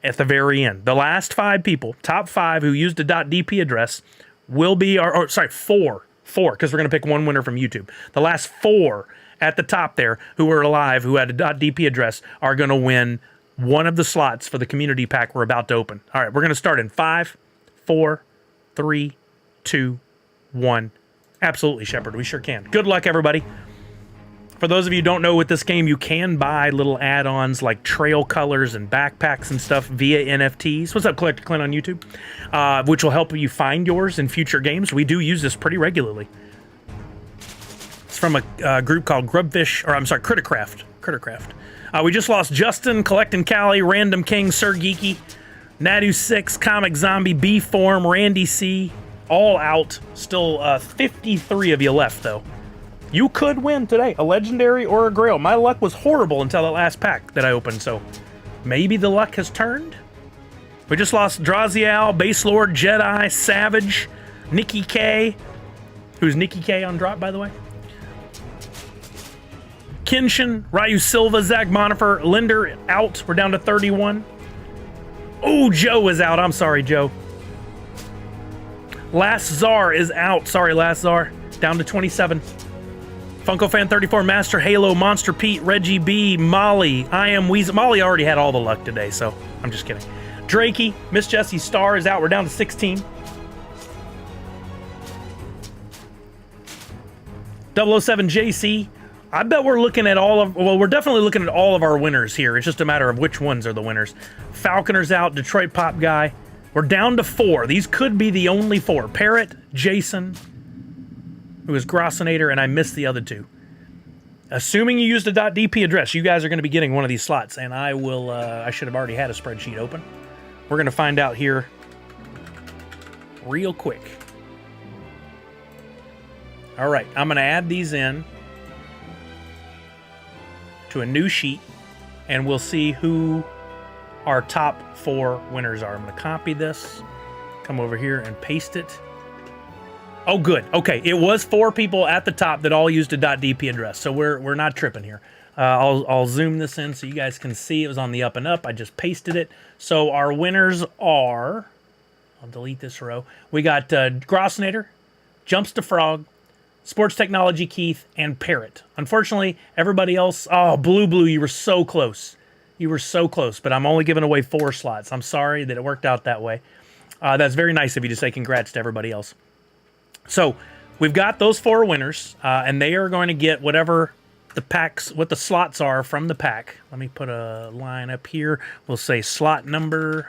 at the very end. The last 5 people, top 5 who used a .dp address will be, sorry, 4, because we're going to pick one winner from YouTube. The last 4 at the top there who were alive, who had a .dp address, are going to win one of the slots for the community pack we're about to open. All right, we're going to start in 5, 4, 3, 2, 1. Absolutely, Shepard. We sure can. Good luck, everybody. For those of you who don't know, with this game, you can buy little add-ons like trail colors and backpacks and stuff via NFTs. What's up, Collector Clint on YouTube? Which will help you find yours in future games. We do use this pretty regularly. It's from a group called Crittercraft. We just lost Justin, Collectin' Cali, Random King, Sir Geeky, Nadu6, Comic Zombie, B-Form, Randy C, all out. Still 53 of you left, though. You could win today, a legendary or a grail. My luck was horrible until that last pack that I opened, so maybe the luck has turned. We just lost Draziel, Base Lord, Jedi, Savage, Nikki K. Who's Nikki K on drop, by the way? Kenshin, Ryu Silva, Zach Monifer, Linder out. We're down to 31. Oh, Joe is out. I'm sorry, Joe. Last Czar is out. Sorry, Last Czar. Down to 27. Funko Fan 34, Master Halo, Monster Pete, Reggie B, Molly, I Am Weasel. Molly already had all the luck today, so I'm just kidding. Drakey, Miss Jessie Star is out. We're down to 16. 007 JC. I bet we're looking at we're definitely looking at all of our winners here. It's just a matter of which ones are the winners. Falconer's out, Detroit Pop Guy. We're down to 4. These could be the only 4. Parrot, Jason, who is Grossinator, and I missed the other 2. Assuming you used a .dp address, you guys are going to be getting one of these slots, and I will, I should have already had a spreadsheet open. We're going to find out here real quick. All right, I'm going to add these in to a new sheet, and we'll see who our top 4 winners are. I'm going to copy this, come over here and paste it. Oh, good. Okay, it was 4 people at the top that all used a .dp address, so we're not tripping here. I'll zoom this in so you guys can see it was on the up and up. I just pasted it. So our winners are, I'll delete this row. We got Grossinator, Jumps to Frog, Sports Technology Keith, and Parrot. Unfortunately, everybody else, oh, Blue, you were so close. You were so close, but I'm only giving away 4 slots. I'm sorry that it worked out that way. That's very nice of you to say congrats to everybody else. So we've got those 4 winners, and they are going to get whatever the packs, what the slots are from the pack. Let me put a line up here. We'll say slot number,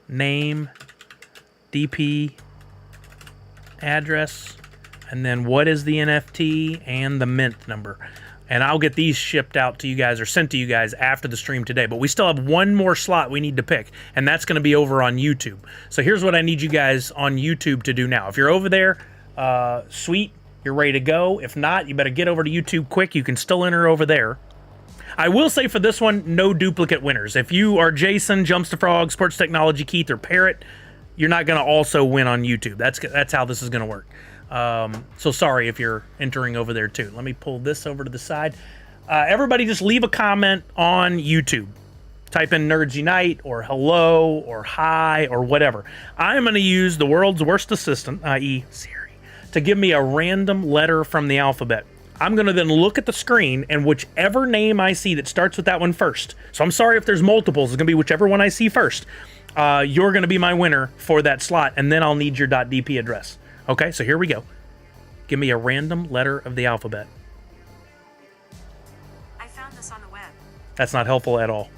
name, DP, address, and then what is the NFT and the mint number. And I'll get these shipped out to you guys or sent to you guys after the stream today. But we still have one more slot we need to pick, and that's going to be over on YouTube. So here's what I need you guys on YouTube to do now. If you're over there, sweet, you're ready to go. If not, you better get over to YouTube quick. You can still enter over there. I will say for this one, no duplicate winners. If you are Jason, Jumps to Frog, Sports Technology, Keith, or Parrot, you're not going to also win on YouTube. That's how this is going to work. So sorry if you're entering over there too. Let me pull this over to the side. Everybody just leave a comment on YouTube. Type in Nerds Unite or hello or hi or whatever. I'm going to use the world's worst assistant, i.e. Siri, to give me a random letter from the alphabet. I'm going to then look at the screen, and whichever name I see that starts with that one first. So I'm sorry if there's multiples. It's going to be whichever one I see first. You're going to be my winner for that slot, and then I'll need your .dp address. Okay, so here we go. Give me a random letter of the alphabet. I found this on the web. That's not helpful at all.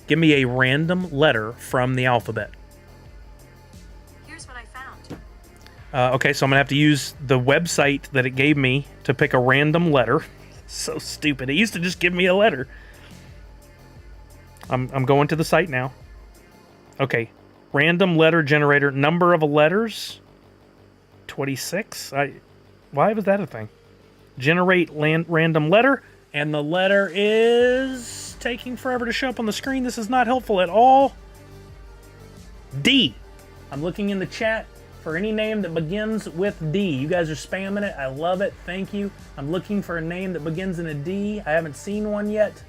Give me a random letter from the alphabet. Here's what I found. Okay, so I'm going to have to use the website that it gave me to pick a random letter. So stupid. It used to just give me a letter. I'm going to the site now. Okay, random letter generator. Number of letters? 26? Why was that a thing? Generate random letter. And the letter is taking forever to show up on the screen. This is not helpful at all. D. I'm looking in the chat for any name that begins with D. You guys are spamming it. I love it. Thank you. I'm looking for a name that begins in a D. I haven't seen one yet.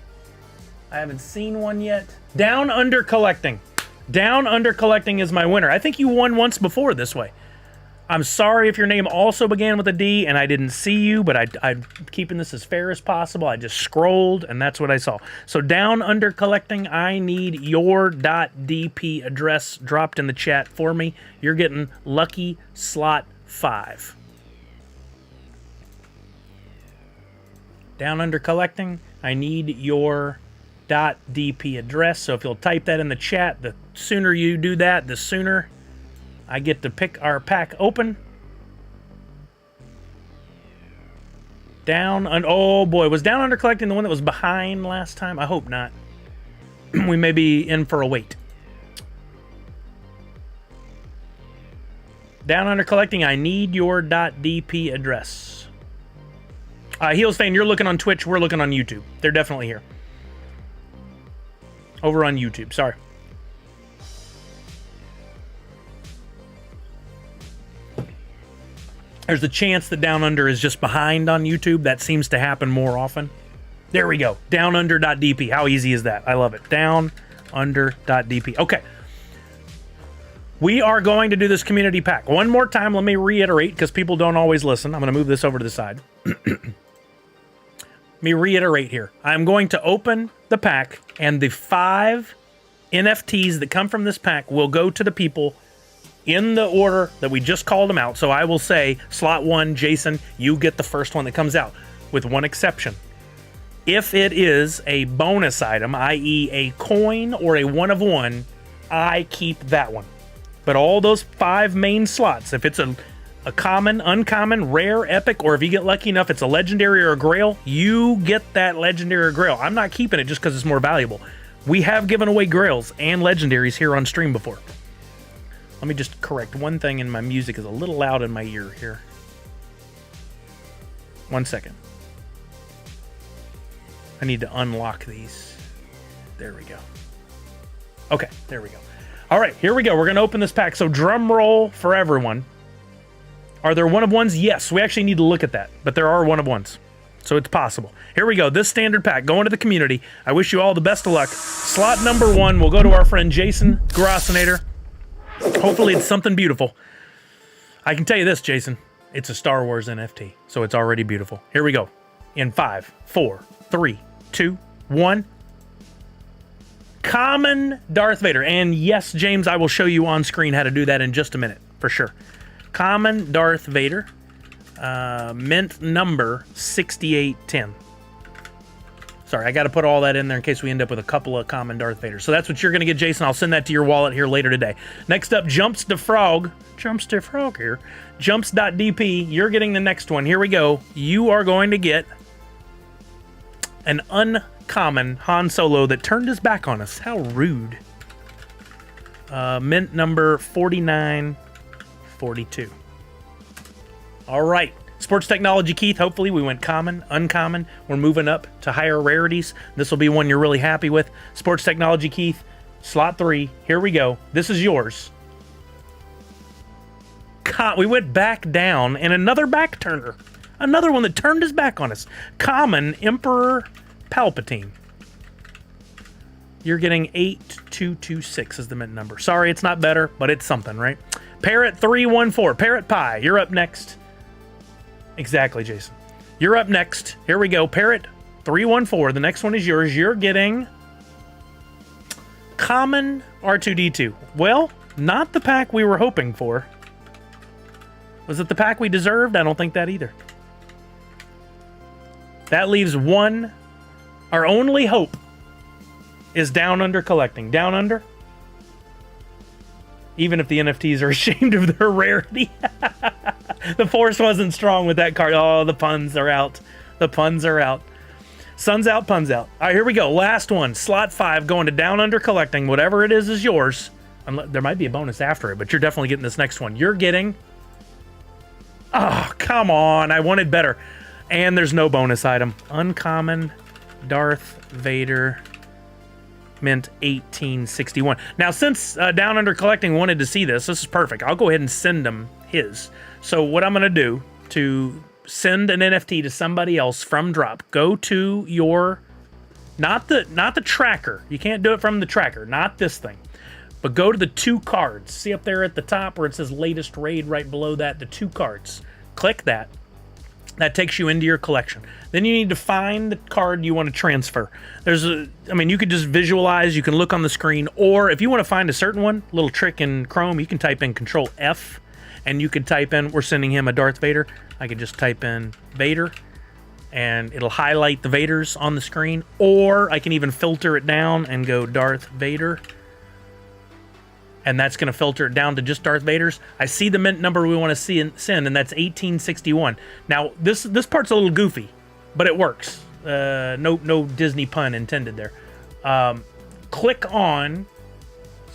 Down Under Collecting. Down Under Collecting is my winner. I think you won once before this way. I'm sorry if your name also began with a D and I didn't see you, but I'm keeping this as fair as possible. I just scrolled and that's what I saw. So Down Under Collecting, I need your .dp address dropped in the chat for me. You're getting lucky slot 5. Down Under Collecting, I need your .dp address. So if you'll type that in the chat, the sooner you do that, the sooner I get to pick our pack open. Oh boy, was Down Under Collecting the one that was behind last time? I hope not. We may be in for a wait. Down Under Collecting, I need your .dp address. Heels Fane, you're looking on Twitch, we're looking on YouTube. They're definitely here. Over on YouTube, sorry. There's a chance that Down Under is just behind on YouTube. That seems to happen more often. There we go. Downunder.dp. How easy is that? I love it. Downunder.dp. Okay. We are going to do this community pack. One more time, let me reiterate, because people don't always listen. I'm going to move this over to the side. Let me reiterate here. I'm going to open the pack, and the 5 NFTs that come from this pack will go to the people in the order that we just called them out. So I will say, slot 1, Jason, you get the first one that comes out, with one exception. If it is a bonus item, i.e. a coin or a 1 of 1, I keep that one. But all those 5 main slots, if it's a common, uncommon, rare, epic, or if you get lucky enough it's a legendary or a grail, you get that legendary or grail. I'm not keeping it just because it's more valuable. We have given away grails and legendaries here on stream before. Let me just correct one thing, and my music is a little loud in my ear here. 1 second. I need to unlock these. There we go. Okay, there we go. All right, here we go. We're going to open this pack. So drum roll for everyone. Are there 1 of 1s? Yes, we actually need to look at that, but there are 1 of 1s. So it's possible. Here we go. This standard pack going to the community. I wish you all the best of luck. Slot number 1 will go to our friend Jason Grossinator. Hopefully it's something beautiful. I can tell you this, Jason. It's a Star Wars NFT, so it's already beautiful. Here we go. In 5, 4, 3, 2, 1. Common Darth Vader. And yes, James, I will show you on screen how to do that in just a minute, for sure. Common Darth Vader. Mint number 6810. Sorry, I got to put all that in there in case we end up with a couple of common Darth Vaders. So that's what you're going to get, Jason. I'll send that to your wallet here later today. Next up, Jumps to Frog. Jumps to Frog here. Jumps.dp. You're getting the next one. Here we go. You are going to get an uncommon Han Solo that turned his back on us. How rude. Mint number 4942. All right. Sports Technology Keith, hopefully we went common, uncommon. We're moving up to higher rarities. This will be one you're really happy with. Sports Technology Keith, slot 3. Here we go. This is yours. We went back down, and another back turner. Another one that turned his back on us. Common Emperor Palpatine. You're getting 8226 is the mint number. Sorry, it's not better, but it's something, right? Parrot 314. Parrot Pie, you're up next. Exactly, Jason. You're up next. Here we go. Parrot 314. The next one is yours. You're getting common R2D2. Well, not the pack we were hoping for. Was it the pack we deserved? I don't think that either. That leaves one. Our only hope is Down Under collecting. Down Under? Even if the NFTs are ashamed of their rarity. The force wasn't strong with that card. Oh, the puns are out. The puns are out. Sun's out, puns out. All right, here we go. Last one. Slot 5 going to Down Under collecting. Whatever it is yours. There might be a bonus after it, but you're definitely getting this next one. You're getting... Oh, come on. I wanted better. And there's no bonus item. Uncommon Darth Vader mint 1861. Now, since Down Under Collecting wanted to see this is perfect. I'll go ahead and send them his. So what I'm going to do to send an NFT to somebody else from Drop, go to your, not the tracker. You can't do it from the tracker, not this thing. But go to the 2 cards. See up there at the top where it says latest raid, right below that, the 2 cards. Click that. That takes you into your collection. Then you need to find the card you want to transfer. You could just visualize, you can look on the screen, or if you want to find a certain one, little trick in Chrome, you can type in Control F, and you could type in, we're sending him a Darth Vader. I could just type in Vader, and it'll highlight the Vaders on the screen, or I can even filter it down and go Darth Vader. And that's going to filter it down to just Darth Vader's. I see the mint number we want to send, and that's 1861. Now, this part's a little goofy, but it works. No Disney pun intended there. Click on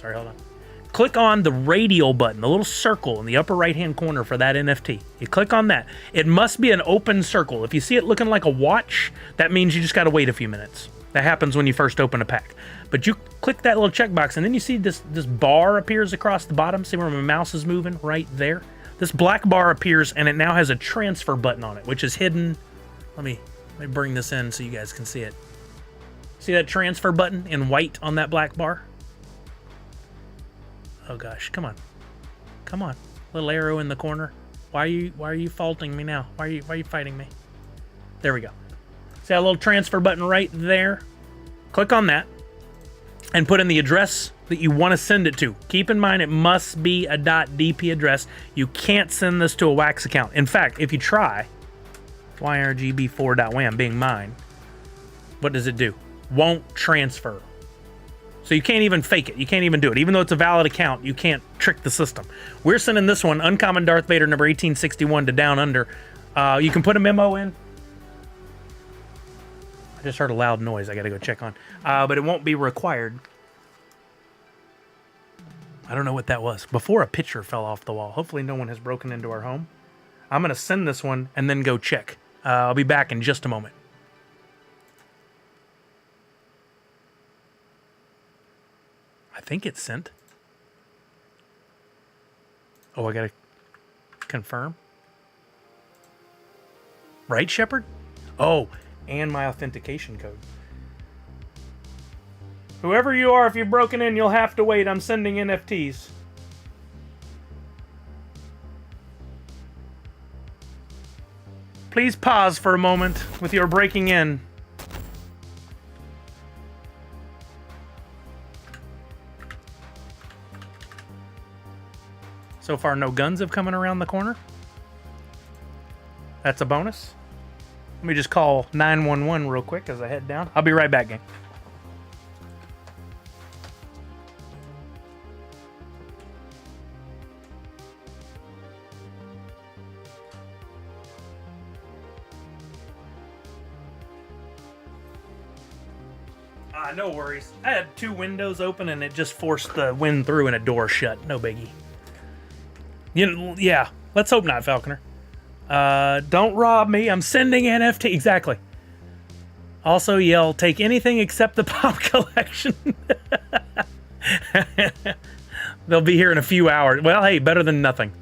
the radial button, the little circle in the upper right-hand corner for that NFT. You click on that. It must be an open circle. If you see it looking like a watch, that means you just got to wait a few minutes. That happens when you first open a pack. But you click that little checkbox, and then you see this bar appears across the bottom. See where my mouse is moving? Right there. This black bar appears, and it now has a transfer button on it, which is hidden. Let me bring this in so you guys can see it. See that transfer button in white on that black bar? Oh gosh, come on. Come on. Little arrow in the corner. Why are you faulting me now? Why are you fighting me? There we go. See that little transfer button right there? Click on that and put in the address that you want to send it to. Keep in mind, it must be a .dp address. You can't send this to a Wax account. In fact, if you try yrgb4.wham being mine, what does it do? Won't transfer. So you can't even fake it. You can't even do it. Even though it's a valid account, you can't trick the system. We're sending this one, Uncommon Darth Vader number 1861 to Down Under. You can put a memo in. I just heard a loud noise I got to go check on. But it won't be required. I don't know what that was. Before a picture fell off the wall. Hopefully no one has broken into our home. I'm going to send this one and then go check. I'll be back in just a moment. I think it's sent. Oh, I gotta confirm. Right, Shepard? Oh, and my authentication code. Whoever you are, if you've broken in, you'll have to wait. I'm sending NFTs. Please pause for a moment with your breaking in. So far, no guns have come in around the corner. That's a bonus. Let me just call 911 real quick as I head down. I'll be right back, gang. No worries. I had 2 windows open and it just forced the wind through and a door shut. No biggie. Yeah, let's hope not, Falconer. Don't rob me. I'm sending NFT. Exactly. Also yell, take anything except the pop collection. They'll be here in a few hours. Well, hey, better than nothing.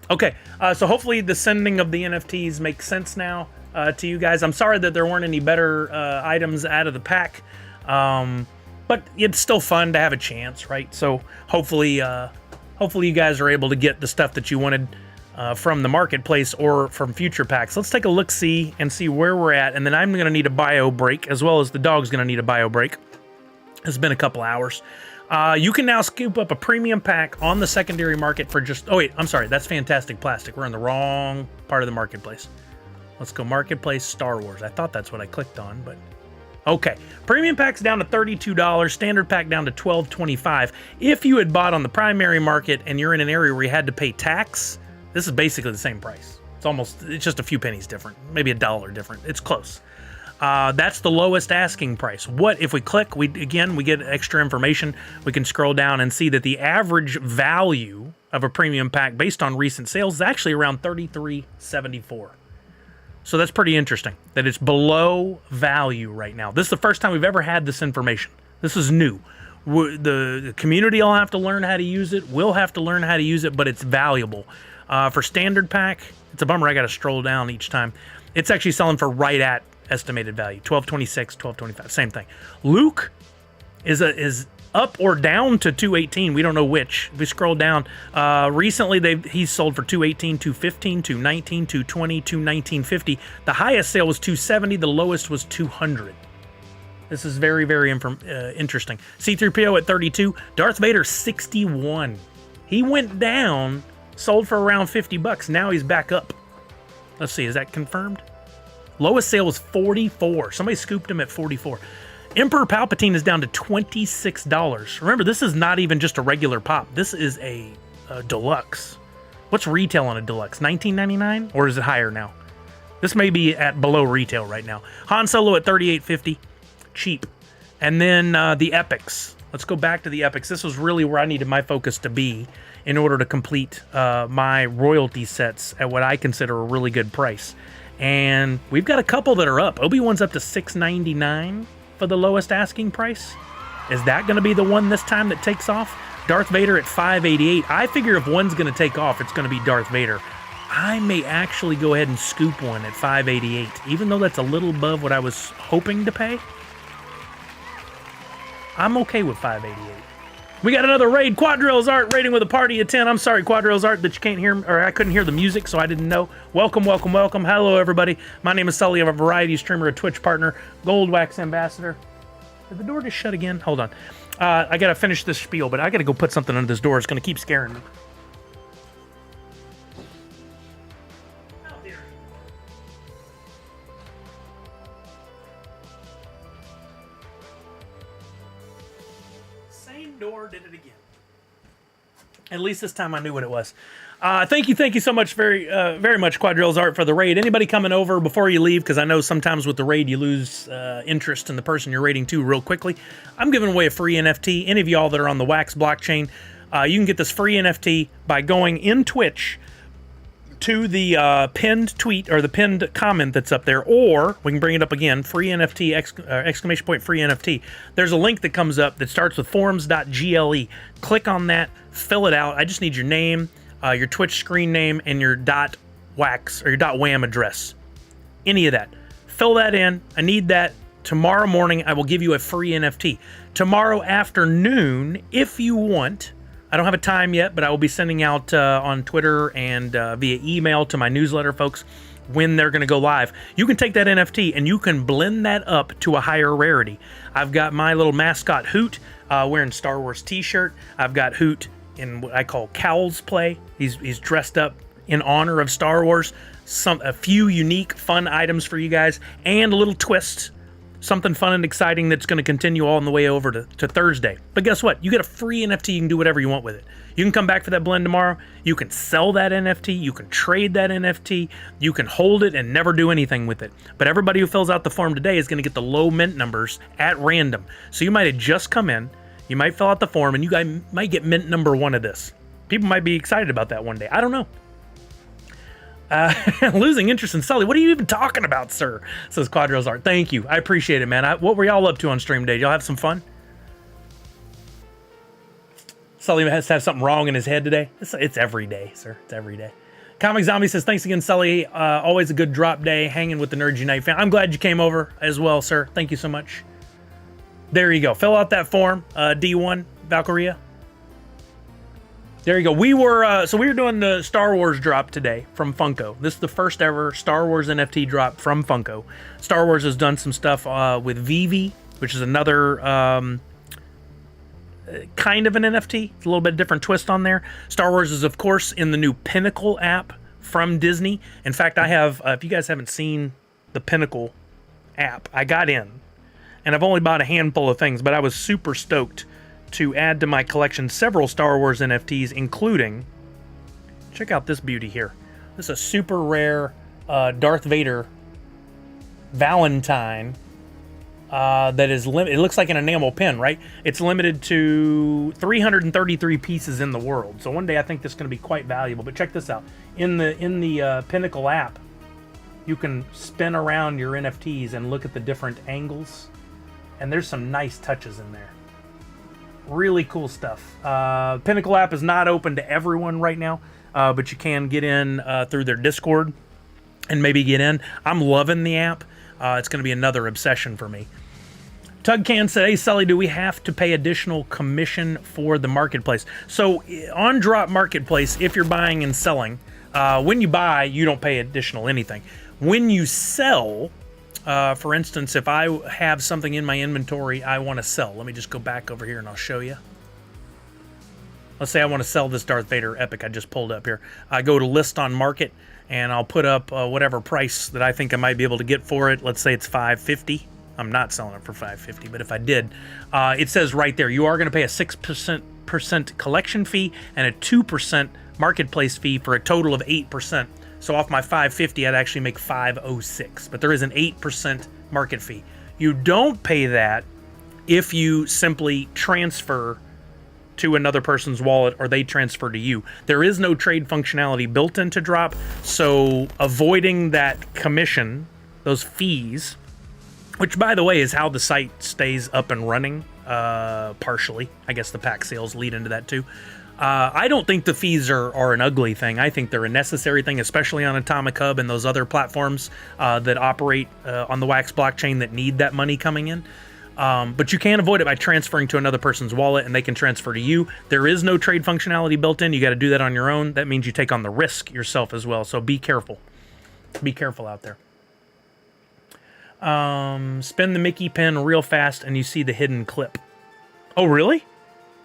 Okay, so hopefully the sending of the NFTs makes sense now to you guys. I'm sorry that there weren't any better items out of the pack. But it's still fun to have a chance, right? So hopefully you guys are able to get the stuff that you wanted. from the marketplace or from future packs. Let's take a look-see and see where we're at, and then I'm going to need a bio break, as well as the dog's going to need a bio break. It's been a couple hours. You can now scoop up a premium pack on the secondary market for just... Oh, wait, I'm sorry. That's Fantastic Plastic. We're in the wrong part of the marketplace. Let's go Marketplace Star Wars. I thought that's what I clicked on, but... Okay. Premium pack's down to $32. Standard pack down to $12.25. If you had bought on the primary market and you're in an area where you had to pay tax, this is basically the same price. It's just a few pennies different. Maybe $1 different. It's close. That's the lowest asking price. What if we click? We get extra information. We can scroll down and see that the average value of a premium pack based on recent sales is actually around $33.74. So that's pretty interesting that it's below value right now. This is the first time we've ever had this information. This is new. The community will have to learn how to use it. We'll have to learn how to use it, but it's valuable. For standard pack, it's a bummer I got to stroll down each time. It's actually selling for right at estimated value, $12.26, $12.25, same thing. Luke is up or down to $2.18. We don't know which. If we scroll down, recently he's sold for $2.18, $2.15, $2.19, $2.20, $2.19.50. The highest sale was $2.70. The lowest was $200. This is very, very interesting. C-3PO at $32. Darth Vader $61. He went down, sold for around $50. Now he's back up. Let's see, is that confirmed? Lowest sale was $44. Somebody scooped him at $44. Emperor Palpatine is down to $26. Remember, this is not even just a regular pop. This is a deluxe. What's retail on a deluxe? $19.99? Or is it higher now? This may be at below retail right now. Han Solo at $38.50. Cheap. And then the epics. Let's go back to the epics. This was really where I needed my focus to be in order to complete my royalty sets at what I consider a really good price. And we've got a couple that are up. Obi-Wan's up to $6.99 for the lowest asking price. Is that going to be the one this time that takes off? Darth Vader at $5.88. I figure if one's going to take off, it's going to be Darth Vader. I may actually go ahead and scoop one at $5.88, even though that's a little above what I was hoping to pay. I'm okay with $5.88. We got another raid. Quadrills Art raiding with a party of 10. I'm sorry, Quadrills Art, that you can't hear, or I couldn't hear the music, so I didn't know. Welcome, welcome, welcome. Hello, everybody. My name is Sully. I'm a variety streamer, a Twitch partner, Gold Wax ambassador. Did the door just shut again? Hold on. I got to finish this spiel, but I got to go put something under this door. It's going to keep scaring me. Oh, dear. Same door did it again. At least this time I knew what it was. Thank you so much, very much, Quadrills Art, for the raid. Anybody coming over before you leave, because I know sometimes with the raid you lose interest in the person you're raiding to real quickly. I'm giving away a free NFT. Any of y'all that are on the Wax blockchain, you can get this free NFT by going in Twitch to the pinned tweet or the pinned comment that's up there, or we can bring it up again, free NFT, exclamation point free NFT. There's a link that comes up that starts with forums.gle. Click on that, fill it out. I just need your name, your Twitch screen name, and your .wax or your .wham address. Any of that. Fill that in. I need that. Tomorrow morning, I will give you a free NFT. Tomorrow afternoon, if you want, I don't have a time yet, but I will be sending out on Twitter and via email to my newsletter folks when they're going to go live. You can take that NFT and you can blend that up to a higher rarity. I've got my little mascot Hoot wearing Star Wars t-shirt. I've got Hoot in what I call Cowl's Play. He's dressed up in honor of Star Wars. A few unique, fun items for you guys, and a little twist. Something fun and exciting that's going to continue all the way over to Thursday. But guess what? You get a free NFT. You can do whatever you want with it. You can come back for that blend tomorrow. You can sell that NFT. You can trade that NFT. You can hold it and never do anything with it. But everybody who fills out the form today is going to get the low mint numbers at random. So you might have just come in. You might fill out the form, and you guys might get mint number 1 of this. People might be excited about that one day. I don't know. Losing interest in Sully. What are you even talking about, sir? Says Quadrills Art. Thank you. I appreciate it, man. What were y'all up to on stream today? Y'all have some fun? Sully has to have something wrong in his head today. It's every day, sir. It's every day. Comic Zombie says, thanks again, Sully. Always a good drop day, hanging with the Nerds Unite fan. I'm glad you came over as well, sir. Thank you so much. There you go. Fill out that form, D1, Valkyria. There you go. We were doing the Star Wars drop today from Funko. This is the first ever Star Wars NFT drop from Funko. Star Wars has done some stuff with Vivi, which is another kind of an NFT. It's a little bit different twist on there. Star Wars is, of course, in the new Pinnacle app from Disney. In fact, I have, if you guys haven't seen the Pinnacle app, I got in, and I've only bought a handful of things, but I was super stoked to add to my collection several Star Wars NFTs, including, check out this beauty here. This is a super rare Darth Vader Valentine that is limited. It looks like an enamel pin, right? It's limited to 333 pieces in the world. So one day I think this is going to be quite valuable. But check this out. In the Pinnacle app, you can spin around your NFTs and look at the different angles. And there's some nice touches in there. Really cool stuff. Pinnacle app is not open to everyone right now, but you can get in through their Discord and maybe get in. I'm loving the app. It's going to be another obsession for me. Tugcan said, hey, Sully, do we have to pay additional commission for the marketplace? So on Drop Marketplace, if you're buying and selling, when you buy, you don't pay additional anything. When you sell, for instance, if I have something in my inventory I want to sell, let me just go back over here and I'll show you. Let's say I want to sell this Darth Vader Epic I just pulled up here. I go to list on market and I'll put up whatever price that I think I might be able to get for it. Let's say it's $550. I'm not selling it for $550, but if I did, it says right there, you are going to pay a 6% collection fee and a 2% marketplace fee for a total of 8%. So off my $550, I'd actually make $506, but there is an 8% market fee. You don't pay that if you simply transfer to another person's wallet or they transfer to you. There is no trade functionality built into Drop, so avoiding that commission, those fees, which by the way is how the site stays up and running, partially. I guess the pack sales lead into that too. I don't think the fees are an ugly thing. I think they're a necessary thing, especially on Atomic Hub and those other platforms that operate on the Wax blockchain that need that money coming in. But you can avoid it by transferring to another person's wallet and they can transfer to you. There is no trade functionality built in. You got to do that on your own. That means you take on the risk yourself as well. So be careful. Be careful out there. Spin the Mickey pin real fast and you see the hidden clip. Oh, really?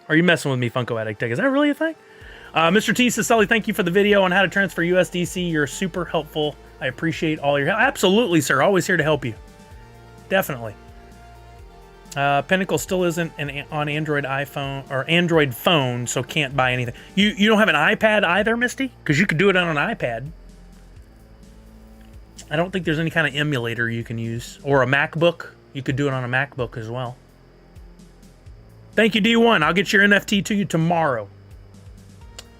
Are you messing with me, Funko Addict Tech? Is that really a thing? Mr. T says, Sully, thank you for the video on how to transfer USDC. You're super helpful. I appreciate all your help. Absolutely, sir. Always here to help you. Definitely. Pinnacle still isn't on Android iPhone or Android phone, so can't buy anything. You don't have an iPad either, Misty? Because you could do it on an iPad. I don't think there's any kind of emulator you can use. Or a MacBook. You could do it on a MacBook as well. Thank you, D1. I'll get your NFT to you tomorrow.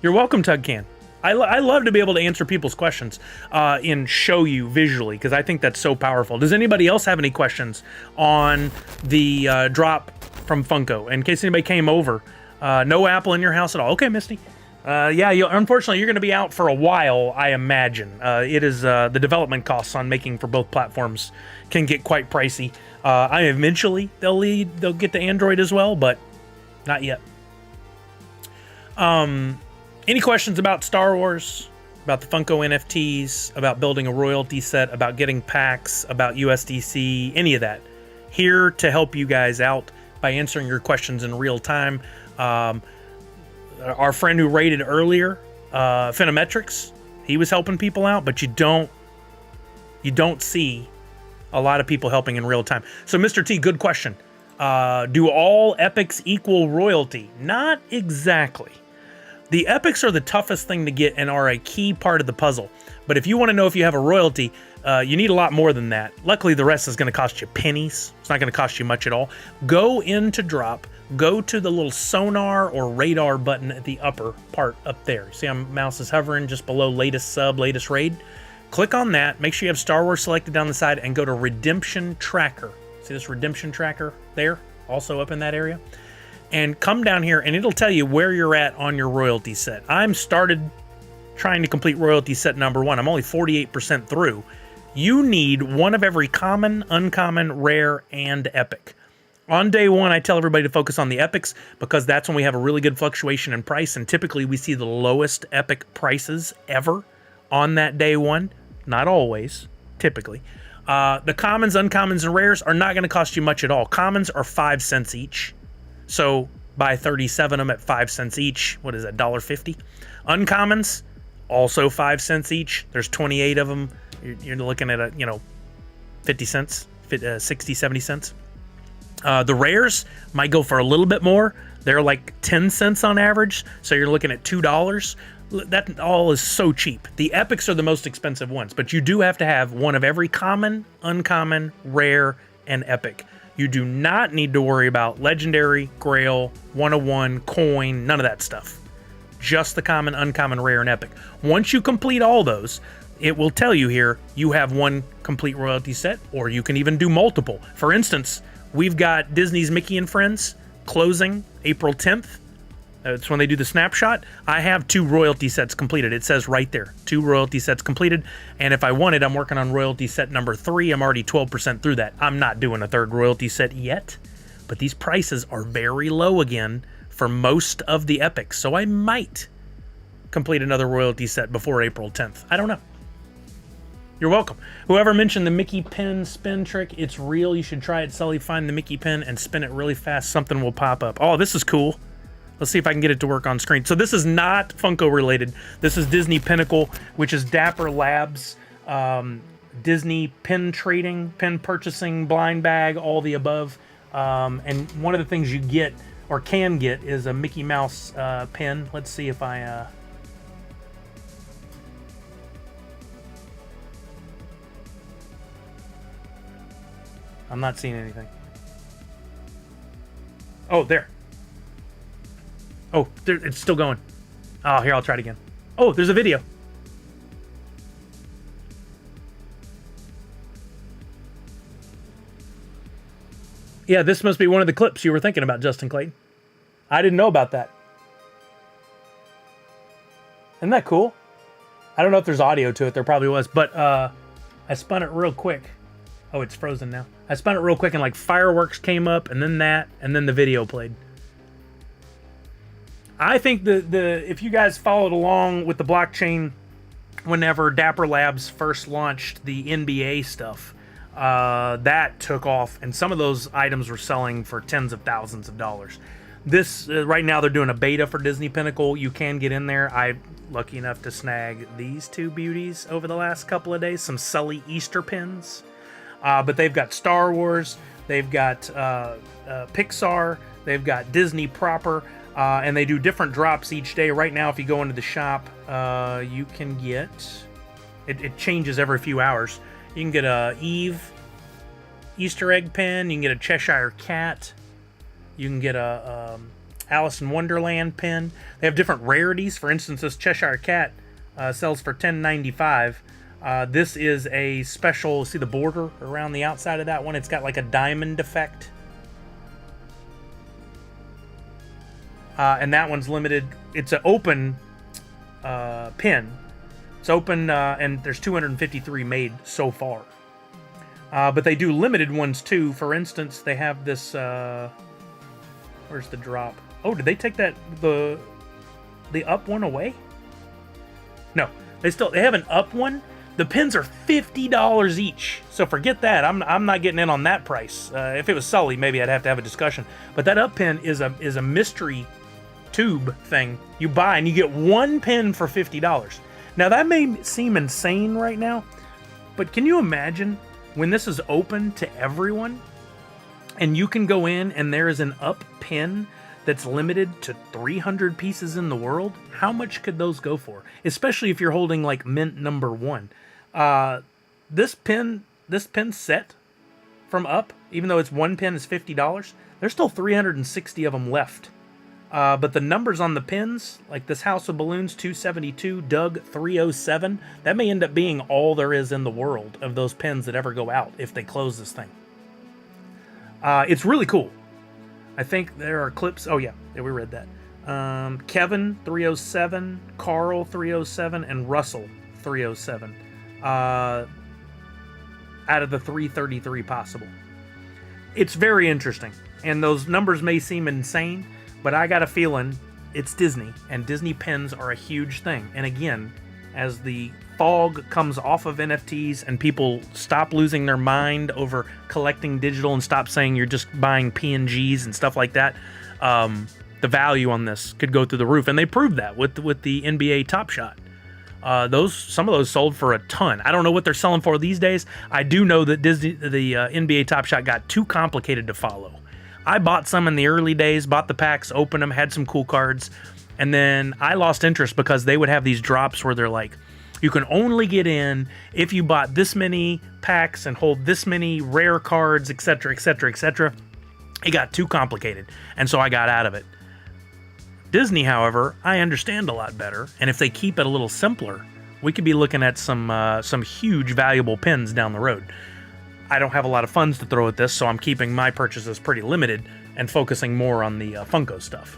You're welcome, Tugcan. I love to be able to answer people's questions and show you visually, because I think that's so powerful. Does anybody else have any questions on the drop from Funko? In case anybody came over, no Apple in your house at all. Okay, Misty. Yeah, unfortunately, you're going to be out for a while, I imagine. It is the development costs on making for both platforms can get quite pricey. Eventually, they'll get to Android as well, but not yet. Any questions about Star Wars, about the Funko NFTs, about building a royalty set, about getting packs, about USDC, any of that? Here to help you guys out by answering your questions in real time. Our friend who rated earlier, Phenometrics, he was helping people out, but you don't see a lot of people helping in real time. So, Mr. T, good question. Do all epics equal royalty? Not exactly. The epics are the toughest thing to get and are a key part of the puzzle. But if you want to know if you have a royalty, you need a lot more than that. Luckily, the rest is going to cost you pennies. It's not going to cost you much at all. Go into Drop, go to the little sonar or radar button at the upper part up there. See how my mouse is hovering just below latest sub, latest raid? Click on that. Make sure you have Star Wars selected down the side and go to Redemption Tracker. See this Redemption Tracker there? Also up in that area. And come down here and it'll tell you where you're at on your royalty set. I'm started trying to complete royalty set number 1. I'm only 48% through. You need one of every common, uncommon, rare, and epic. On day one, I tell everybody to focus on the epics because that's when we have a really good fluctuation in price, and typically we see the lowest epic prices ever on that day one. Not always, typically. The commons, uncommons, and rares are not going to cost you much at all. Commons are 5 cents each. So buy 37 of them at 5 cents each. What is that, $1.50? Uncommons, also 5 cents each. There's 28 of them. You're looking at 50 cents, 60, 70 cents. The rares might go for a little bit more. They're like 10 cents on average. So you're looking at $2. That all is so cheap. The epics are the most expensive ones, but you do have to have one of every common, uncommon, rare, and epic. You do not need to worry about legendary, grail, 101, coin, none of that stuff. Just the common, uncommon, rare, and epic. Once you complete all those, it will tell you here you have one complete royalty set, or you can even do multiple. For instance, we've got Disney's Mickey and Friends closing April 10th. That's when they do the snapshot. I have 2 royalty sets completed. It says right there, 2 royalty sets completed. And if I wanted, I'm working on royalty set number 3. I'm already 12% through that. I'm not doing a 3rd royalty set yet, but these prices are very low again for most of the epics. So I might complete another royalty set before April 10th. I don't know. You're welcome. Whoever mentioned the Mickey pin spin trick, it's real. You should try it, Sully. Find the Mickey pin and spin it really fast. Something will pop up. Oh, this is cool. Let's see if I can get it to work on screen. So this is not Funko related. This is Disney Pinnacle, which is Dapper Labs, Disney pin trading, pin purchasing, blind bag, all the above. And one of the things you get or can get is a Mickey Mouse pin. Let's see if I... I'm not seeing anything. Oh, there. Oh, there, it's still going. Oh, here, I'll try it again. Oh, there's a video. Yeah, this must be one of the clips you were thinking about, Justin Clayton. I didn't know about that. Isn't that cool? I don't know if there's audio to it. There probably was, but I spun it real quick. Oh, it's frozen now. I spun it real quick and like fireworks came up and then that and then the video played. I think if you guys followed along with the blockchain whenever Dapper Labs first launched the NBA stuff, that took off and some of those items were selling for tens of thousands of dollars. This right now they're doing a beta for Disney Pinnacle. You can get in there. I'm lucky enough to snag these 2 beauties over the last couple of days, some Sully Easter pins. But they've got Star Wars, they've got Pixar, they've got Disney proper, and they do different drops each day. Right now, if you go into the shop, you can get... It changes every few hours. You can get a Eve Easter egg pin, you can get a Cheshire Cat, you can get a Alice in Wonderland pin. They have different rarities. For instance, this Cheshire Cat sells for $10.95. This is a special, see the border around the outside of that one? It's got like a diamond effect. And that one's limited. It's an open pin. It's open, and there's 253 made so far. But they do limited ones too. For instance, they have this, where's the drop? Oh, did they take the up one away? No, they have an up one. The pins are $50 each, so forget that. I'm not getting in on that price. If it was Sully, maybe I'd have to have a discussion. But that up pin is a mystery tube thing you buy, and you get 1 pin for $50. Now that may seem insane right now, but can you imagine when this is open to everyone, and you can go in and there is an up pin that's limited to 300 pieces in the world? How much could those go for? Especially if you're holding like mint number 1. This pin set from Up, even though it's 1 pin is $50, there's still 360 of them left. But the numbers on the pins, like this House of Balloons 272, Doug 307, that may end up being all there is in the world of those pins that ever go out if they close this thing. It's really cool. I think there are clips. Oh yeah, we read that. Kevin 307, Carl 307, and Russell 307. Out of the 333 possible. It's very interesting. And those numbers may seem insane, but I got a feeling it's Disney, and Disney pins are a huge thing. And again, as the fog comes off of NFTs and people stop losing their mind over collecting digital and stop saying you're just buying PNGs and stuff like that, the value on this could go through the roof. And they proved that with the NBA Top Shot. Some of those sold for a ton. I don't know what they're selling for these days. I do know that the NBA Top Shot got too complicated to follow. I bought some in the early days, bought the packs, opened them, had some cool cards, and then I lost interest because they would have these drops where they're like, you can only get in if you bought this many packs and hold this many rare cards, etc., etc., etc. It got too complicated, and so I got out of it. Disney, however, I understand a lot better, and if they keep it a little simpler, we could be looking at some huge valuable pins down the road. I don't have a lot of funds to throw at this, so I'm keeping my purchases pretty limited and focusing more on the Funko stuff.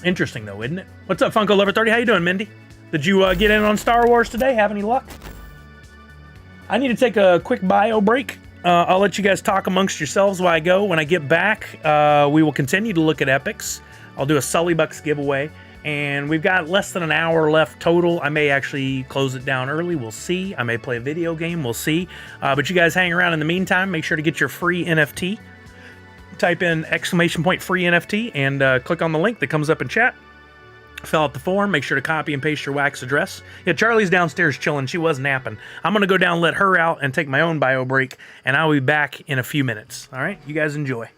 Interesting, though, isn't it? What's up, Funko Lover 30? How you doing, Mindy? Did you get in on Star Wars today? Have any luck? I need to take a quick bio break. I'll let you guys talk amongst yourselves while I go. When I get back, we will continue to look at epics. I'll do a Sully Bucks giveaway, and we've got less than an hour left total. I may actually close it down early. We'll see. I may play a video game. We'll see. But you guys hang around in the meantime. Make sure to get your free NFT. Type in !free NFT and click on the link that comes up in chat. Fill out the form. Make sure to copy and paste your wax address. Yeah, Charlie's downstairs chilling. She was napping. I'm going to go down, let her out, and take my own bio break, and I'll be back in a few minutes. All right? You guys enjoy.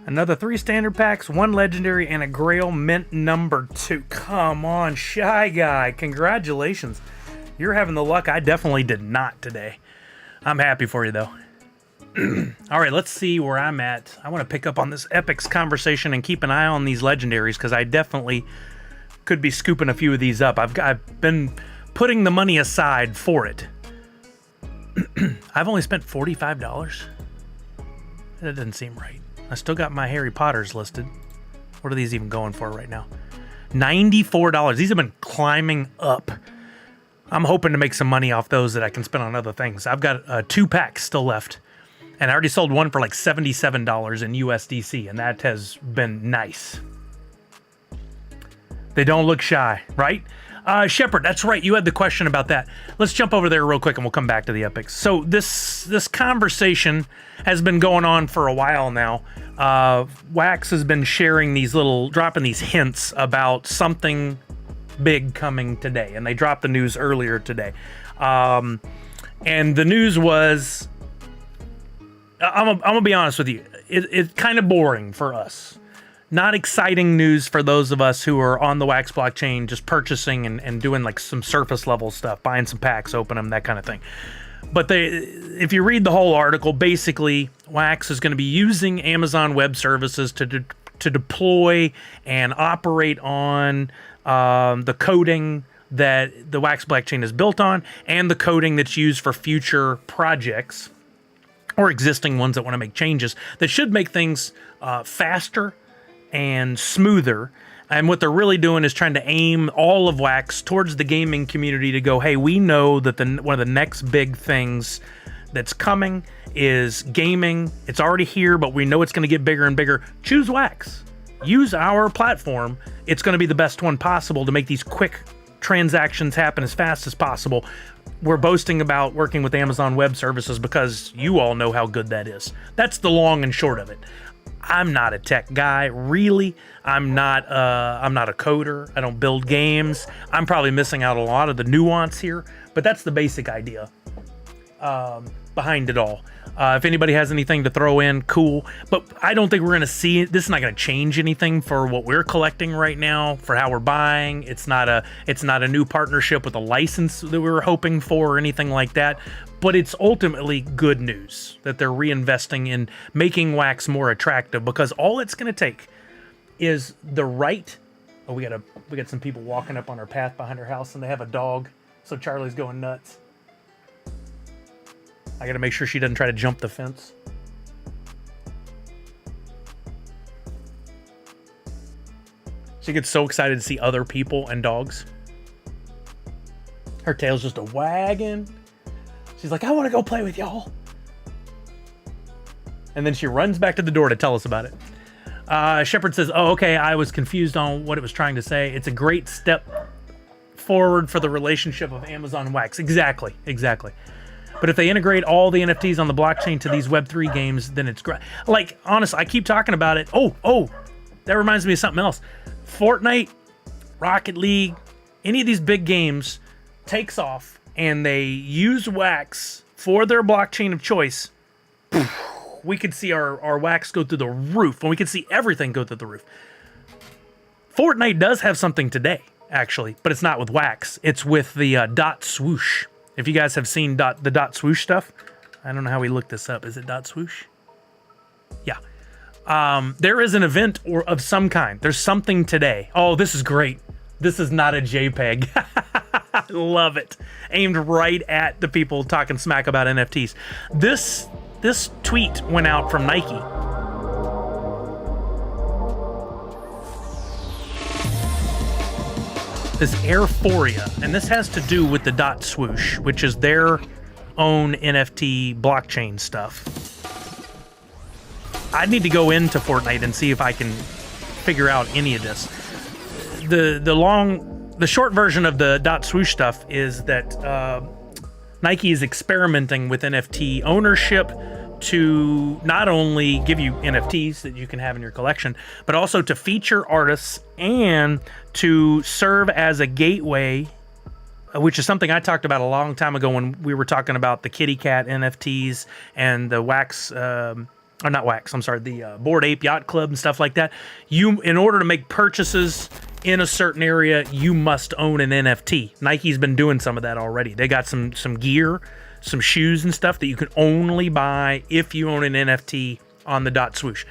Another 3 standard packs, 1 legendary, and a Grail mint number 2. Come on, Shy Guy. Congratulations. You're having the luck I definitely did not today. I'm happy for you, though. All right, let's see where I'm at. I want to pick up on this Epics conversation and keep an eye on these legendaries because I definitely could be scooping a few of these up. I've been putting the money aside for it. I've only spent $45. That doesn't seem right. I still got my Harry Potters listed. What are these even going for right now? $94. These have been climbing up. I'm hoping to make some money off those that I can spend on other things. I've got 2 packs still left, and I already sold one for like $77 in USDC, and that has been nice. They don't look shy, right? Shepard, that's right. You had the question about that. Let's jump over there real quick, and we'll come back to the epics. So this conversation has been going on for a while now. Wax has been sharing dropping these hints about something big coming today, and they dropped the news earlier today. And the news was, I'm gonna be honest with you, it's kind of boring for us. Not exciting news for those of us who are on the Wax blockchain, just purchasing and doing like some surface level stuff, buying some packs, open them, that kind of thing. But if you read the whole article, basically Wax is going to be using Amazon Web Services to deploy and operate on the coding that the Wax blockchain is built on, and the coding that's used for future projects or existing ones that want to make changes that should make things faster and smoother. And what they're really doing is trying to aim all of Wax towards the gaming community to go, hey, we know that one of the next big things that's coming is gaming. It's already here, but we know it's going to get bigger and bigger. Choose Wax. Use our platform. It's going to be the best one possible to make these quick transactions happen as fast as possible. We're boasting about working with Amazon Web Services because you all know how good that is. That's the long and short of it. I'm not a tech guy, really. I'm not a coder. I don't build games. I'm probably missing out a lot of the nuance here, but that's the basic idea behind it all. If anybody has anything to throw in, cool. But I don't think we're going to see, this is not going to change anything for what we're collecting right now, for how we're buying. It's not a new partnership with a license that we were hoping for or anything like that. But it's ultimately good news that they're reinvesting in making Wax more attractive, because all it's going to take is the right. Oh, we got some people walking up on our path behind our house, and they have a dog, so Charlie's going nuts. I got to make sure she doesn't try to jump the fence. She gets so excited to see other people and dogs. Her tail's just a wagging. She's like, I want to go play with y'all. And then she runs back to the door to tell us about it. Shepard says, oh, okay, I was confused on what it was trying to say. It's a great step forward for the relationship of Amazon and Wax. Exactly. But if they integrate all the NFTs on the blockchain to these Web3 games, then it's great. Like, honestly, I keep talking about it. Oh, that reminds me of something else. Fortnite, Rocket League, any of these big games takes off, and they use Wax for their blockchain of choice, we could see our Wax go through the roof, and we could see everything go through the roof. Fortnite does have something today, actually, but it's not with Wax. It's with the dot swoosh. If you guys have seen the dot swoosh stuff, I don't know how we looked this up. Is it dot swoosh? Yeah. There is an event of some kind. There's something today. Oh, this is great. This is not a JPEG. I love it. Aimed right at the people talking smack about NFTs. This tweet went out from Nike. This Airphoria, and this has to do with the dot swoosh, which is their own NFT blockchain stuff. I need to go into Fortnite and see if I can figure out any of this. The short version of the dot swoosh stuff is that Nike is experimenting with NFT ownership to not only give you NFTs that you can have in your collection, but also to feature artists and to serve as a gateway, which is something I talked about a long time ago when we were talking about the Kitty Cat NFTs and the Wax, or not Wax, I'm sorry, the Bored Ape Yacht Club and stuff like that. In order to make purchases in a certain area, you must own an NFT. Nike's been doing some of that already. They got some gear, some shoes and stuff that you can only buy if you own an NFT on the dot swoosh.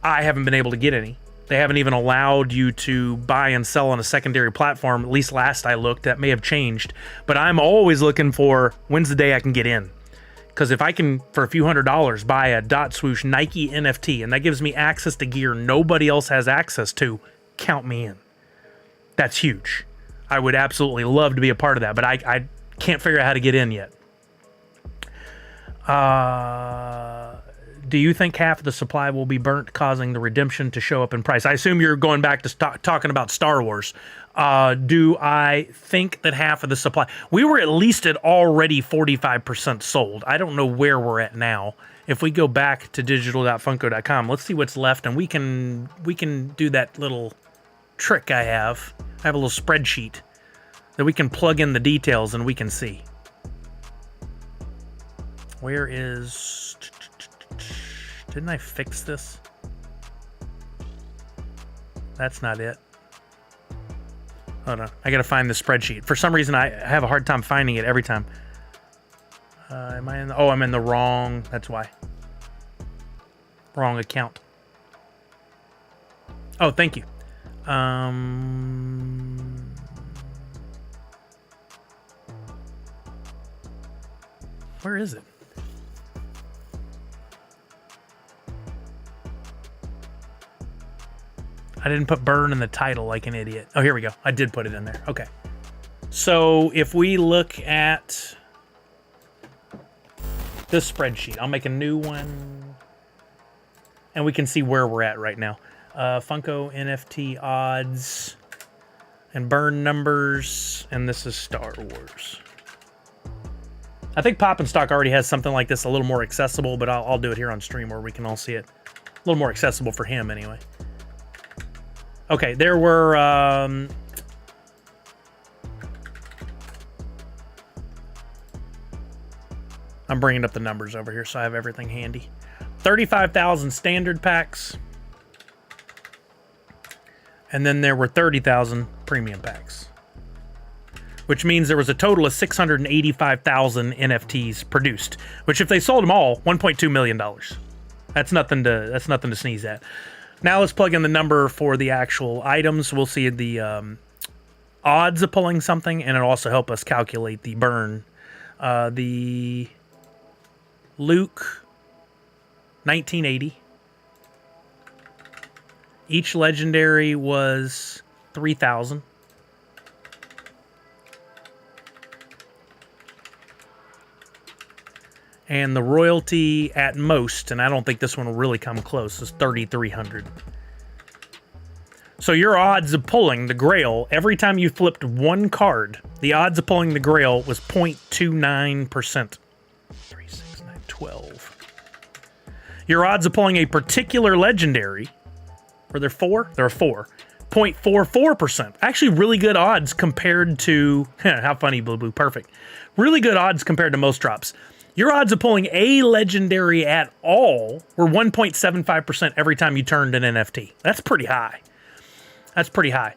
I haven't been able to get any. They haven't even allowed you to buy and sell on a secondary platform. At least last I looked, that may have changed. But I'm always looking for when's the day I can get in. Because if I can, for a few $100s, buy a dot swoosh Nike NFT, and that gives me access to gear nobody else has access to, count me in. That's huge. I would absolutely love to be a part of that, but I can't figure out how to get in yet. Do you think half of the supply will be burnt, causing the redemption to show up in price? I assume you're going back to talking about Star Wars. Do I think that half of the supply... We were at least at already 45% sold. I don't know where we're at now. If we go back to digital.funko.com, let's see what's left, and we can do that little trick I have. I have a little spreadsheet that we can plug in the details and we can see. Where is... Didn't I fix this? That's not it. Hold on. I gotta find the spreadsheet. For some reason, I have a hard time finding it every time. Am I in the... Oh, I'm in the wrong... That's why. Wrong account. Oh, thank you. Where is it? I didn't put burn in the title like an idiot. Oh, here we go. I did put it in there. Okay. So if we look at this spreadsheet, I'll make a new one and we can see where we're at right now. Funko NFT odds and burn numbers. And this is Star Wars. I think Pop and Stock already has something like this a little more accessible, but I'll do it here on stream where we can all see it. A little more accessible for him anyway. Okay, there were... I'm bringing up the numbers over here so I have everything handy. 35,000 standard packs. And then there were 30,000 premium packs. Which means there was a total of 685,000 NFTs produced. Which if they sold them all, $1.2 million. That's nothing to sneeze at. Now let's plug in the number for the actual items. We'll see the odds of pulling something, and it'll also help us calculate the burn. The Luke 1980. Each legendary was 3,000. And the royalty at most, and I don't think this one will really come close, is 3,300. So your odds of pulling the Grail, every time you flipped one card, the odds of pulling the Grail was 0.29%. 3, 6, 9, 12. Your odds of pulling a particular legendary, were there 4? There are 4. 0.44%. Actually, really good odds compared to... How funny, Blue Blue. Perfect. Really good odds compared to most drops. Your odds of pulling a legendary at all were 1.75% every time you turned an NFT. That's pretty high. That's pretty high.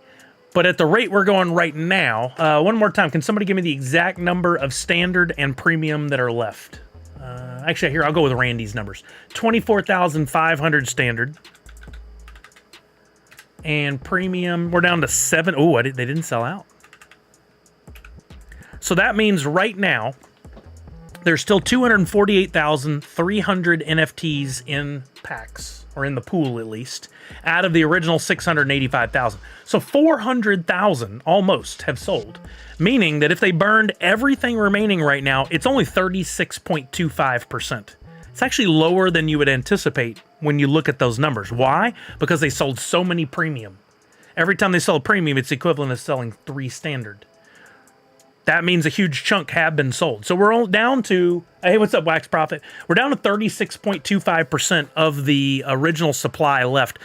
But at the rate we're going right now, one more time, can somebody give me the exact number of standard and premium that are left? Actually, here, I'll go with Randy's numbers. 24,500 standard. And premium, we're down to 7. Oh, they didn't sell out. So that means right now, there's still 248,300 NFTs in packs, or in the pool at least, out of the original 685,000. So 400,000 almost have sold, meaning that if they burned everything remaining right now, it's only 36.25%. It's actually lower than you would anticipate when you look at those numbers. Why? Because they sold so many premium. Every time they sell a premium, it's equivalent of selling 3 standard. That means a huge chunk have been sold. So we're all down to, hey, what's up, Wax Profit? We're down to 36.25% of the original supply left,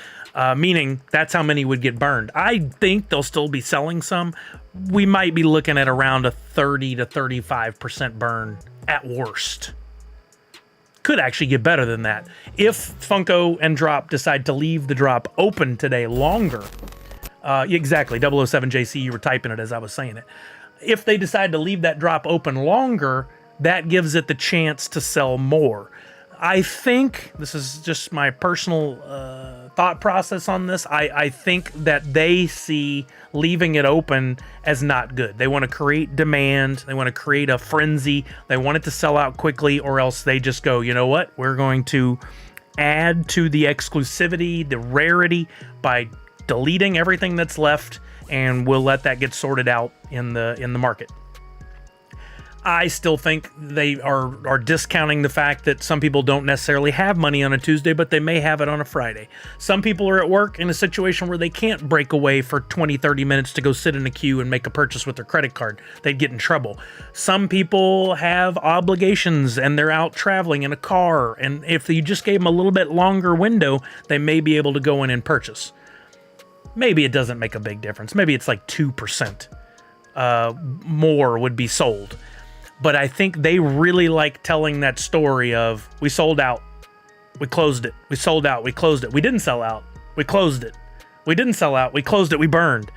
meaning that's how many would get burned. I think they'll still be selling some. We might be looking at around a 30 to 35% burn at worst. Could actually get better than that. If Funko and Drop decide to leave the drop open today longer, exactly, 007JC, you were typing it as I was saying it. If they decide to leave that drop open longer, that gives it the chance to sell more. I think, this is just my personal thought process on this, I think that they see leaving it open as not good. They want to create demand, they want to create a frenzy, they want it to sell out quickly, or else they just go, you know what, we're going to add to the exclusivity, the rarity, by deleting everything that's left, and we'll let that get sorted out in the market. I still think they are discounting the fact that some people don't necessarily have money on a Tuesday, but they may have it on a Friday. Some people are at work in a situation where they can't break away for 20, 30 minutes to go sit in a queue and make a purchase with their credit card. They'd get in trouble. Some people have obligations and they're out traveling in a car, and if you just gave them a little bit longer window, they may be able to go in and purchase. Maybe it doesn't make a big difference. Maybe it's like 2% more would be sold. But I think they really like telling that story of, we sold out, we closed it, we sold out, we closed it, we didn't sell out, we closed it, we didn't sell out, we closed it, we burned.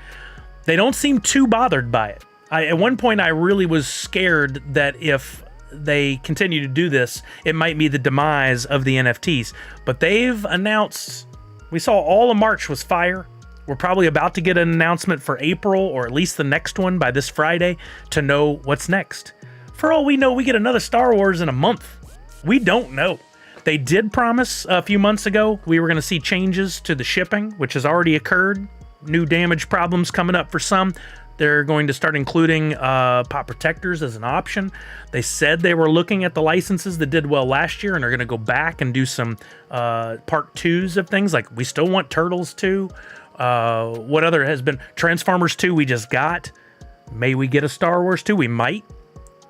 They don't seem too bothered by it. At one point, I really was scared that if they continue to do this, it might be the demise of the NFTs. But they've announced, we saw all of March was fire. We're probably about to get an announcement for April, or at least the next one by this Friday, to know what's next. For all we know, we get another Star Wars in a month. We don't know. They did promise a few months ago we were going to see changes to the shipping, which has already occurred. New damage problems coming up for some. They're going to start including pop protectors as an option. They said they were looking at the licenses that did well last year and are going to go back and do some part twos of things. Like, we still want Turtles 2. What other has been? Transformers 2 we just got. May we get a Star Wars 2? We might.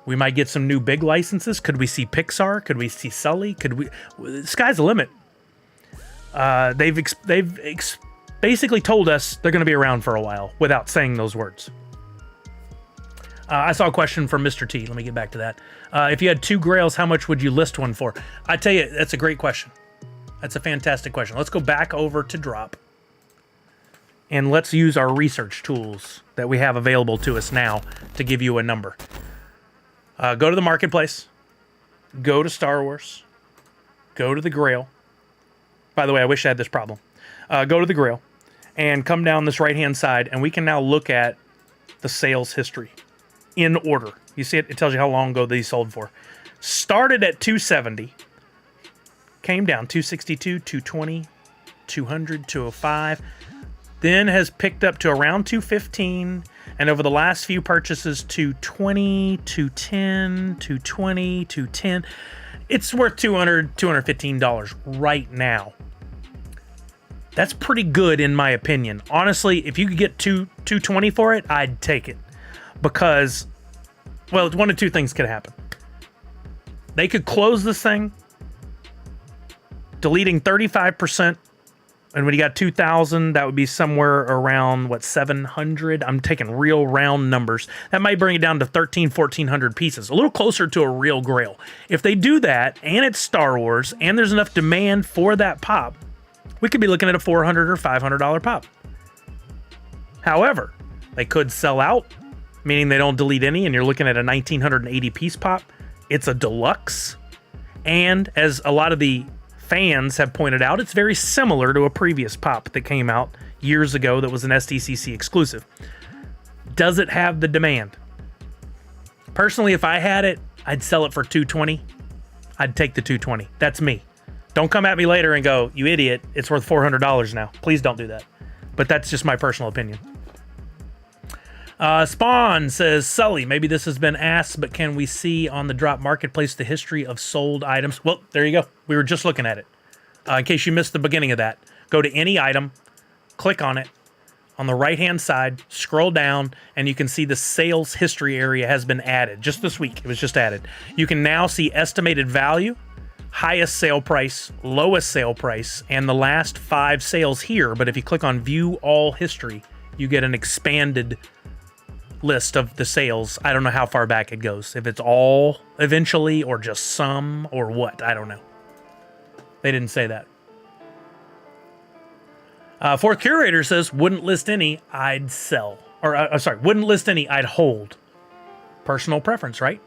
We might get some new big licenses. Could we see Pixar? Could we see Sully? The sky's the limit. They've basically told us they're going to be around for a while without saying those words. I saw a question from Mr. T. Let me get back to that. If you had 2 grails, how much would you list one for? I tell you, that's a great question. That's a fantastic question. Let's go back over to Drop. And let's use our research tools that we have available to us now to give you a number. Go to the marketplace, go to Star Wars, go to the Grail. By the way, I wish I had this problem. Go to the Grail and come down this right-hand side, and we can now look at the sales history in order. You see it? It tells you how long ago these sold for. Started at 270, came down 262, 220, 200, 205, then has picked up to around 215, and over the last few purchases, 220, 210, 220, 210. It's worth $200, $215 right now. That's pretty good in my opinion. Honestly, if you could get 220 for it, I'd take it. Because, well, one of two things could happen. They could close this thing, deleting 35%. And when you got 2,000, that would be somewhere around, 700? I'm taking real round numbers. That might bring it down to 1,400 pieces. A little closer to a real grail. If they do that, and it's Star Wars, and there's enough demand for that pop, we could be looking at a $400 or $500 pop. However, they could sell out, meaning they don't delete any, and you're looking at a 1,980 piece pop. It's a deluxe. And as a lot of the fans have pointed out, it's very similar to a previous pop that came out years ago that was an SDCC exclusive. Does it have the demand? Personally, if I had it, I'd sell it for $220. I'd take the $220. That's me. Don't come at me later and go, you idiot, it's worth $400 now. Please don't do that. But that's just my personal opinion. Spawn says, Sully, maybe this has been asked, but can we see on the Drop Marketplace the history of sold items? Well, there you go. We were just looking at it. In case you missed the beginning of that, go to any item, click on it. On the right-hand side, scroll down, and you can see the sales history area has been added. Just this week, it was just added. You can now see estimated value, highest sale price, lowest sale price, and the last 5 sales here. But if you click on View All History, you get an expanded list of the sales. I don't know how far back it goes. If it's all eventually or just some or what. I don't know. They didn't say that. Fourth Curator says, wouldn't list any, I'd sell. Or, wouldn't list any, I'd hold. Personal preference, right?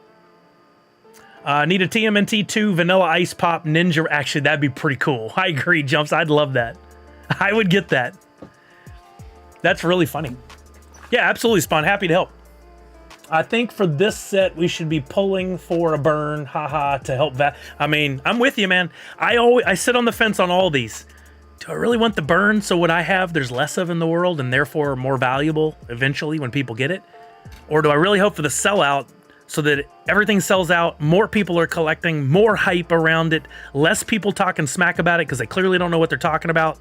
Need a TMNT 2 Vanilla Ice Pop Ninja. Actually, that'd be pretty cool. I agree, Jumps. I'd love that. I would get that. That's really funny. Yeah, absolutely, Spawn. Happy to help. I think for this set, we should be pulling for a burn, haha, to help that. I mean, I'm with you, man. I sit on the fence on all these. do I really want the burn so what I have there's less of in the world and therefore more valuable eventually when people get it? Or do I really hope for the sellout so that everything sells out, more people are collecting, more hype around it, less people talking smack about it because they clearly don't know what they're talking about?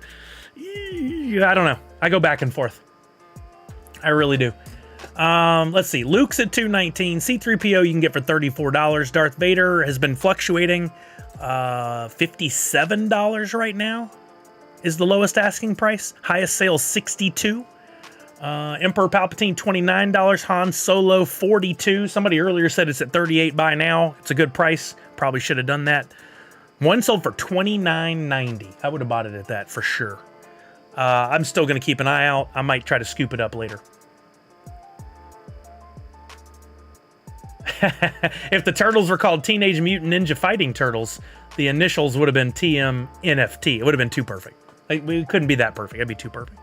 I don't know. I go back and forth. I really do. Let's see. Luke's at $219. C-3PO you can get for $34. Darth Vader has been fluctuating. $57 right now is the lowest asking price. Highest sale $62. Emperor Palpatine $29. Han Solo $42. Somebody earlier said it's at $38 by now. It's a good price. Probably should have done that. One sold for $29.90. I would have bought it at that for sure. I'm still going to keep an eye out. I might try to scoop it up later. If the turtles were called Teenage Mutant Ninja Fighting Turtles, the initials would have been TM NFT. It would have been too perfect. We couldn't be that perfect. It'd be too perfect.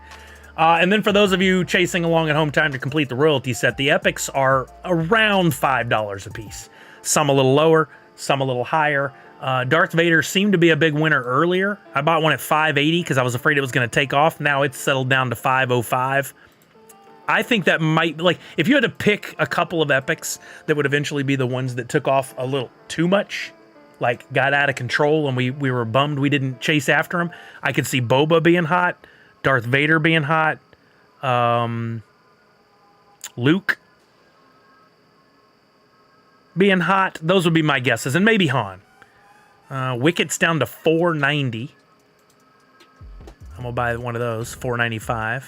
And then for those of you chasing along at home time to complete the royalty set, the epics are around $5 a piece. Some a little lower, some a little higher. Darth Vader seemed to be a big winner earlier. I bought one at $5.80 because I was afraid it was going to take off. Now it's settled down to $5.05. I think that might, like, if you had to pick a couple of epics that would eventually be the ones that took off a little too much, like got out of control and we were bummed we didn't chase after them, I could see Boba being hot, Darth Vader being hot, Luke being hot. Those would be my guesses, and maybe Han. Wicket's down to $4.90. I'm gonna buy one of those, $4.95.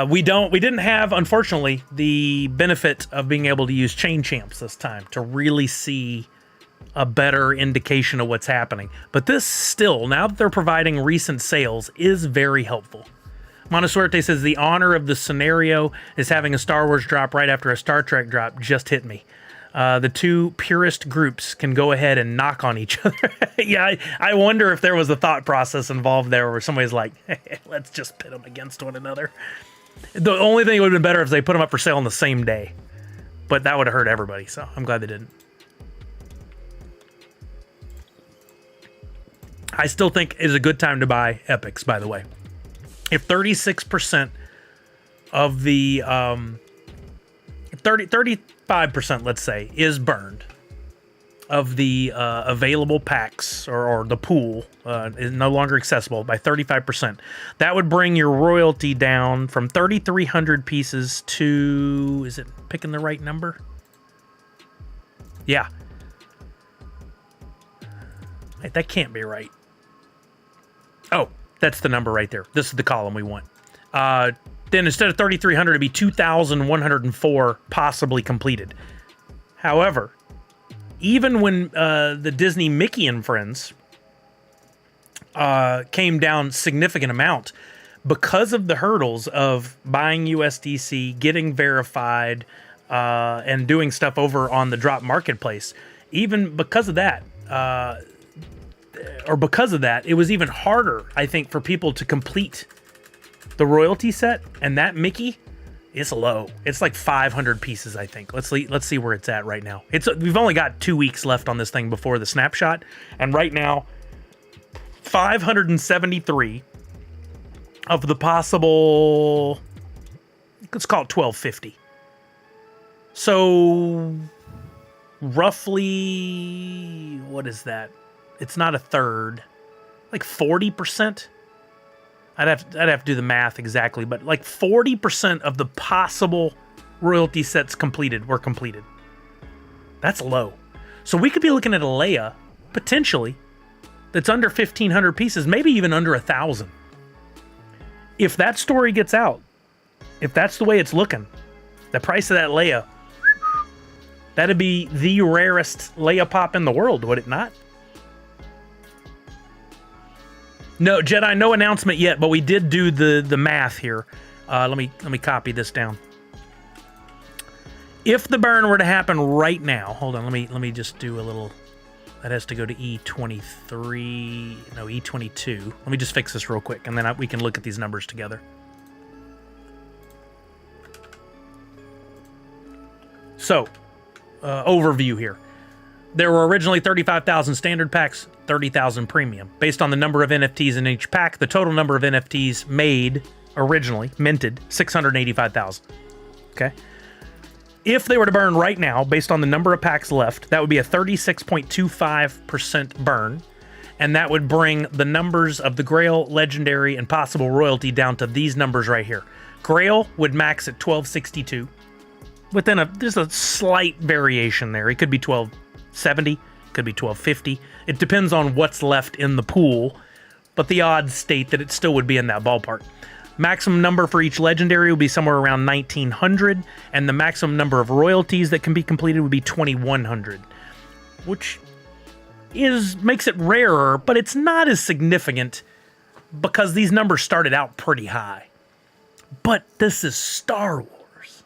We didn't have, unfortunately, the benefit of being able to use chain champs this time to really see a better indication of what's happening. But this still, now that they're providing recent sales, is very helpful. Montasuerte says the honor of the scenario is having a Star Wars drop right after a Star Trek drop just hit me. The two purist groups can go ahead and knock on each other. Yeah, I wonder if there was a thought process involved there where somebody's like, hey, let's just pit them against one another. The only thing that would have been better if they put them up for sale on the same day. But that would have hurt everybody, so I'm glad they didn't. I still think it is a good time to buy epics, by the way. If 36% of the 35%, let's say, is burned of the available packs or the pool is no longer accessible by 35%, that would bring your royalty down from 3,300 pieces to, is it picking the right number? Yeah. Wait, that can't be right. Oh, that's the number right there. This is the column we want. Then instead of 3,300, it'd be 2,104 possibly completed. However, even when the Disney Mickey and Friends came down significant amount, because of the hurdles of buying USDC, getting verified, and doing stuff over on the drop marketplace, even because of that, it was even harder, I think, for people to complete the royalty set. And that Mickey is low. It's like 500 pieces, I think. Let's see where it's at right now. We've only got 2 weeks left on this thing before the snapshot, and right now 573 of the possible, let's call it 1,250. So roughly, what is that? It's not a third, like 40%. I'd have to do the math exactly, but like 40% of the possible royalty sets were completed. That's low. So we could be looking at a Leia, potentially, that's under 1,500 pieces, maybe even under 1,000. If that story gets out, if that's the way it's looking, the price of that Leia, that'd be the rarest Leia pop in the world, would it not? No, Jedi, no announcement yet, but we did do the math here. Let me copy this down. If the burn were to happen right now, hold on, let me just do a little. That has to go to E23, no, E22. Let me just fix this real quick, and then we can look at these numbers together. So, overview here. There were originally 35,000 standard packs, 30,000 premium. Based on the number of NFTs in each pack, the total number of NFTs made, originally, minted, 685,000. Okay? If they were to burn right now, based on the number of packs left, that would be a 36.25% burn. And that would bring the numbers of the Grail, Legendary, and possible royalty down to these numbers right here. Grail would max at 1262. There's a slight variation there. It could be 1270, could be 1250. It depends on what's left in the pool, but the odds state that it still would be in that ballpark. Maximum number for each legendary will be somewhere around 1900, and the maximum number of royalties that can be completed would be 2100, which makes it rarer, but it's not as significant because these numbers started out pretty high. But this is Star Wars.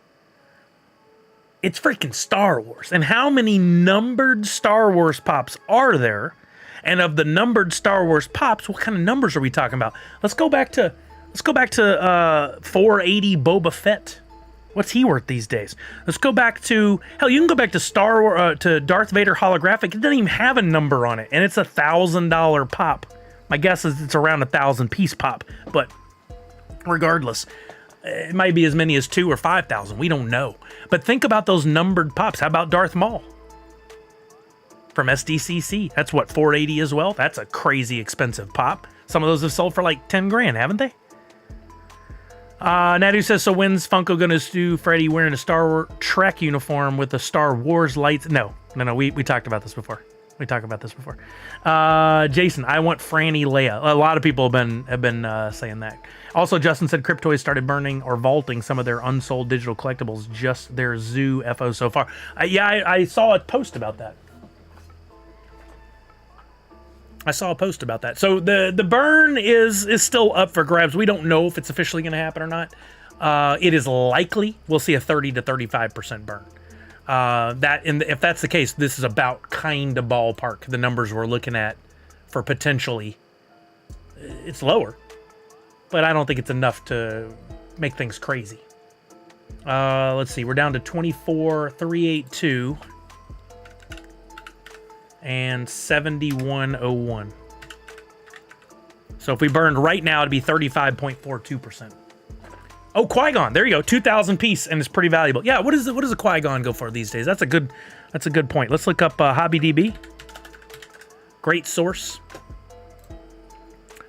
It's freaking Star Wars. And how many numbered Star Wars pops are there? And of the numbered Star Wars pops, what kind of numbers are we talking about? Let's go back to 480 Boba Fett. What's he worth these days? Let's go back to, hell, you can go back to to Darth Vader holographic. It doesn't even have a number on it, and it's $1,000 pop. My guess is it's around 1,000 piece pop, but regardless, it might be as many as 2,000 or 5,000. We don't know. But think about those numbered pops. How about Darth Maul from SDCC? That's what, 480 as well? That's a crazy expensive pop. Some of those have sold for like 10 grand, haven't they? Nadu says, so when's Funko gonna do Freddy wearing a Star Trek uniform with the Star Wars lights? No. We talked about this before. Jason, I want Franny Leia. A lot of people have been saying that. Also, Justin said Cryptoys started burning or vaulting some of their unsold digital collectibles, just their Zoo FO so far. I saw a post about that. So the burn is still up for grabs. We don't know if it's officially going to happen or not. It is likely we'll see a 30 to 35% burn. If that's the case, this is about kind of ballpark. The numbers we're looking at for potentially, it's lower, but I don't think it's enough to make things crazy. Let's see, we're down to 24,382 and 7101. So if we burned right now, it'd be 35.42%. Oh, Qui-Gon, there you go, 2,000 piece, and it's pretty valuable. Yeah, what does a Qui-Gon go for these days? That's a good point. Let's look up HobbyDB. Great source.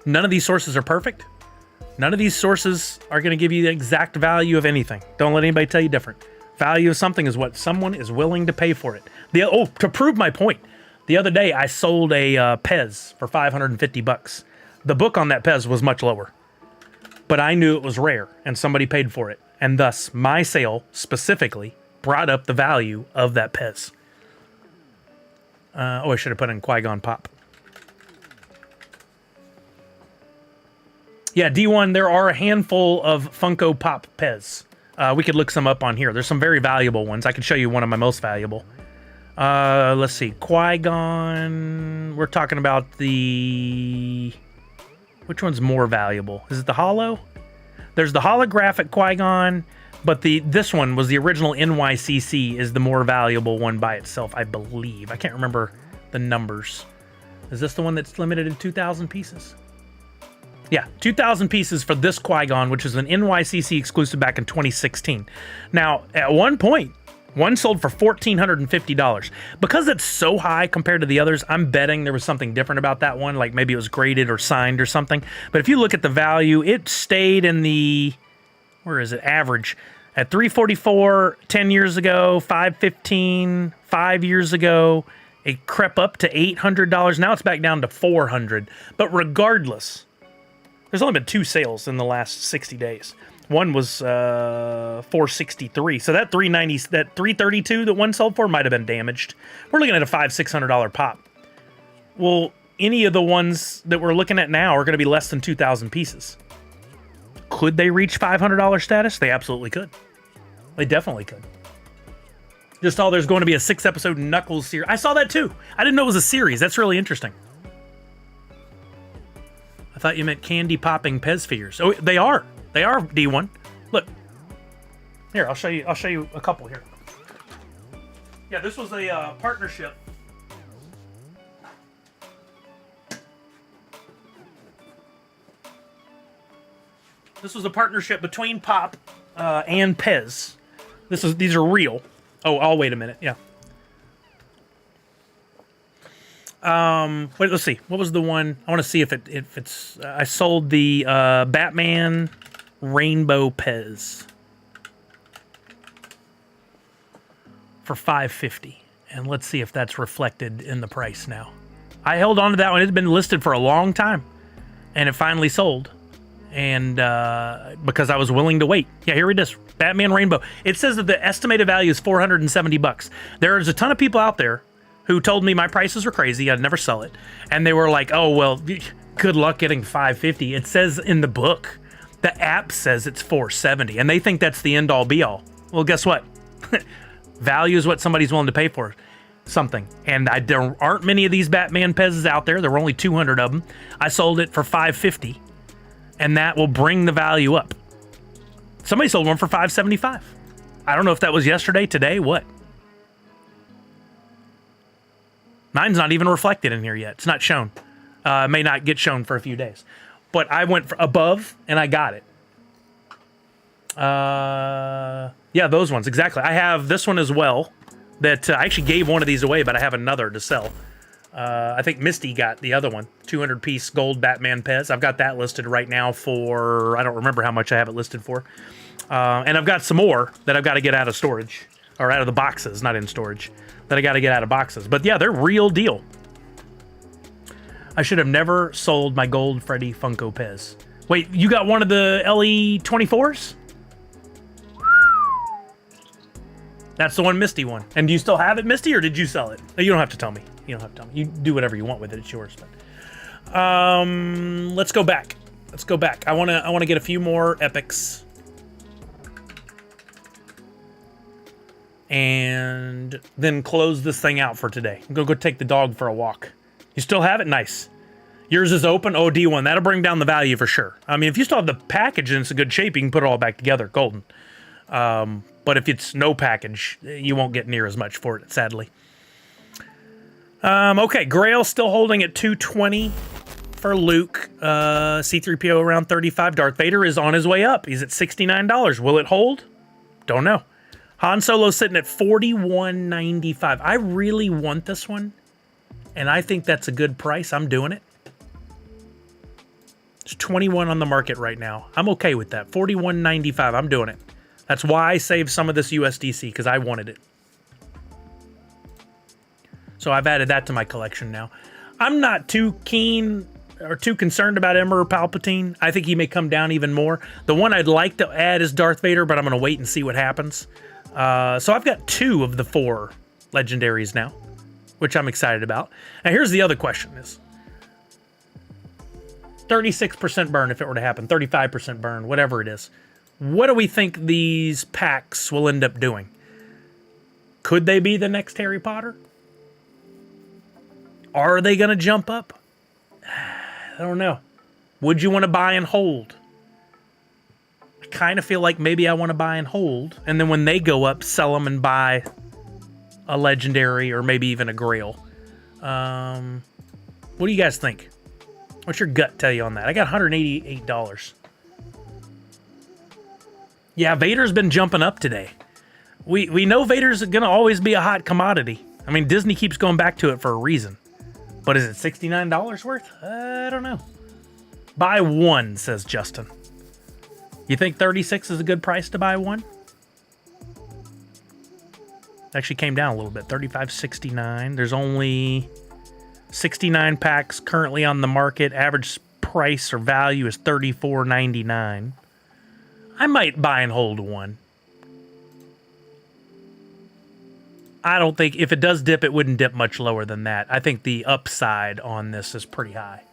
None of these sources are perfect. None of these sources are going to give you the exact value of anything. Don't let anybody tell you different. Value of something is what someone is willing to pay for it. To prove my point, the other day I sold a Pez for $550. The book on that Pez was much lower, but I knew it was rare and somebody paid for it, and thus my sale specifically brought up the value of that Pez. I should have put in Qui-Gon Pop. Yeah, D1, there are a handful of Funko Pop Pez. We could look some up on here. There's some very valuable ones. I can show you one of my most valuable. Let's see. Qui-Gon. We're talking about the... Which one's more valuable? Is it the holo? There's the holographic Qui-Gon, but this one was the original NYCC is the more valuable one by itself, I believe. I can't remember the numbers. Is this the one that's limited to 2,000 pieces? Yeah, 2,000 pieces for this Qui-Gon, which is an NYCC exclusive back in 2016. Now, at one point, one sold for $1,450. Because it's so high compared to the others, I'm betting there was something different about that one, like maybe it was graded or signed or something. But if you look at the value, it stayed in the, average. At $344 10 years ago, $515 5 years ago. It crept up to $800. Now it's back down to $400. But regardless, there's only been 2 sales in the last 60 days. One was $463. So that $332 that one sold for might have been damaged. We're looking at a $500-$600 pop. Well, any of the ones that we're looking at now are going to be less than 2,000 pieces. Could they reach $500 status? They absolutely could. They definitely could. Just saw there's going to be a 6-episode Knuckles series. I saw that too. I didn't know it was a series. That's really interesting. I thought you meant candy popping Pez figures. Oh, they are. They are, D1. Look. Here, I'll show you a couple here. Yeah, this was a partnership This was a partnership between Pop and Pez. These are real. Oh, I'll wait a minute. Yeah. Wait, let's see. What was the one? I want to see if it's. I sold the Batman Rainbow Pez for $5.50, and let's see if that's reflected in the price now. I held on to that one. It had been listed for a long time, and it finally sold. And because I was willing to wait. Yeah, here it is. Batman Rainbow. It says that the estimated value is $470. There's a ton of people out there who told me my prices were crazy. I'd never sell it. And they were like, oh, well, good luck getting $550. It says in the book, the app says it's $470, and they think that's the end all be all. Well, guess what? Value is what somebody's willing to pay for something. And there aren't many of these Batman Pez's out there. There were only 200 of them. I sold it for $550, and that will bring the value up. Somebody sold one for $575. I don't know if that was yesterday, today, what? Mine's not even reflected in here yet. It's not shown. It may not get shown for a few days. But I went above, and I got it. Yeah, those ones, exactly. I have this one as well. That I actually gave one of these away, but I have another to sell. I think Misty got the other one, 200-piece gold Batman Pez. I've got that listed right now for, I don't remember how much I have it listed for. And I've got some more that I've got to get out of storage, or out of the boxes, not in storage, that I got to get out of boxes. But yeah, they're real deal. I should have never sold my gold Freddy Funko Pez. Wait, you got one of the LE24s? That's the one Misty won. And do you still have it, Misty, or did you sell it? You don't have to tell me. You don't have to tell me. You do whatever you want with it. It's yours. But let's go back. Let's go back. I wanna get a few more epics. And then close this thing out for today. I'm gonna go take the dog for a walk. You still have it? Nice. Yours is open. Oh, D1. That'll bring down the value for sure. I mean, if you still have the package and it's in good shape, you can put it all back together. Golden. But if it's no package, you won't get near as much for it, sadly. Okay, Grail still holding at 220 for Luke. C-3PO around 35. Darth Vader is on his way up. He's at $69. Will it hold? Don't know. Han Solo sitting at $41.95. I really want this one, and I think that's a good price. I'm doing it. It's 21 on the market right now. I'm okay with that. $41.95. I'm doing it. That's why I saved some of this USDC, because I wanted it. So I've added that to my collection now. I'm not too keen or too concerned about Emperor Palpatine. I think he may come down even more. The one I'd like to add is Darth Vader, but I'm going to wait and see what happens. So I've got 2 of the 4 legendaries now, which I'm excited about. Now here's the other question is, 36% burn if it were to happen, 35% burn, whatever it is. What do we think these packs will end up doing? Could they be the next Harry Potter? Are they going to jump up? I don't know. Would you want to buy and hold? I kind of feel like maybe I want to buy and hold, and then when they go up, sell them and buy a legendary or maybe even a grail. What do you guys think? What's your gut tell you on that? I got $188. Yeah, Vader's been jumping up today. We know Vader's going to always be a hot commodity. I mean, Disney keeps going back to it for a reason. But is it $69 worth? I don't know. Buy one, says Justin. You think 36 is a good price to buy one? Actually came down a little bit. $35.69. There's only 69 packs currently on the market. Average price or value is $34.99. I might buy and hold one. I don't think, if it does dip, it wouldn't dip much lower than that. I think the upside on this is pretty high.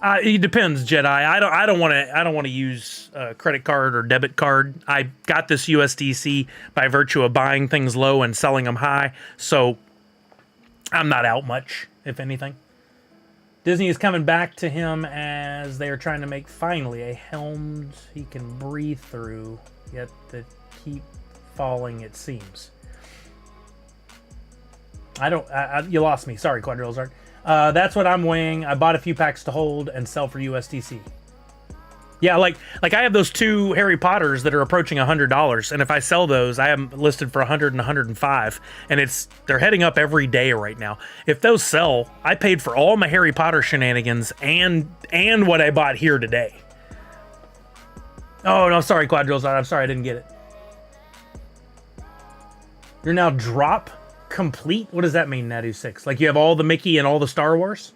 It depends, Jedi. I don't want to use a credit card or debit card. I got this USDC by virtue of buying things low and selling them high, so I'm not out much, if anything. Disney is coming back to him as they are trying to make finally a helm he can breathe through, yet that keep falling, it seems. You lost me. Sorry, Quadrills Art. That's what I'm weighing. I bought a few packs to hold and sell for USDC. Yeah, like I have those 2 Harry Potters that are approaching $100, and if I sell those, I have them listed for 100 and 105, and they're heading up every day right now. If those sell, I paid for all my Harry Potter shenanigans and what I bought here today. Oh no, sorry, Quadrills. I'm sorry, I didn't get it. You're now drop complete. What does that mean, Natu6? Like you have all the Mickey and all the Star Wars?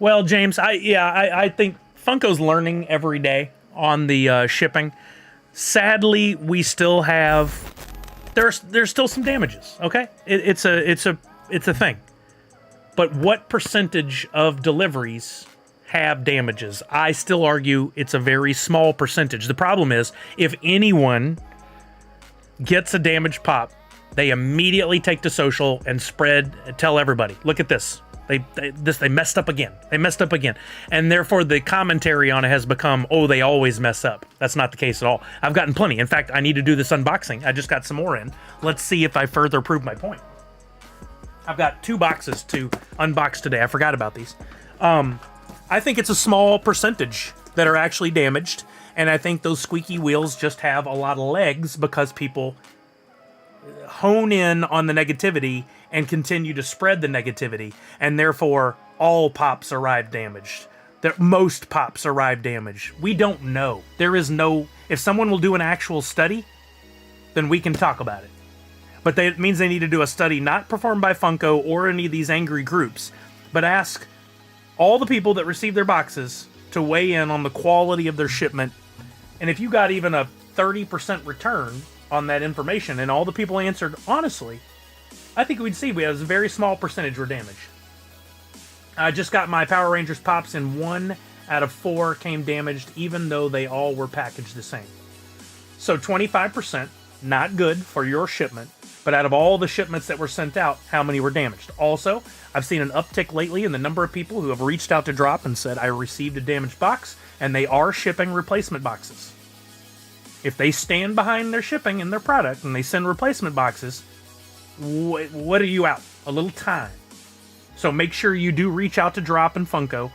Well, James, I think Funko's learning every day on the shipping. Sadly, we still have there's still some damages. Okay, it's a thing. But what percentage of deliveries have damages? I still argue it's a very small percentage. The problem is if anyone gets a damaged pop, they immediately take to social and tell everybody. Look at this. They messed up again. They messed up again. And therefore the commentary on it has become, oh, they always mess up. That's not the case at all. I've gotten plenty. In fact, I need to do this unboxing. I just got some more in. Let's see if I further prove my point. I've got 2 boxes to unbox today. I forgot about these. I think it's a small percentage that are actually damaged. And I think those squeaky wheels just have a lot of legs because people hone in on the negativity and continue to spread the negativity, and therefore all pops arrive damaged. Most pops arrive damaged. We don't know. There is no... If someone will do an actual study, then we can talk about it. But it means they need to do a study not performed by Funko or any of these angry groups, but ask all the people that receive their boxes to weigh in on the quality of their shipment. And if you got even a 30% return on that information, and all the people answered honestly, I think we'd see we have a very small percentage were damaged. I just got my Power Rangers pops, and 1 out of 4 came damaged, even though they all were packaged the same. So 25%, not good for your shipment, but out of all the shipments that were sent out, how many were damaged? Also, I've seen an uptick lately in the number of people who have reached out to Drop and said, I received a damaged box, and they are shipping replacement boxes. If they stand behind their shipping and their product and they send replacement boxes, what are you out? A little time. So make sure you do reach out to Drop and Funko.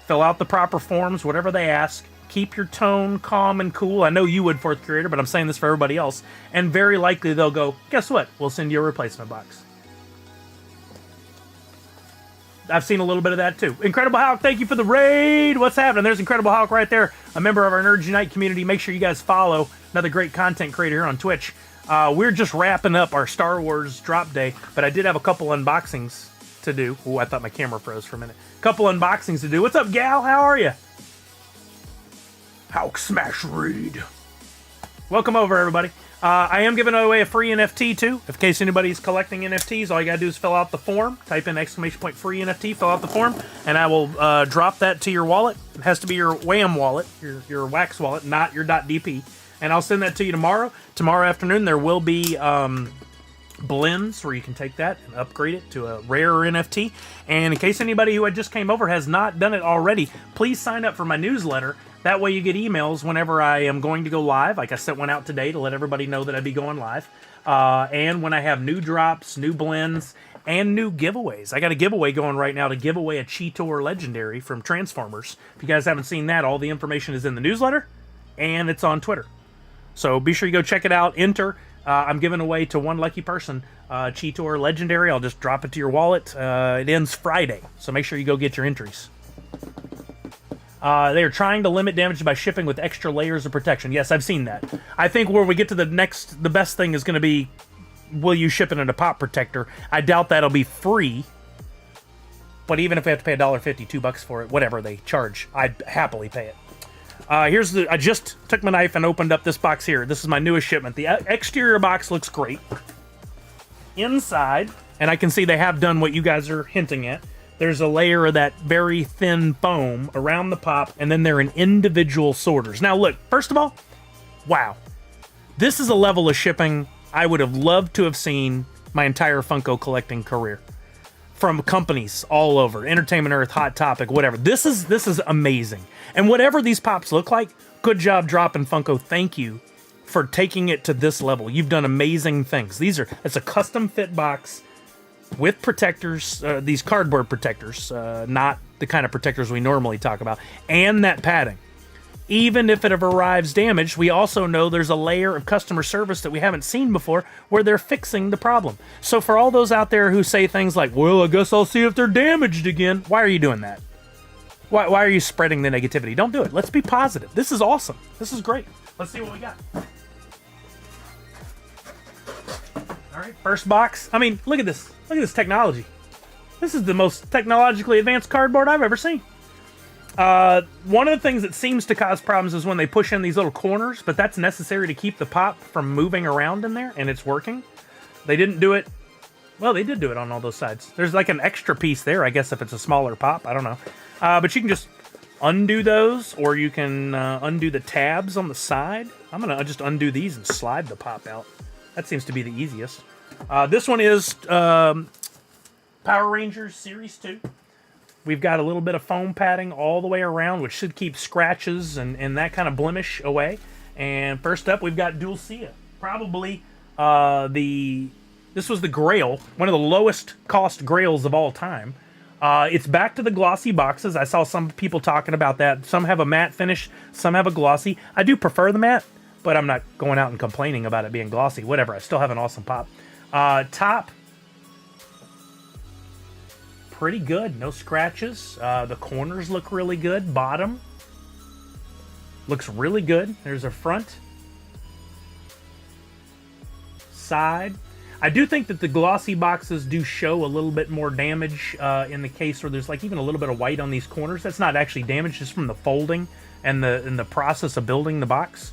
Fill out the proper forms, whatever they ask. Keep your tone calm and cool. I know you would, Fourth Creator, but I'm saying this for everybody else. And very likely they'll go, guess what? We'll send you a replacement box. I've seen a little bit of that too. Incredible Hulk, thank you for the raid. What's happening? There's Incredible Hulk right there, a member of our Nerds Unite community. Make sure you guys follow. Another great content creator here on Twitch. We're just wrapping up our Star Wars drop day, but I did have a couple unboxings to do. Oh, I thought my camera froze for a minute. Couple unboxings to do. What's up, gal? How are you? Hulk Smash Raid. Welcome over, everybody. I am giving away a free NFT too. In case anybody's collecting NFTs, all you gotta do is fill out the form. Type in !free NFT, fill out the form, and I will drop that to your wallet. It has to be your WAM wallet, your Wax wallet, not your .dp. And I'll send that to you tomorrow. Tomorrow afternoon, there will be blends where you can take that and upgrade it to a rarer NFT. And in case anybody who just came over has not done it already, please sign up for my newsletter. That way you get emails whenever I am going to go live. Like I sent one out today to let everybody know that I'd be going live. And when I have new drops, new blends, and new giveaways. I got a giveaway going right now to give away a Cheetor Legendary from Transformers. If you guys haven't seen that, all the information is in the newsletter, and it's on Twitter. So be sure you go check it out. Enter. I'm giving away to one lucky person Cheetor Legendary. I'll just drop it to your wallet. It ends Friday, so make sure you go get your entries. They are trying to limit damage by shipping with extra layers of protection. Yes, I've seen that. I think where we get to the best thing is going to be, will you ship it in a pop protector? I doubt that'll be free. But even if we have to pay $1.50, $2 for it, whatever they charge, I'd happily pay it. I just took my knife and opened up this box here. This is my newest shipment. The exterior box looks great. Inside, and I can see they have done what you guys are hinting at. There's a layer of that very thin foam around the pop, and then they're in individual sorters. Now look, first of all, wow. This is a level of shipping I would have loved to have seen my entire Funko collecting career. From companies all over, Entertainment Earth, Hot Topic, whatever. This is amazing. And whatever these pops look like, good job Drop and Funko. Thank you for taking it to this level. You've done amazing things. It's a custom fit box with protectors, these cardboard protectors, not the kind of protectors we normally talk about, and that padding. Even if it arrives damaged, we also know there's a layer of customer service that we haven't seen before where they're fixing the problem. So for all those out there who say things like, well, I guess I'll see if they're damaged again, why are you doing that? Why are you spreading the negativity? Don't do it. Let's be positive. This is awesome. This is great. Let's see what we got. All right, first box. I mean, look at this. Look at this technology. This is the most technologically advanced cardboard I've ever seen. One of the things that seems to cause problems is when they push in these little corners, but that's necessary to keep the pop from moving around in there, and it's working. They didn't do it. Well, they did do it on all those sides. There's like an extra piece there, I guess, if it's a smaller pop. I don't know. But you can just undo those, or you can undo the tabs on the side. I'm going to just undo these and slide the pop out. That seems to be the easiest. This one is Power Rangers Series 2. We've got a little bit of foam padding all the way around, which should keep scratches and that kind of blemish away. And first up, we've got Dulcia. Probably this was the Grail, one of the lowest cost Grails of all time. It's back to the glossy boxes. I saw some people talking about that. Some have a matte finish, some have a glossy. I do prefer the matte, but I'm not going out and complaining about it being glossy. Whatever, I still have an awesome pop. Top, pretty good, no scratches. The corners look really good. Bottom looks really good. There's a front, side. I do think that the glossy boxes do show a little bit more damage in the case where there's like even a little bit of white on these corners. That's not actually damage, just from the folding and the process of building the box.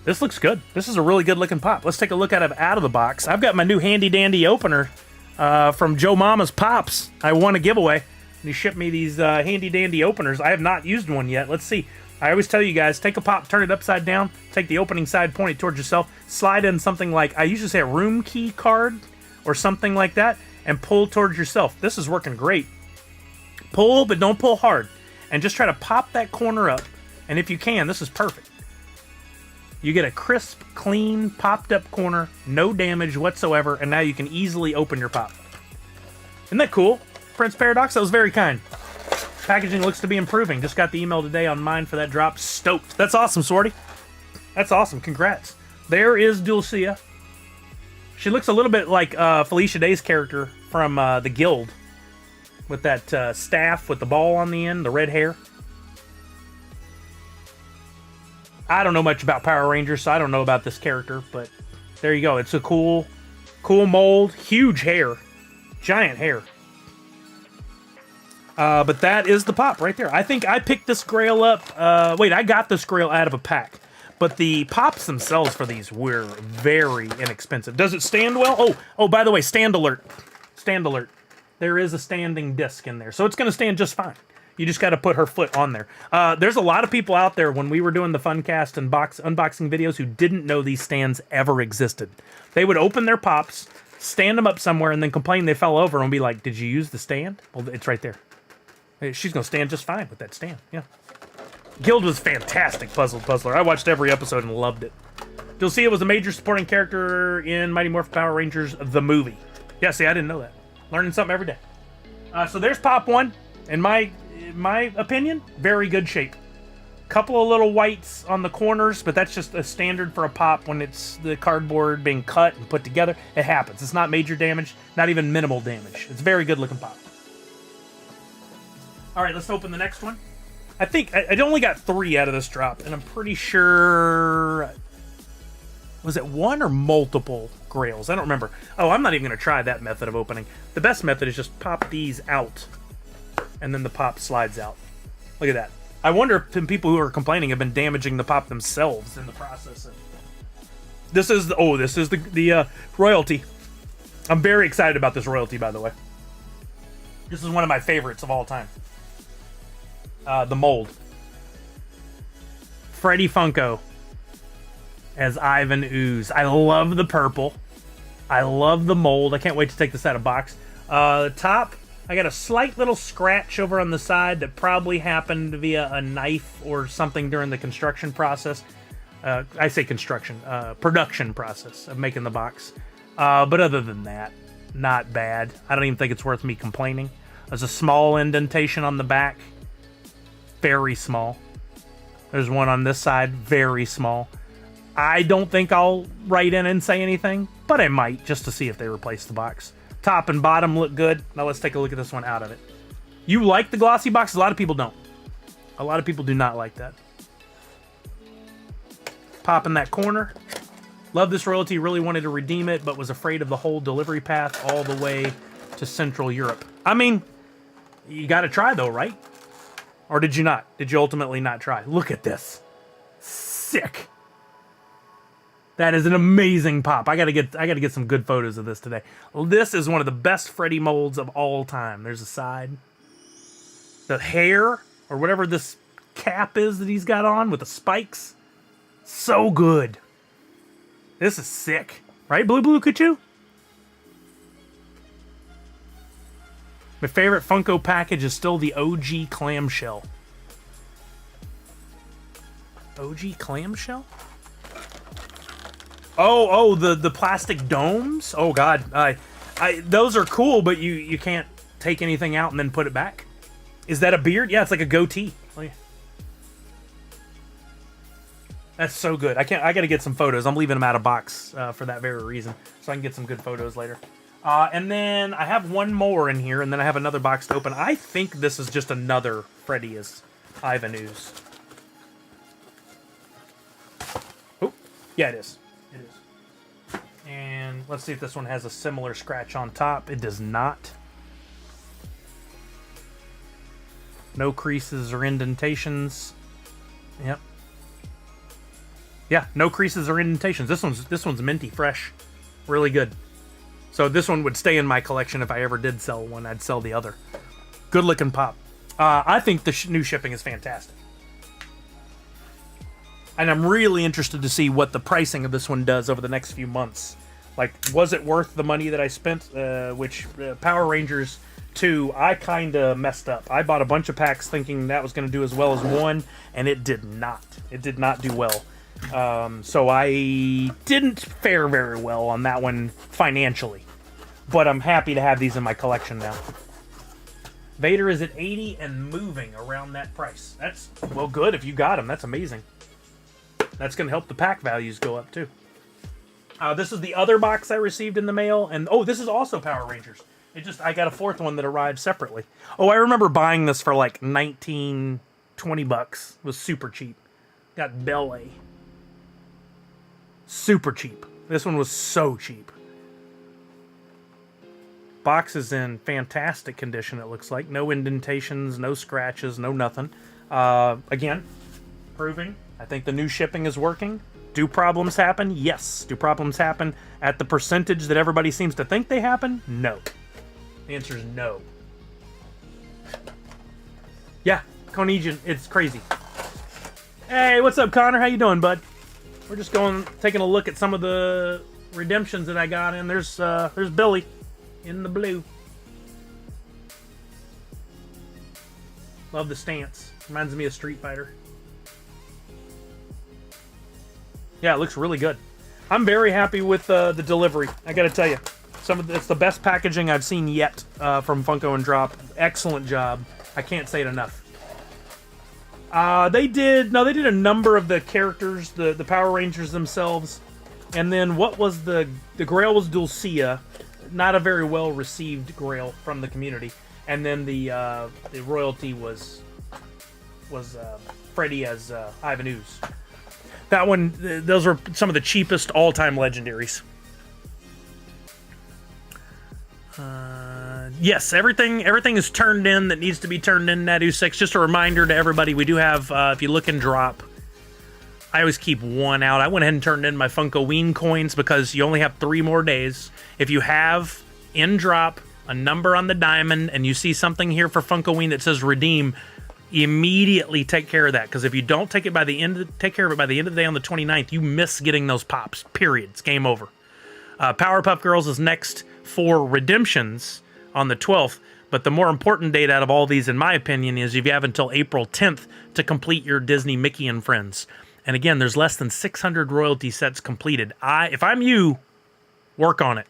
This looks good. This is a really good looking pop. Let's take a look at it out of the box. I've got my new handy dandy opener from Joe Mama's Pops. I won a giveaway. He shipped me these handy dandy openers. I have not used one yet. Let's see. I always tell you guys, take a pop, turn it upside down, take the opening side, point it towards yourself, slide in something like, I usually say a room key card or something like that, and pull towards yourself. This is working great. Pull, but don't pull hard. And just try to pop that corner up. And if you can, this is perfect. You get a crisp, clean, popped up corner, no damage whatsoever, and now you can easily open your pop. Isn't that cool? Prince Paradox, that was very kind. Packaging looks to be improving. Just got the email today on mine for that drop. Stoked. That's awesome, Swordy. That's awesome. Congrats. There is Dulcia. She looks a little bit like Felicia Day's character from the Guild. With that staff with the ball on the end, the red hair. I don't know much about Power Rangers, so I don't know about this character, but there you go. It's a cool mold. Huge hair. Giant hair. But that is the pop right there. I think I picked this Grail up. Wait, I got this Grail out of a pack. But the pops themselves for these were very inexpensive. Does it stand well? Oh, by the way, stand alert. Stand alert. There is a standing disc in there. So it's going to stand just fine. You just got to put her foot on there. There's a lot of people out there when we were doing the Funcast and unboxing videos who didn't know these stands ever existed. They would open their pops, stand them up somewhere, and then complain they fell over and be like, did you use the stand? Well, it's right there. She's going to stand just fine with that stand. Yeah. Guild was fantastic puzzler. I watched every episode and loved it. Dulcia was a major supporting character in Mighty Morphin Power Rangers, the movie. Yeah, see, I didn't know that. Learning something every day. So there's Pop 1. In my opinion, very good shape. Couple of little whites on the corners, but that's just a standard for a pop when it's the cardboard being cut and put together. It happens. It's not major damage, not even minimal damage. It's a very good looking pop. All right, let's open the next one. I think I only got 3 out of this drop, and I'm pretty sure... Was it one or multiple Grails? I don't remember. Oh, I'm not even going to try that method of opening. The best method is just pop these out, and then the pop slides out. Look at that. I wonder if some people who are complaining have been damaging the pop themselves in the process. This is the royalty. I'm very excited about this royalty, by the way. This is one of my favorites of all time. The mold. Freddy Funko as Ivan Ooze. I love the purple. I love the mold. I can't wait to take this out of box. Top, I got a slight little scratch over on the side that probably happened via a knife or something during the construction process. I say construction, production process of making the box. But other than that, not bad. I don't even think it's worth me complaining. There's a small indentation on the back. Very small. There's one on this side. Very small. I don't think I'll write in and say anything, but I might just to see if they replace the box. Top and bottom look good. Now let's take a look at this one out of it. You like the glossy box? A lot of people don't. A lot of people do not like that. Pop in that corner. Love this royalty. Really wanted to redeem it, but was afraid of the whole delivery path all the way to Central Europe. I mean, you got to try though, right? Or did you not? Did you ultimately not try? Look at this. Sick. That is an amazing pop. I gotta get some good photos of this today. This is one of the best Freddy molds of all time. There's a side. The hair, or whatever this cap is that he's got on with the spikes. So good. This is sick. Right, Blue Blue Kuchu? My favorite Funko package is still the OG clamshell. OG clamshell? Oh, the plastic domes? Oh god, those are cool, but you can't take anything out and then put it back. Is that a beard? Yeah, it's like a goatee. Oh, yeah. That's so good. I gotta get some photos. I'm leaving them out of box for that very reason, so I can get some good photos later. And then I have one more in here, and then I have another box to open. I think this is just another Freddy as Ivanhoes. Oh, yeah, it is. It is. And let's see if this one has a similar scratch on top. It does not. No creases or indentations. Yep. Yeah, no creases or indentations. This one's minty fresh. Really good. So this one would stay in my collection if I ever did sell one. I'd sell the other. Good looking pop. I think the new shipping is fantastic. And I'm really interested to see what the pricing of this one does over the next few months. Like, was it worth the money that I spent? Power Rangers 2, I kind of messed up. I bought a bunch of packs thinking that was going to do as well as one, and it did not. It did not do well. So I didn't fare very well on that one financially. But I'm happy to have these in my collection now. Vader is at 80 and moving around that price. That's, well, good if you got him. That's amazing. That's going to help the pack values go up, too. This is the other box I received in the mail. And, oh, this is also Power Rangers. I got a fourth one that arrived separately. Oh, I remember buying this for like 19, 20 bucks. It was super cheap. Got Ballet. Super cheap. This one was so cheap. Box is in fantastic condition, it looks like. No indentations, no scratches, no nothing. Again, proving I think the new shipping is working. Do problems happen? Yes. Do problems happen at the percentage that everybody seems to think they happen? No. The answer is no. Yeah, Conesian, it's crazy. Hey, what's up, Connor? How you doing, bud? We're just taking a look at some of the redemptions that I got in. There's Billy in the blue. Love the stance. Reminds me of Street Fighter. Yeah, it looks really good. I'm very happy with the delivery. I gotta tell you, it's the best packaging I've seen yet from Funko and Drop. Excellent job. I can't say it enough. They did a number of the characters, the Power Rangers themselves, and then what was the Grail was Dulcea, not a very well received Grail from the community, and then the royalty was Freddy as Ivanhoes. That one, those were some of the cheapest all-time legendaries. Yes, everything is turned in that needs to be turned in Natu6. Just a reminder to everybody, we do have, if you look in Drop, I always keep one out. I went ahead and turned in my Funko Ween coins because you only have 3 more days. If you have in Drop a number on the diamond and you see something here for Funko Ween that says redeem, immediately take care of that, because if you don't take care of it by the end of the day on the 29th, you miss getting those pops. Period. It's game over. Powerpuff Girls is next for redemptions on the 12th, but the more important date out of all these, in my opinion, is you have until April 10th to complete your Disney Mickey and Friends. And again, there's less than 600 royalty sets completed. If I'm you, work on it.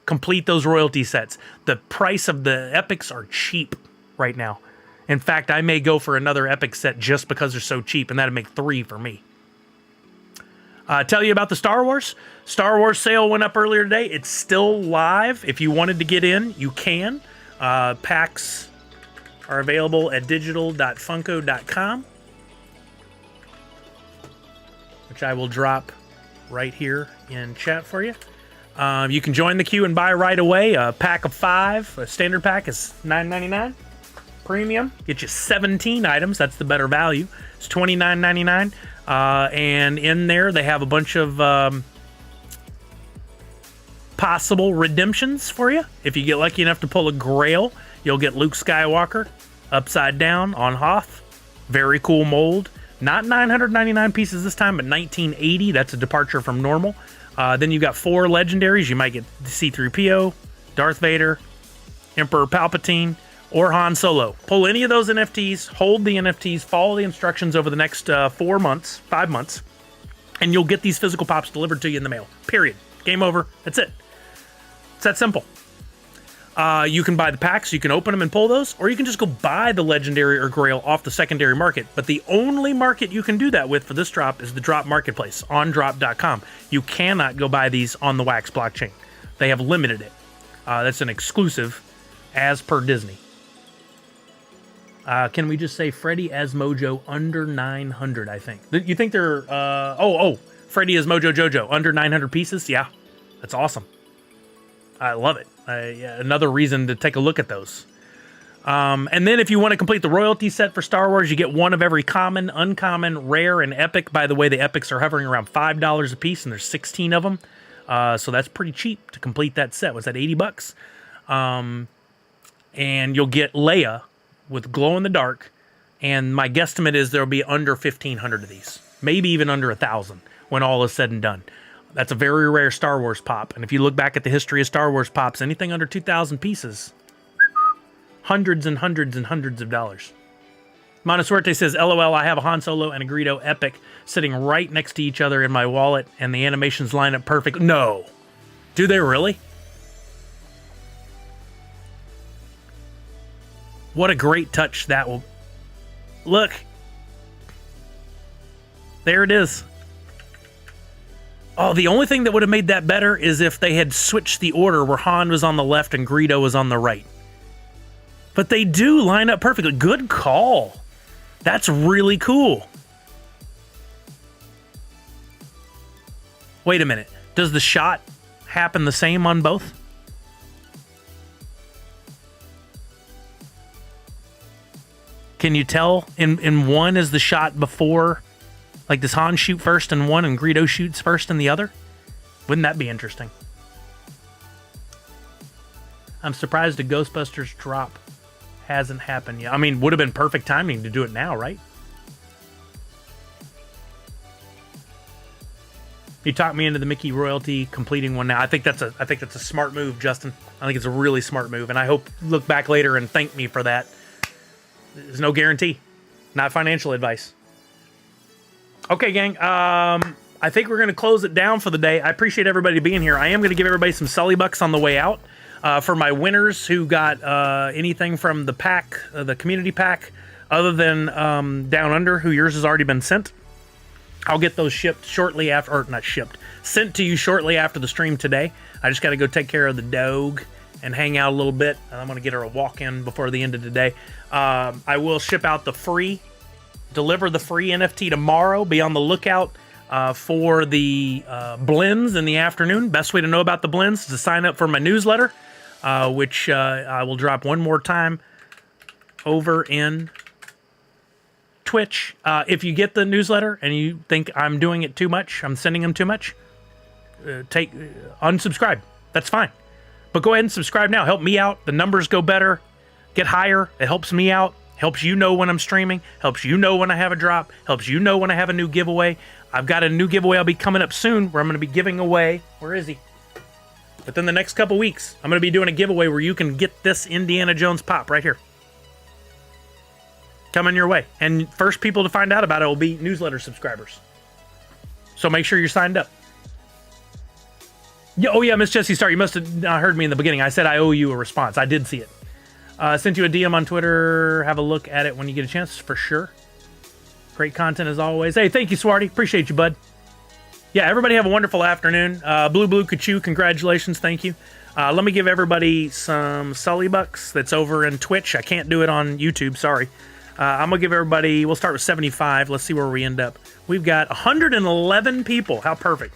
Complete those royalty sets. The price of the epics are cheap right now. In fact, I may go for another epic set just because they're so cheap, and that'd make 3 for me. Tell you about the Star Wars. Star Wars sale went up earlier today. It's still live. If you wanted to get in, you can. Packs are available at digital.funko.com, which I will drop right here in chat for you. You can join the queue and buy right away. A pack of 5, a standard pack is $9.99. Premium, get you 17 items. That's the better value. It's $29.99. And in there, they have a bunch of possible redemptions for you. If you get lucky enough to pull a Grail, you'll get Luke Skywalker upside down on Hoth. Very cool mold. Not 999 pieces this time, but 1980. That's a departure from normal. Then you've got 4 legendaries. You might get C-3PO, Darth Vader, Emperor Palpatine, or Han Solo. Pull any of those NFTs, hold the NFTs, follow the instructions over the next 5 months, and you'll get these physical pops delivered to you in the mail. Period. Game over. That's it. It's that simple. You can buy the packs, you can open them and pull those, or you can just go buy the legendary or Grail off the secondary market. But the only market you can do that with for this drop is the drop marketplace on drop.com. You cannot go buy these on the Wax blockchain. They have limited it. That's an exclusive as per Disney. Can we just say Freddy as Mojo under 900, I think. You think they're... Freddy as Mojo Jojo under 900 pieces? Yeah, that's awesome. I love it. Another reason to take a look at those. And then if you want to complete the royalty set for Star Wars, you get 1 of every common, uncommon, rare, and epic. By the way, the epics are hovering around $5 a piece, and there's 16 of them. So that's pretty cheap to complete that set. Was that $80? And you'll get Leia with glow in the dark, and my guesstimate is there'll be under 1,500 of these, maybe even under 1,000 when all is said and done. That's a very rare Star Wars pop, and if you look back at the history of Star Wars pops, anything under 2,000 pieces, hundreds and hundreds and hundreds of dollars. Montasuerte says, LOL, I have a Han Solo and a Greedo epic sitting right next to each other in my wallet, and the animations line up perfect. No. Do they really? What a great touch that will... Look. There it is. Oh, the only thing that would have made that better is if they had switched the order where Han was on the left and Greedo was on the right. But they do line up perfectly. Good call. That's really cool. Wait a minute. Does the shot happen the same on both? Can you tell in one is the shot before, like does Han shoot first in one and Greedo shoots first in the other? Wouldn't that be interesting? I'm surprised a Ghostbusters drop hasn't happened yet. I mean, would have been perfect timing to do it now, right? You talked me into the Mickey royalty completing one now. I think that's a smart move, Justin. I think it's a really smart move, and I hope you look back later and thank me for that. There's no guarantee. Not financial advice. Okay, gang. I think we're going to close it down for the day. I appreciate everybody being here. I am going to give everybody some Sully bucks on the way out. For my winners who got anything from the pack, the community pack, other than Down Under, who yours has already been sent. I'll get those shipped shortly after, or not shipped, sent to you shortly after the stream today. I just got to go take care of the dog and hang out a little bit. I'm going to get her a walk-in before the end of the day. I will ship out deliver the free NFT tomorrow. Be on the lookout for the blends in the afternoon. Best way to know about the blends is to sign up for my newsletter, which I will drop one more time over in Twitch. If you get the newsletter and you think I'm doing it too much, I'm sending them too much, unsubscribe. That's fine. But go ahead and subscribe now. Help me out. The numbers go better, get higher. It helps me out. Helps you know when I'm streaming. Helps you know when I have a drop. Helps you know when I have a new giveaway. I've got a new giveaway I'll be coming up soon where I'm going to be giving away. Where is he? Within the next couple weeks, I'm going to be doing a giveaway where you can get this Indiana Jones pop right here. Coming your way. And first people to find out about it will be newsletter subscribers. So make sure you're signed up. Yeah, oh yeah, Miss Jessie Star, you must have not heard me in the beginning. I said I owe you a response. I did see it. Sent you a DM on Twitter. Have a look at it when you get a chance, for sure. Great content as always. Hey, thank you, Swarty. Appreciate you, bud. Yeah, everybody have a wonderful afternoon. Blue Kachu, congratulations. Thank you. Let me give everybody some Sully Bucks that's over in Twitch. I can't do it on YouTube, sorry. I'm going to give everybody, we'll start with 75. Let's see where we end up. We've got 111 people. How perfect.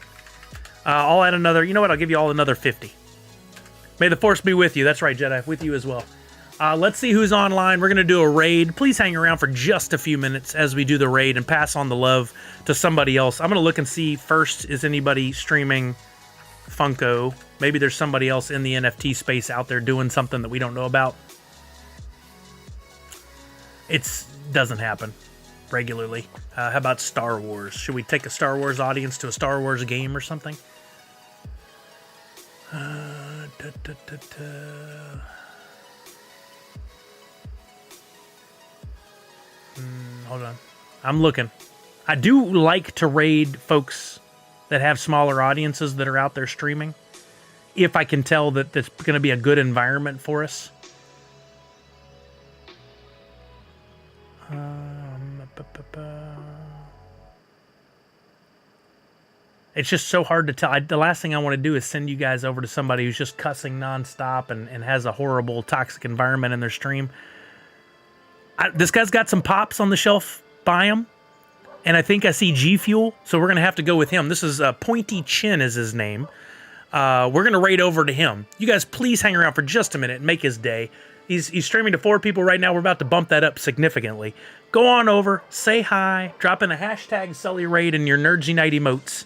I'll add another, you know what, I'll give you all another 50. May the force be with you. That's right, Jedi, with you as well. Let's see who's online. We're going to do a raid. Please hang around for just a few minutes as we do the raid and pass on the love to somebody else. I'm going to look and see first, is anybody streaming Funko? Maybe there's somebody else in the NFT space out there doing something that we don't know about. It doesn't happen regularly. How about Star Wars? Should we take a Star Wars audience to a Star Wars game or something? Hold on. I'm looking. I do like to raid folks that have smaller audiences that are out there streaming, if I can tell that that's going to be a good environment for us. It's just so hard to tell. The last thing I want to do is send you guys over to somebody who's just cussing nonstop and has a horrible, toxic environment in their stream. This guy's got some pops on the shelf. Buy them. And I think I see G Fuel, so we're going to have to go with him. This is Pointy Chin is his name. We're going to raid over to him. You guys please hang around for just a minute and make his day. He's streaming to 4 people right now. We're about to bump that up significantly. Go on over, say hi, drop in a hashtag Sully Raid in your Nerdsy Night emotes.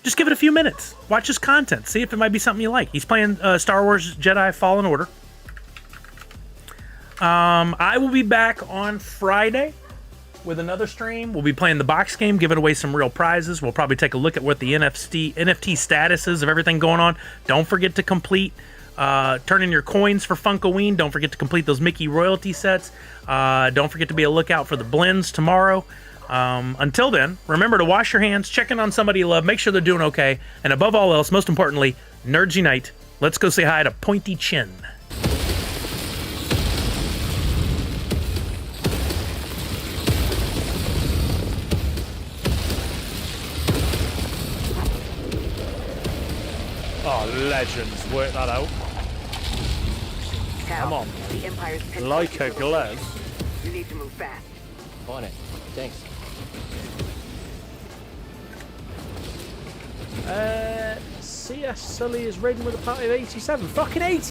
Just give it a few minutes. Watch his content. See if it might be something you like. He's playing Star Wars Jedi Fallen Order. I will be back on Friday with another stream. We'll be playing the box game, giving away some real prizes. We'll probably take a look at what the NFT status is of everything going on. Don't forget to complete, turn in your coins for Funkoween. Don't forget to complete those Mickey royalty sets. Don't forget to be a lookout for the blends tomorrow. Until then, remember to wash your hands, check in on somebody you love, make sure they're doing okay, and above all else, most importantly, Nerds Unite. Let's go say hi to Pointy Chin. Oh, legends. Work that out. Cal, Come on. the Empire's pinned Like your a little glove. ship. You need to move fast. On it. Thanks. CS Sully is raiding with a party of 87. Fucking 80!